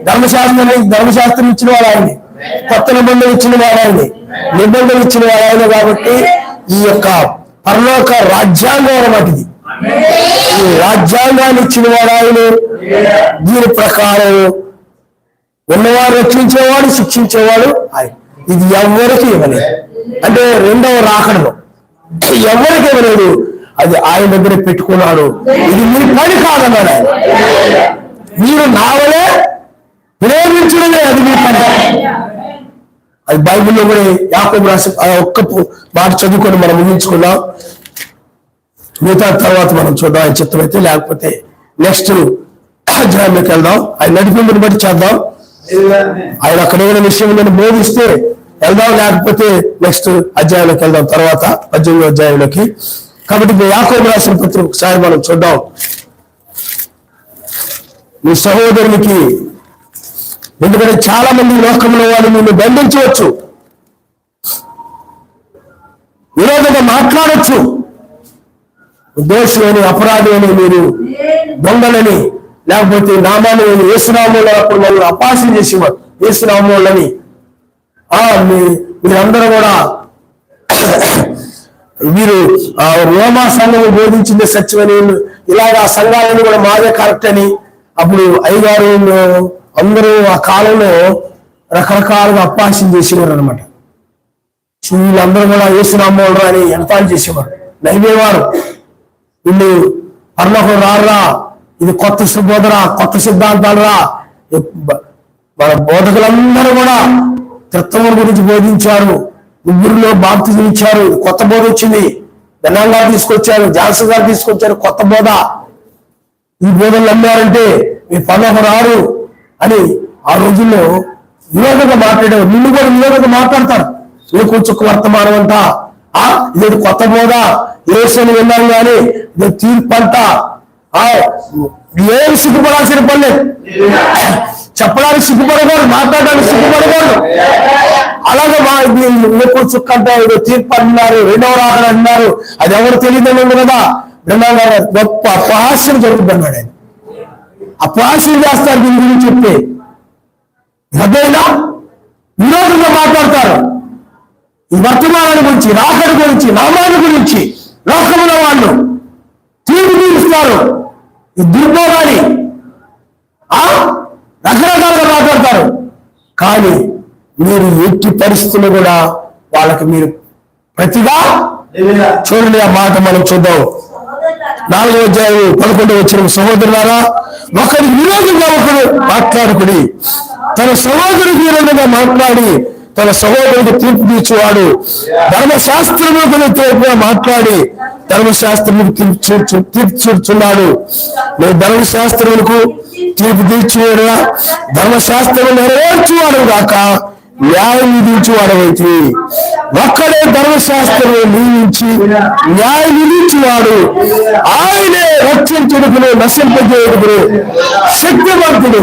Speaker 1: ధర్మశాస్త్రం ఇచ్చిన వాడు ఆయనే. కొత్త నిబంధన ఇచ్చిన వాడు ఆయనే. నిబంధన ఇచ్చిన వాడు ఆయన. కాబట్టి ఈ యొక్క పరలోక రాజ్యాంగం అన్నమాట ఇది. ఈ రాజ్యాంగాన్ని ఇచ్చిన వాడు ఆయనే. దీని ప్రకారం ఉన్నవాడు రక్షించేవాడు, శిక్షించేవాడు ఆయన. ఇది ఎవరికి ఇవ్వలేదు. అంటే రెండవ రాకడలో ఎవరికి ఇవ్వలేదు, అది ఆయన దగ్గర పెట్టుకున్నాడు. ఇది మీ పని కాదన్నాడు ఆయన. మీరు నావలే ప్రేమించడమే అది మీ పని. అది బైబిల్లో కూడా యాకోబు రాసి ఒక్క మాట చదువుకొని మనం ముగించుకున్నాం. మిగతా తర్వాత మనం చూద్దాం ఆయన చిత్తం అయితే. లేకపోతే నెక్స్ట్ అధ్యాయంలోకి వెళ్దాం. ఆయన నడిపింపుని బట్టి చేద్దాం. ఆయన అక్కడ ఏదైనా విషయం నేను బోధిస్తే వెళ్దాం, లేకపోతే నెక్స్ట్ అధ్యాయంలోకి వెళ్దాం, తర్వాత 18వ అధ్యాయంలోకి. కాబట్టి యాకోబు రాసిన పత్రిక ఒకసారి మనం చూద్దాం. మీ సహోదరునికి, ఎందుకంటే చాలా మంది లోకంలో వాళ్ళు నిన్ను దండించవచ్చు, విరోధంగా మాట్లాడచ్చు, దోషులని అపరాధి అని, మీరు దొంగలని, లేకపోతే నామాన్ని యేసునామంలో అప్పుడు వాళ్ళు అపాసం చేసేవారు. యేసునామంలోని మీరందరూ కూడా మీరు రోమా సంఘం బోధించింది సత్యమని, ఇలాగ ఆ సంఘాలను కూడా మాదే కరెక్ట్ అని అప్పుడు అయ్యగారు అందరూ ఆ కాలంలో రకరకాలుగా అపాసం చేసేవారు అనమాట. వీళ్ళందరూ కూడా యేసునామం అని ఎంతాలు చేసేవారు, నైవేవారు. వీళ్ళు పరలోకం రారా, ఇది కొత్త బోధరా, కొత్త సిద్ధాంతాలు రా. మన బోధకులందరూ కూడా త్రిత్వం గురించి బోధించారు, ముగ్గురులో బాప్తిజం ఇచ్చారు, కొత్త బోధ వచ్చింది. బెన్నాం గారు తీసుకొచ్చారు, జాన్సన్ గారు తీసుకొచ్చారు కొత్త బోధ. ఈ బోధనలు నమ్మారంటే మీ పరలోకం రారు అని ఆ రోజుల్లో విరోధంగా మాట్లాడేవారు. నిన్ను కూడా విరోధంగా మాట్లాడతారు. ఏ కొంచెం వర్తమానం అంట, ఇది కొత్త బోధ, ఏసని విన్నాం కానీ ఇది తీర్పు అంట. ఏం సిగ్గుపడాల్సిన పని లేదు. చెప్పడానికి సిగ్గుపడకూడదు, మాట్లాడడానికి సిగ్గుపడకూడదు. అలాగే ఎక్కువ చుక్క అంటే ఏదో తీర్పు అంటున్నారు, రెండవ రాకడ అంటున్నారు, అది ఎవరు తెలియదు కదా. బ్రహ్మాండ గొప్ప అపహాస్యం జరుగుతుంది అన్నాడు ఆయన. అపహాస్యం చేస్తారు దీని గురించి చెప్పి, అదేనా విరోధంగా మాట్లాడతారు. ఈ వర్తమానాన్ని గురించి, రాకడి గురించి, నామాన్ని గురించి లోకముల వాళ్ళు తీర్పు తీరుస్తారు. ఈ దుర్భోగాన్ని రకరకాలుగా మాట్లాడతారు. కానీ మీరు ఎట్టి పరిస్థితులు కూడా వాళ్ళకి మీరు ప్రతిగా చూడండి. ఆ మాట మనం చూద్దాం. 4వ అధ్యాయం 11వ వచనం, సహోదరులారా ఒకరికి విరోధంగా ఒకరు మాట్లాడుకుని తన సహోదరుడికి విరోధంగా మాట్లాడి తన సహోదరుడికి తీర్పు తీర్చువాడు ధర్మశాస్త్రములకు తీర్పుగా మాట్లాడి ధర్మశాస్త్రములకు తీర్పు చూచున్నాడు. నేను ధర్మశాస్త్రములకు తీర్పు తీర్చువాడు, ధర్మశాస్త్రం నెరవేర్చువాడు కాక న్యాయం విధించువాడైతే ఒక్కడే ధర్మశాస్త్రం నియమించి న్యాయం విధించువాడు, ఆయనే రక్షించుడుకును నశింపజేయుడుకును శక్తివంతుడు,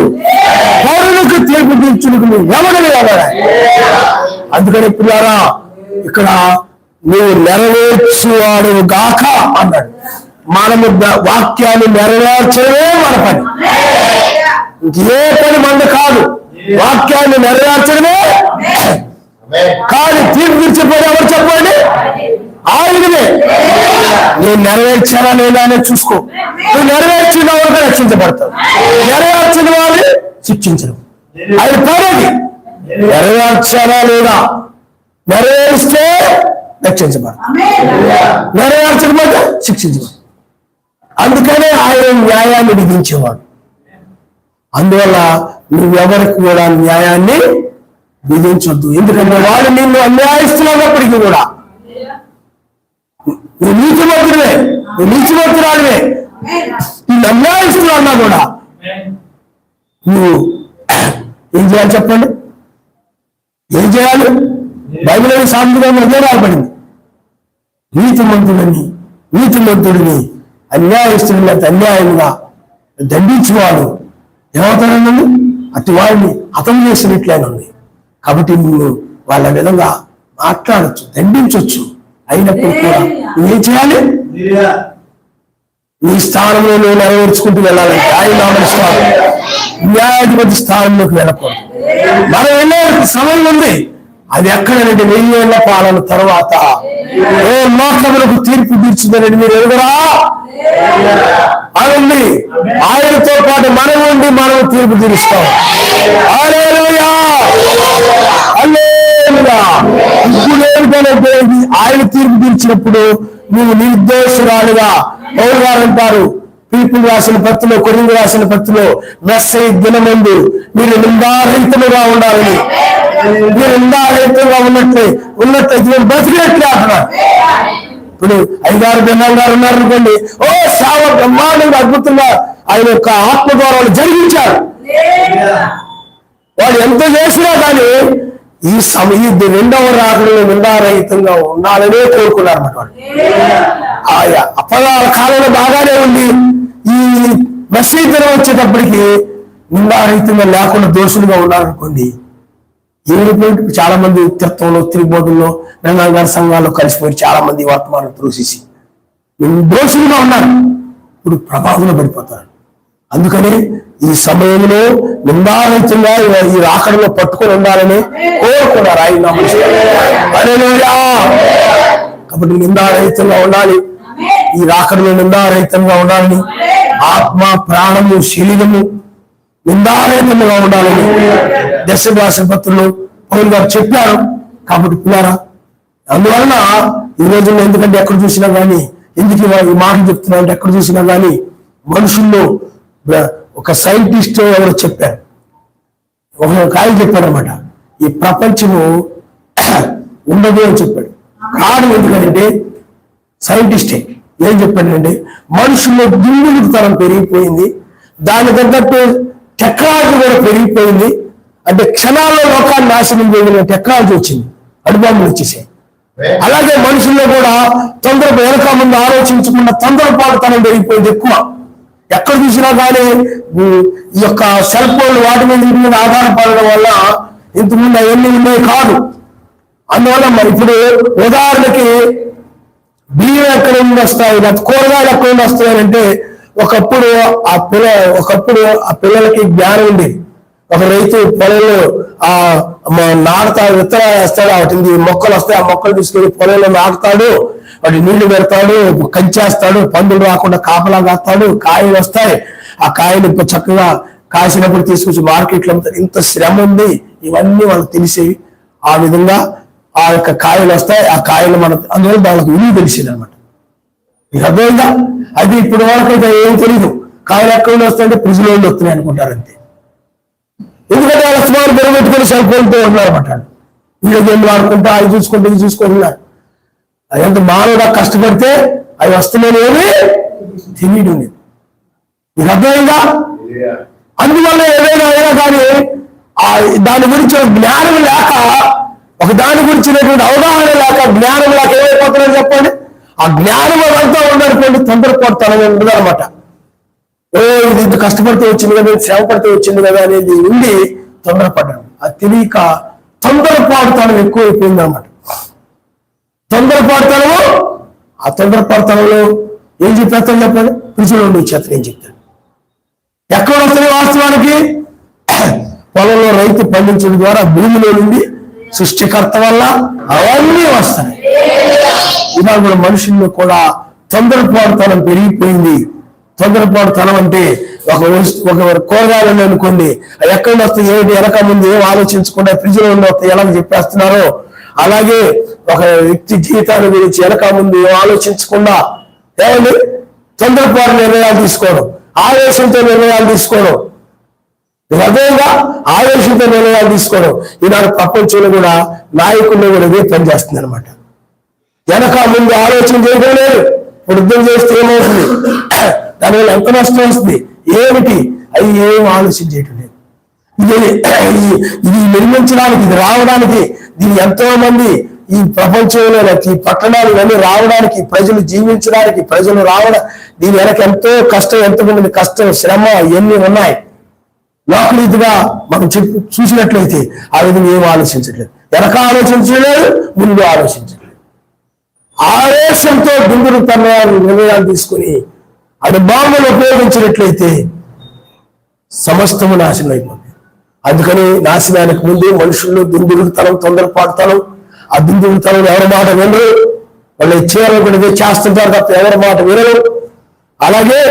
Speaker 1: పౌరులకు తీర్పు తీర్చుడుకును ఎవడని ఎవడ. అందుకని పిల్లారా ఇక్కడ నువ్వు నెరవేర్చువాడు గాక అన్నాడు. మనము వాక్యాన్ని నెరవేర్చడమే మన పని, ఇంకే పని మంది కాదు. వాక్యాన్ని నెరవేర్చడమే. కానీ తీర్పు తీర్చిపోయి ఎవరు చెప్పండి? ఆయననే. నేను నెరవేర్చానా లేదా అనేది చూసుకో. నువ్వు నెరవేర్చిన వాళ్ళకి రక్షించబడతావు, నెరవేర్చిన వాళ్ళు శిక్షించడం. ఆయన పడేది నెరవేర్చానా లేదా, నెరవేరిస్తే రక్షించబడతావు, నెరవేర్చకపోతే శిక్షించబడతావు. అందుకనే ఆయన న్యాయాన్ని విధించేవాడు. అందువల్ల నువ్వెవరికి కూడా న్యాయాన్ని విధించొద్దు. ఎందుకంటే వాళ్ళు నిన్ను అన్యాయిస్తున్నప్పటికీ కూడా నువ్వు నీతిమంతుడివే, నువ్వు నీతిమంతురాలివే, నిన్ను అన్యాయిస్తున్నా కూడా నువ్వు ఏం చేయాలి చెప్పండి? ఏం చేయాలి? బైబిల్ అని సాంప్రదాయం అదే రాబడింది. నీతిమంతుడిని అన్యాయస్తుడిని అన్యాయంగా దండించేవాడు ఏమవుతానండి? అటు వాడిని హతం చేసినట్లేనండి. కాబట్టి నువ్వు వాళ్ళ విధంగా మాట్లాడచ్చు, దండించవచ్చు. అయినప్పుడు కూడా నువ్వేం చేయాలి? నీ స్థానంలో నువ్వు నెరవేర్చుకుంటూ వెళ్ళాలంటే ఆయన న్యాయాధిపతి స్థానంలోకి వెళ్ళకూడదు. మనం వెళ్ళే సమయం ఉంది. అది ఎక్కడంటే 1000 ఏళ్ల పాలన తర్వాత ఏ లోకములకు తీర్పు తీర్చుదని మీరు ఎదుగురా అవుంది. ఆయనతో పాటు మనం ఉండి మనం తీర్పు తీరుస్తాం. హల్లెలూయా, హల్లెలూయా. ఇప్పుడు ఏమిటంటే ఆయన తీర్పు తీర్చినప్పుడు నువ్వు నిర్దోషురాలుగా పౌలు గారు అంటారు పీపుల్ రాసిన పత్రిలో కొరింథీ రాసిన పత్రిలో మెస్సయ్య దినమందు మీరు నిందారహితముగా ఉండాలని మీరు నిందారహితంగా ఉన్నట్లయితే బతికేట్లు అంటున్నారు. ఇప్పుడు 5-6 దినాలు గారు ఉన్నారనుకోండి, ఓ సేవ బ్రహ్మాండంగా అద్భుతంగా ఆయన యొక్క ఆత్మ ద్వారా వాళ్ళు జరిగించారు. వాళ్ళు ఎంత చేసినా కానీ ఈ రెండవ రాకడలో నిందారహితంగా ఉండాలనే కోరుకున్నారు అన్నమాట. వాళ్ళు అపరాల కాలంలో బాగానే ఉంది, ఈ మెస్సయ్య దినం వచ్చేటప్పటికి నిందారహితంగా లేకుండా దోషులుగా ఉన్నారనుకోండి, ఏమిటి చాలా మంది తీర్థంలో తిరుగుబోతుల్లో రంగాల సంఘాల్లో కలిసిపోయి చాలా మంది వర్తమానం త్రోసేసి దోషులుగా ఉన్నారు, ఇప్పుడు ప్రభావంలో పడిపోతారు. అందుకని ఈ సమయంలో నిందారహితంగా ఈ రాకడలో పట్టుకొని ఉండాలని కోరుకున్నారు ఆయన. కాబట్టి నిందారహితంగా ఉండాలి, ఈ రాకడలో నిందారహితంగా ఉండాలని, ఆత్మ ప్రాణము శరీరము నిందారహితంగా ఉండాలని దశరాసిన పత్రులు పౌలు గారు చెప్పారు. కాబట్టి పిల్లారా, అందువలన ఈ రోజుల్లో ఎందుకంటే ఎక్కడ చూసినా కానీ, ఎందుకు ఈ మాటలు చెప్తున్నా అంటే ఎక్కడ చూసినా కానీ మనుషుల్లో ఒక సైంటిస్ట్ ఎవరో చెప్పారు, ఒక ఆయన చెప్పారనమాట, ఈ ప్రపంచము ఉండదు అని చెప్పాడు. కారణం ఎందుకంటే సైంటిస్టే ఏం చెప్పాడంటే మనుషుల్లో దుందుడుతనం పెరిగిపోయింది, దాని తగ్గట్టు టెక్నాలజీ కూడా పెరిగిపోయింది. అంటే క్షణాల్లో లోకాన్ని నాశనం చేయగలిగిన టెక్నాలజీ వచ్చింది, అడుబాంబులు వచ్చేసాయి. అలాగే మనుషుల్లో కూడా వెనక ముందు ఆలోచించకుండా తొందరపాటుతనం పెరిగిపోయింది ఎక్కువ. ఎక్కడ చూసినా కానీ ఈ యొక్క సెల్ ఫోన్లు వాటి మీద ఆధారపడడం వల్ల ఇంతకుముందు అవన్నీ ఉన్నాయి కాదు. అందువల్ల మరి ఇప్పుడు ఉదాహరణకి బియ్యం ఎక్కడ నుండి వస్తాయి, లేకపోతే కూరగాయలు ఎక్కడ నుండి వస్తాయంటే ఒకప్పుడు ఆ పిల్లలకి జ్ఞానం ఉండేది. ఒక రైతు పొలంలో నాటుతాడు, విత్తనాలు వేస్తాడు, వాటికి మొక్కలు వస్తాయి, ఆ మొక్కలు తీసుకెళ్లి పొలంలో నాటుతాడు, వాటి నీళ్లు పెడతాడు, కంచేస్తాడు, పందులు రాకుండా కాపలా కాస్తాడు, కాయలు వస్తాయి, ఆ కాయలు చక్కగా కాసినప్పుడు తీసుకొచ్చి మార్కెట్లో అమ్ముతారు. ఇంత శ్రమ ఉంది, ఇవన్నీ వాళ్ళకి తెలిసేవి. ఆ విధంగా ఆ యొక్క కాయలు వస్తాయి, ఆ కాయలు అందువల్ల వాళ్ళకి విలువ తెలిసేది అనమాట. మీకు అర్థమైందా? అది ఇప్పుడు వాళ్ళకైతే ఏం తెలియదు, కాయలు ఎక్కడ నుండి వస్తాయంటే ఫ్రిడ్జ్ లో వస్తున్నాయి అనుకుంటారు అంతే. ఎందుకంటే వాళ్ళ స్మార్ట్ పెరుగుపెట్టుకుని సెల్ ఫోన్తో ఉన్నారు అనమాట. వీడియో గేమ్లు ఆడుకుంటా అవి చూసుకుంటూ ఇవి చూసుకుంటున్నారు. అదంతా మానవుడా కష్టపడితే అవి వస్తున్నాయి ఏమి తెలియడం లేదు. మీకు అర్థమైందా? అందువల్ల ఏదైనా అయినా కానీ దాని గురించి జ్ఞానం లేక, ఒక దాని గురించినటువంటి అవగాహన లేక, జ్ఞానం లేక ఏమైపోతున్నారని చెప్పండి. ఆ జ్ఞానం అంతా ఉండడానికి తొందరపడతానని ఉండదు అనమాట. ఇది ఇంత కష్టపడితే వచ్చింది కదా, శ్రమ పడితే వచ్చింది కదా అనేది ఉండి తొందరపడ్డాను. అది తెలియక తొందరపాటుతనం ఎక్కువైపోయింది అన్నమాట. తొందరపాటుతనము, ఆ తొందరపాటుతనంలో ఏం చెప్పేస్తాను చెప్పండి, పిలుచులో ఉండి చేస్తాను ఏం చెప్తాను. ఎక్కడ వస్తున్నాయి వాస్తవానికి? పొలంలో రైతు పండించడం ద్వారా భూమిలో నుండి సృష్టికర్త వల్ల అవన్నీ వస్తాయి. ఇలా కూడా మనుషుల్లో కూడా తొందరపాటుతనం పెరిగిపోయింది. తొందరపాటుతనం అంటే ఒక కూరగాయలు అనుకోండి, ఎక్కడ వస్తాయి ఏమిటి వెనక ముందు ఏం ఆలోచించకుండా ఫ్రిడ్జ్ లో ఉండి వస్తాయి ఎలా చెప్పేస్తున్నారో, అలాగే ఒక వ్యక్తి జీవితాల గురించి వెనక ముందు ఏం ఆలోచించకుండా ఏమండి తొందరపాటు నిర్ణయాలు తీసుకోవడం, ఆవేశంతో నిర్ణయాలు తీసుకోవడం, అదేగా ఆవేశంతో నిర్ణయాలు తీసుకోవడం. ఈనాడు ప్రపంచంలో కూడా నాయకుల్లో కూడా ఇదే పనిచేస్తుంది అనమాట. వెనక ముందు ఆలోచన చేయడం లేదు. వృద్ధం చేస్తే ఏమవుతుంది, దానివల్ల ఎంత నష్టం వస్తుంది, ఏమిటి, అవి ఏం ఆలోచన చేయటం లేదు. ఇది నిర్మించడానికి, ఇది రావడానికి, దీన్ని ఎంతో మంది ఈ ప్రపంచంలో ఈ పట్టణాలు ఇవన్నీ రావడానికి, ప్రజలు జీవించడానికి, ప్రజలు రావడం, దీని వెనక ఎంతో కష్టం, ఎంతమంది కష్టం, శ్రమ ఇవన్నీ ఉన్నాయి. లోకరీతిగా మనం చూసినట్లయితే ఆ విధంగా ఏం ఆలోచించట్లేదు, వెనక ఆలోచించలేదు, ముందు ఆలోచించలేదు. ఆవేశంతో గుండెలు నిర్ణయాలు తీసుకుని అది బాంబులు ఉపయోగించినట్లయితే సమస్తము నాశనం అయిపోతుంది. అందుకని నాశనానికి ముందు మనుషుల్లో దుందుడుతనం, తొందరపాటుతనం, ఆ దుందుడుతనం ఎవరి మాట వినరు, వాళ్ళు చేయాలనుకునేది చేస్తుంటారు తప్ప ఎవరి మాట వినరు. అలాగే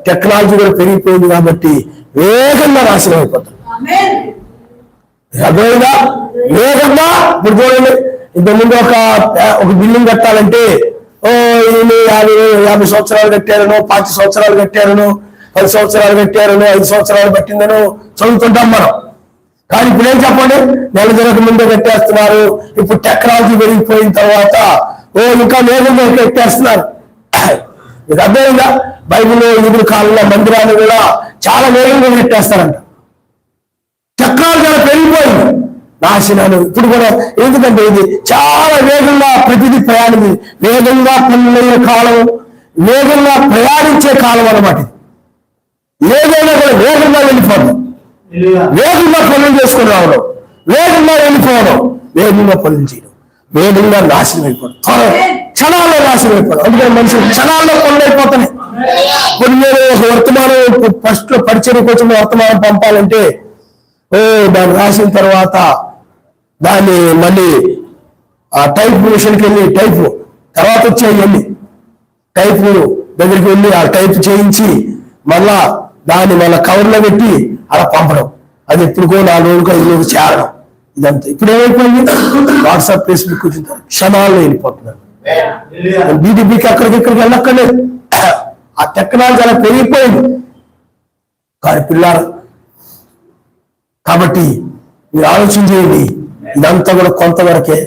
Speaker 1: టెక్నాలజీ కూడా పెరిగిపోయింది కాబట్టి వేగంగా నాశనం అయిపోతుంది. అదేవిధంగా వేగంగా ఇప్పుడు చూడండి, ఇంతకుముందు ఒక బిల్డింగ్ కట్టాలంటే 50 సంవత్సరాలు కట్టారనో, 50 సంవత్సరాలు కట్టారనో, 10 సంవత్సరాలు కట్టారనో, 5 సంవత్సరాలు పట్టిందనో చదువుతుంటాం మనం. కానీ ఇప్పుడు ఏం చెప్పండి, నెల జరగక ముందే కట్టేస్తున్నారు. ఇప్పుడు టెక్నాలజీ పెరిగిపోయిన తర్వాత ఇంకా వేగంగా కట్టేస్తున్నారు. ఇది అర్థమైందా? బైబిల్లో ఎదురు కాలంలో మందిరాన్ని కూడా చాలా వేగంగా కట్టేస్తారంట. టెక్నాలజీ పెరిగిపోయింది, నాశనాలు ఇప్పుడు కూడా. ఎందుకంటే ఇది చాలా వేగంగా ప్రతిదీ ప్రయాణం, వేగంగా పనులయ్యే కాలం, వేగంగా ప్రయాణించే కాలం అన్నమాట. ఏదైనా కూడా వేగంగా వెళ్ళిపోవడం, వేగంగా పనులు చేసుకుని రావడం, వేగంగా వెళ్ళిపోవడం, వేగంగా పనులు చేయడం, వేగంగా నాశనం అయిపోవడం, క్షణాల్లో నాశనం అయిపోవడం. అందుకని మనుషులు క్షణాల్లో పనులు అయిపోతున్నాయి. ఇప్పుడు మీరు ఒక వర్తమానం ఫస్ట్ లో పరిచయం కోసం వర్తమానం పంపాలంటే దాన్ని రాసిన తర్వాత దాన్ని మళ్ళీ ఆ టైప్ మిషన్కి వెళ్ళి టైప్ తర్వాత వచ్చేయండి, టైప్ దగ్గరికి వెళ్ళి ఆ టైప్ చేయించి మళ్ళా దాన్ని మళ్ళీ కవర్లో పెట్టి అలా పంపడం. అది ఎప్పుడుకో 4 రోజులకు 5 రోజులు చేరడం. ఇదంతా ఇప్పుడు ఏమైపోయింది, వాట్సాప్ ఫేస్బుక్ వచ్చిన క్షణాల్లో వెళ్ళిపోతున్నారు. బీటీపీకి అక్కడికి వెళ్ళక్కర్లేదు, ఆ టెక్నాలజీ అలా పెరిగిపోయింది. కానీ పిల్లలు కాబట్టి మీరు ఆలోచన చేయండి, ఇదంతా కూడా కొంతవరకే,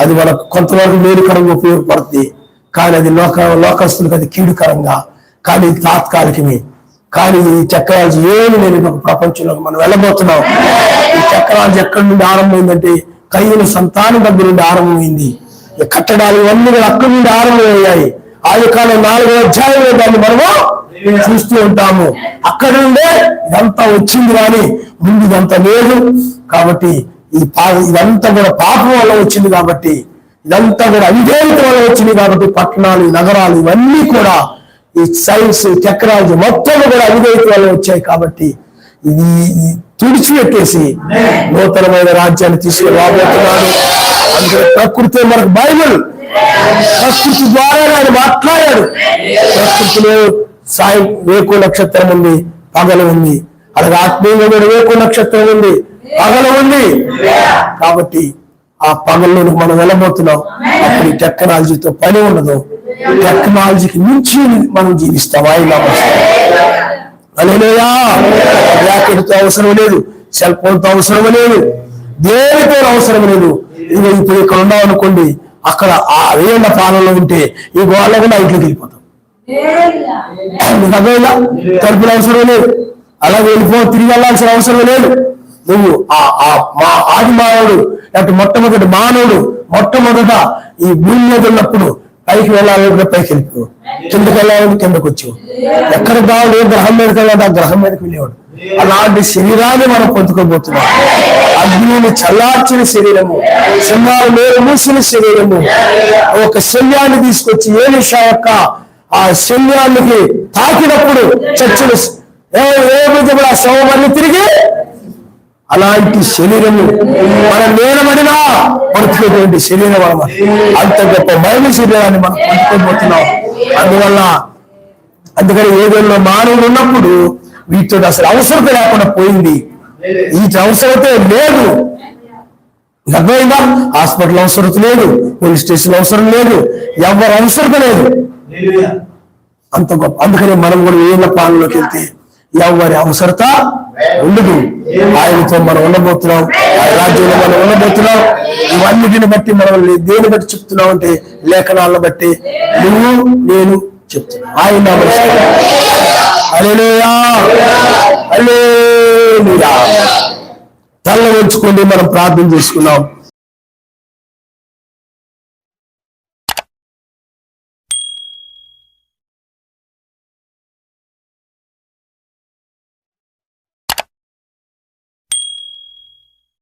Speaker 1: అది మనకు కొంతవరకు మేలుకరంగా ఉపయోగపడుతుంది. కానీ అది లోకస్తులకు అది కీడుకరంగా, కానీ తాత్కాలికమే. కానీ ఈ టెక్నాలజీ ఏమి లేని ఒక ప్రపంచంలోకి మనం వెళ్ళబోతున్నాం. ఈ టెక్నాలజీ ఎక్కడి నుండి ఆరంభమైందంటే కయ్యూను సంతానం దగ్గర నుండి ఆరంభమైంది. ఈ కట్టడాలు ఇవన్నీ కూడా అక్కడి నుండి ఆరంభమయ్యాయి. ఆదికాండం 4వ అధ్యాయంలో దాన్ని మనము చూస్తూ ఉంటాము. అక్కడి నుండే ఇదంతా వచ్చింది, కానీ ముందు ఇదంతా లేదు. కాబట్టి ఇదంతా కూడా పాపం వల్ల వచ్చింది, కాబట్టి ఇదంతా కూడా అవిధేయత వల్ల వచ్చింది. కాబట్టి పట్టణాలు, నగరాలు ఇవన్నీ కూడా ఈ సైన్స్, టెక్నాలజీ మొత్తం కూడా అవిధేయత వల్ల వచ్చాయి. కాబట్టి ఇది తుడిచిపెట్టేసి నూతనమైన రాజ్యాన్ని తీసుకుని రాబోతున్నాడు. అందుకే ప్రకృతి మనకు బైబిల్, ప్రకృతి ద్వారా ఆయన మాట్లాడాడు. ప్రకృతిలో సాయం వేకు నక్షత్రం ఉంది, పగలు ఉంది. అలాగే ఆత్మీయంగా కూడా వేకు నక్షత్రం ఉంది, పగలు ఉంది. కాబట్టి ఆ పగల్లోకి మనం వెళ్ళబోతున్నాం. అప్పుడు ఈ టెక్నాలజీతో పని ఉండదు, టెక్నాలజీకి మించి మనం జీవిస్తాం. హల్లెలూయా. బ్రాకెట్తో అవసరం లేదు, సెల్ ఫోన్తో అవసరం లేదు, దేనితో అవసరం లేదు. ఇది ఇప్పుడు ఇక్కడ ఉన్నాం అనుకోండి, అక్కడ ఆ వేళ్ల పాలనలో ఉంటే ఈ గోళ్ళ కూడా ఇంట్లోకి వెళ్ళిపోతాం. అదేలా తలుపుల అవసరం లేదు, అలాగే తిరిగి వెళ్ళాల్సిన అవసరం లేదు. నువ్వు మా ఆది మానవుడు లేకపోతే మొట్టమొదటి మానవుడు మొట్టమొదట ఈ భూమి మీద ఉన్నప్పుడు పైకి వెళ్ళాలంటే పైకి వెళ్ళిపో, కిందకి వెళ్ళాలంటే కిందకు వచ్చావు. ఎక్కడ కావాలి, ఏ గ్రహం మీదకి వెళ్ళాలి, ఆ గ్రహం మీదకి వెళ్ళేవాడు. అలాంటి శరీరాన్ని మనం పొందుకోబోతున్నాం. అగ్నిని చల్లార్చిన శరీరము, సింహాలు మేలు మూసిన శరీరము, ఒక శల్యాన్ని తీసుకొచ్చి ఏలీషా యొక్క ఆ శల్యానికి తాకినప్పుడు చచ్చిన ఆ శవమని తిరిగి అలాంటి శరీరము మన నేనబడినా పడుతున్నటువంటి శరీరం అన్నమాట. అంత గొప్ప మరణ శరీరాన్ని మనం పంచుకోబోతున్నాం. అందుకని ఏదైనా మానవుడు ఉన్నప్పుడు వీటితో అసలు అవసరత లేకుండా పోయింది. వీటి అవసరత లేదు. అర్థమైందా? హాస్పిటల్ అవసరం లేదు, పోలీస్ స్టేషన్ అవసరం లేదు, ఎవరు అవసరం లేదు. అంత గొప్ప. అందుకని మనం కూడా ఏళ్ళ పాలనలోకి వెళ్తే ఎవరి అవసరత ఉండదు. ఆయనతో మనం ఉండబోతున్నాం, ఆయన రాజ్యంలో మనం ఉండబోతున్నాం. ఇవన్నిటిని బట్టి మనం దేని బట్టి చెప్తున్నాం అంటే లేఖనాలను బట్టి నువ్వు నేను చెప్తున్నావు. ఆయన హల్లెలూయా, హల్లెలూయా. తల్ల ఉంచుకోండి, మనం ప్రార్థన చేసుకున్నాం.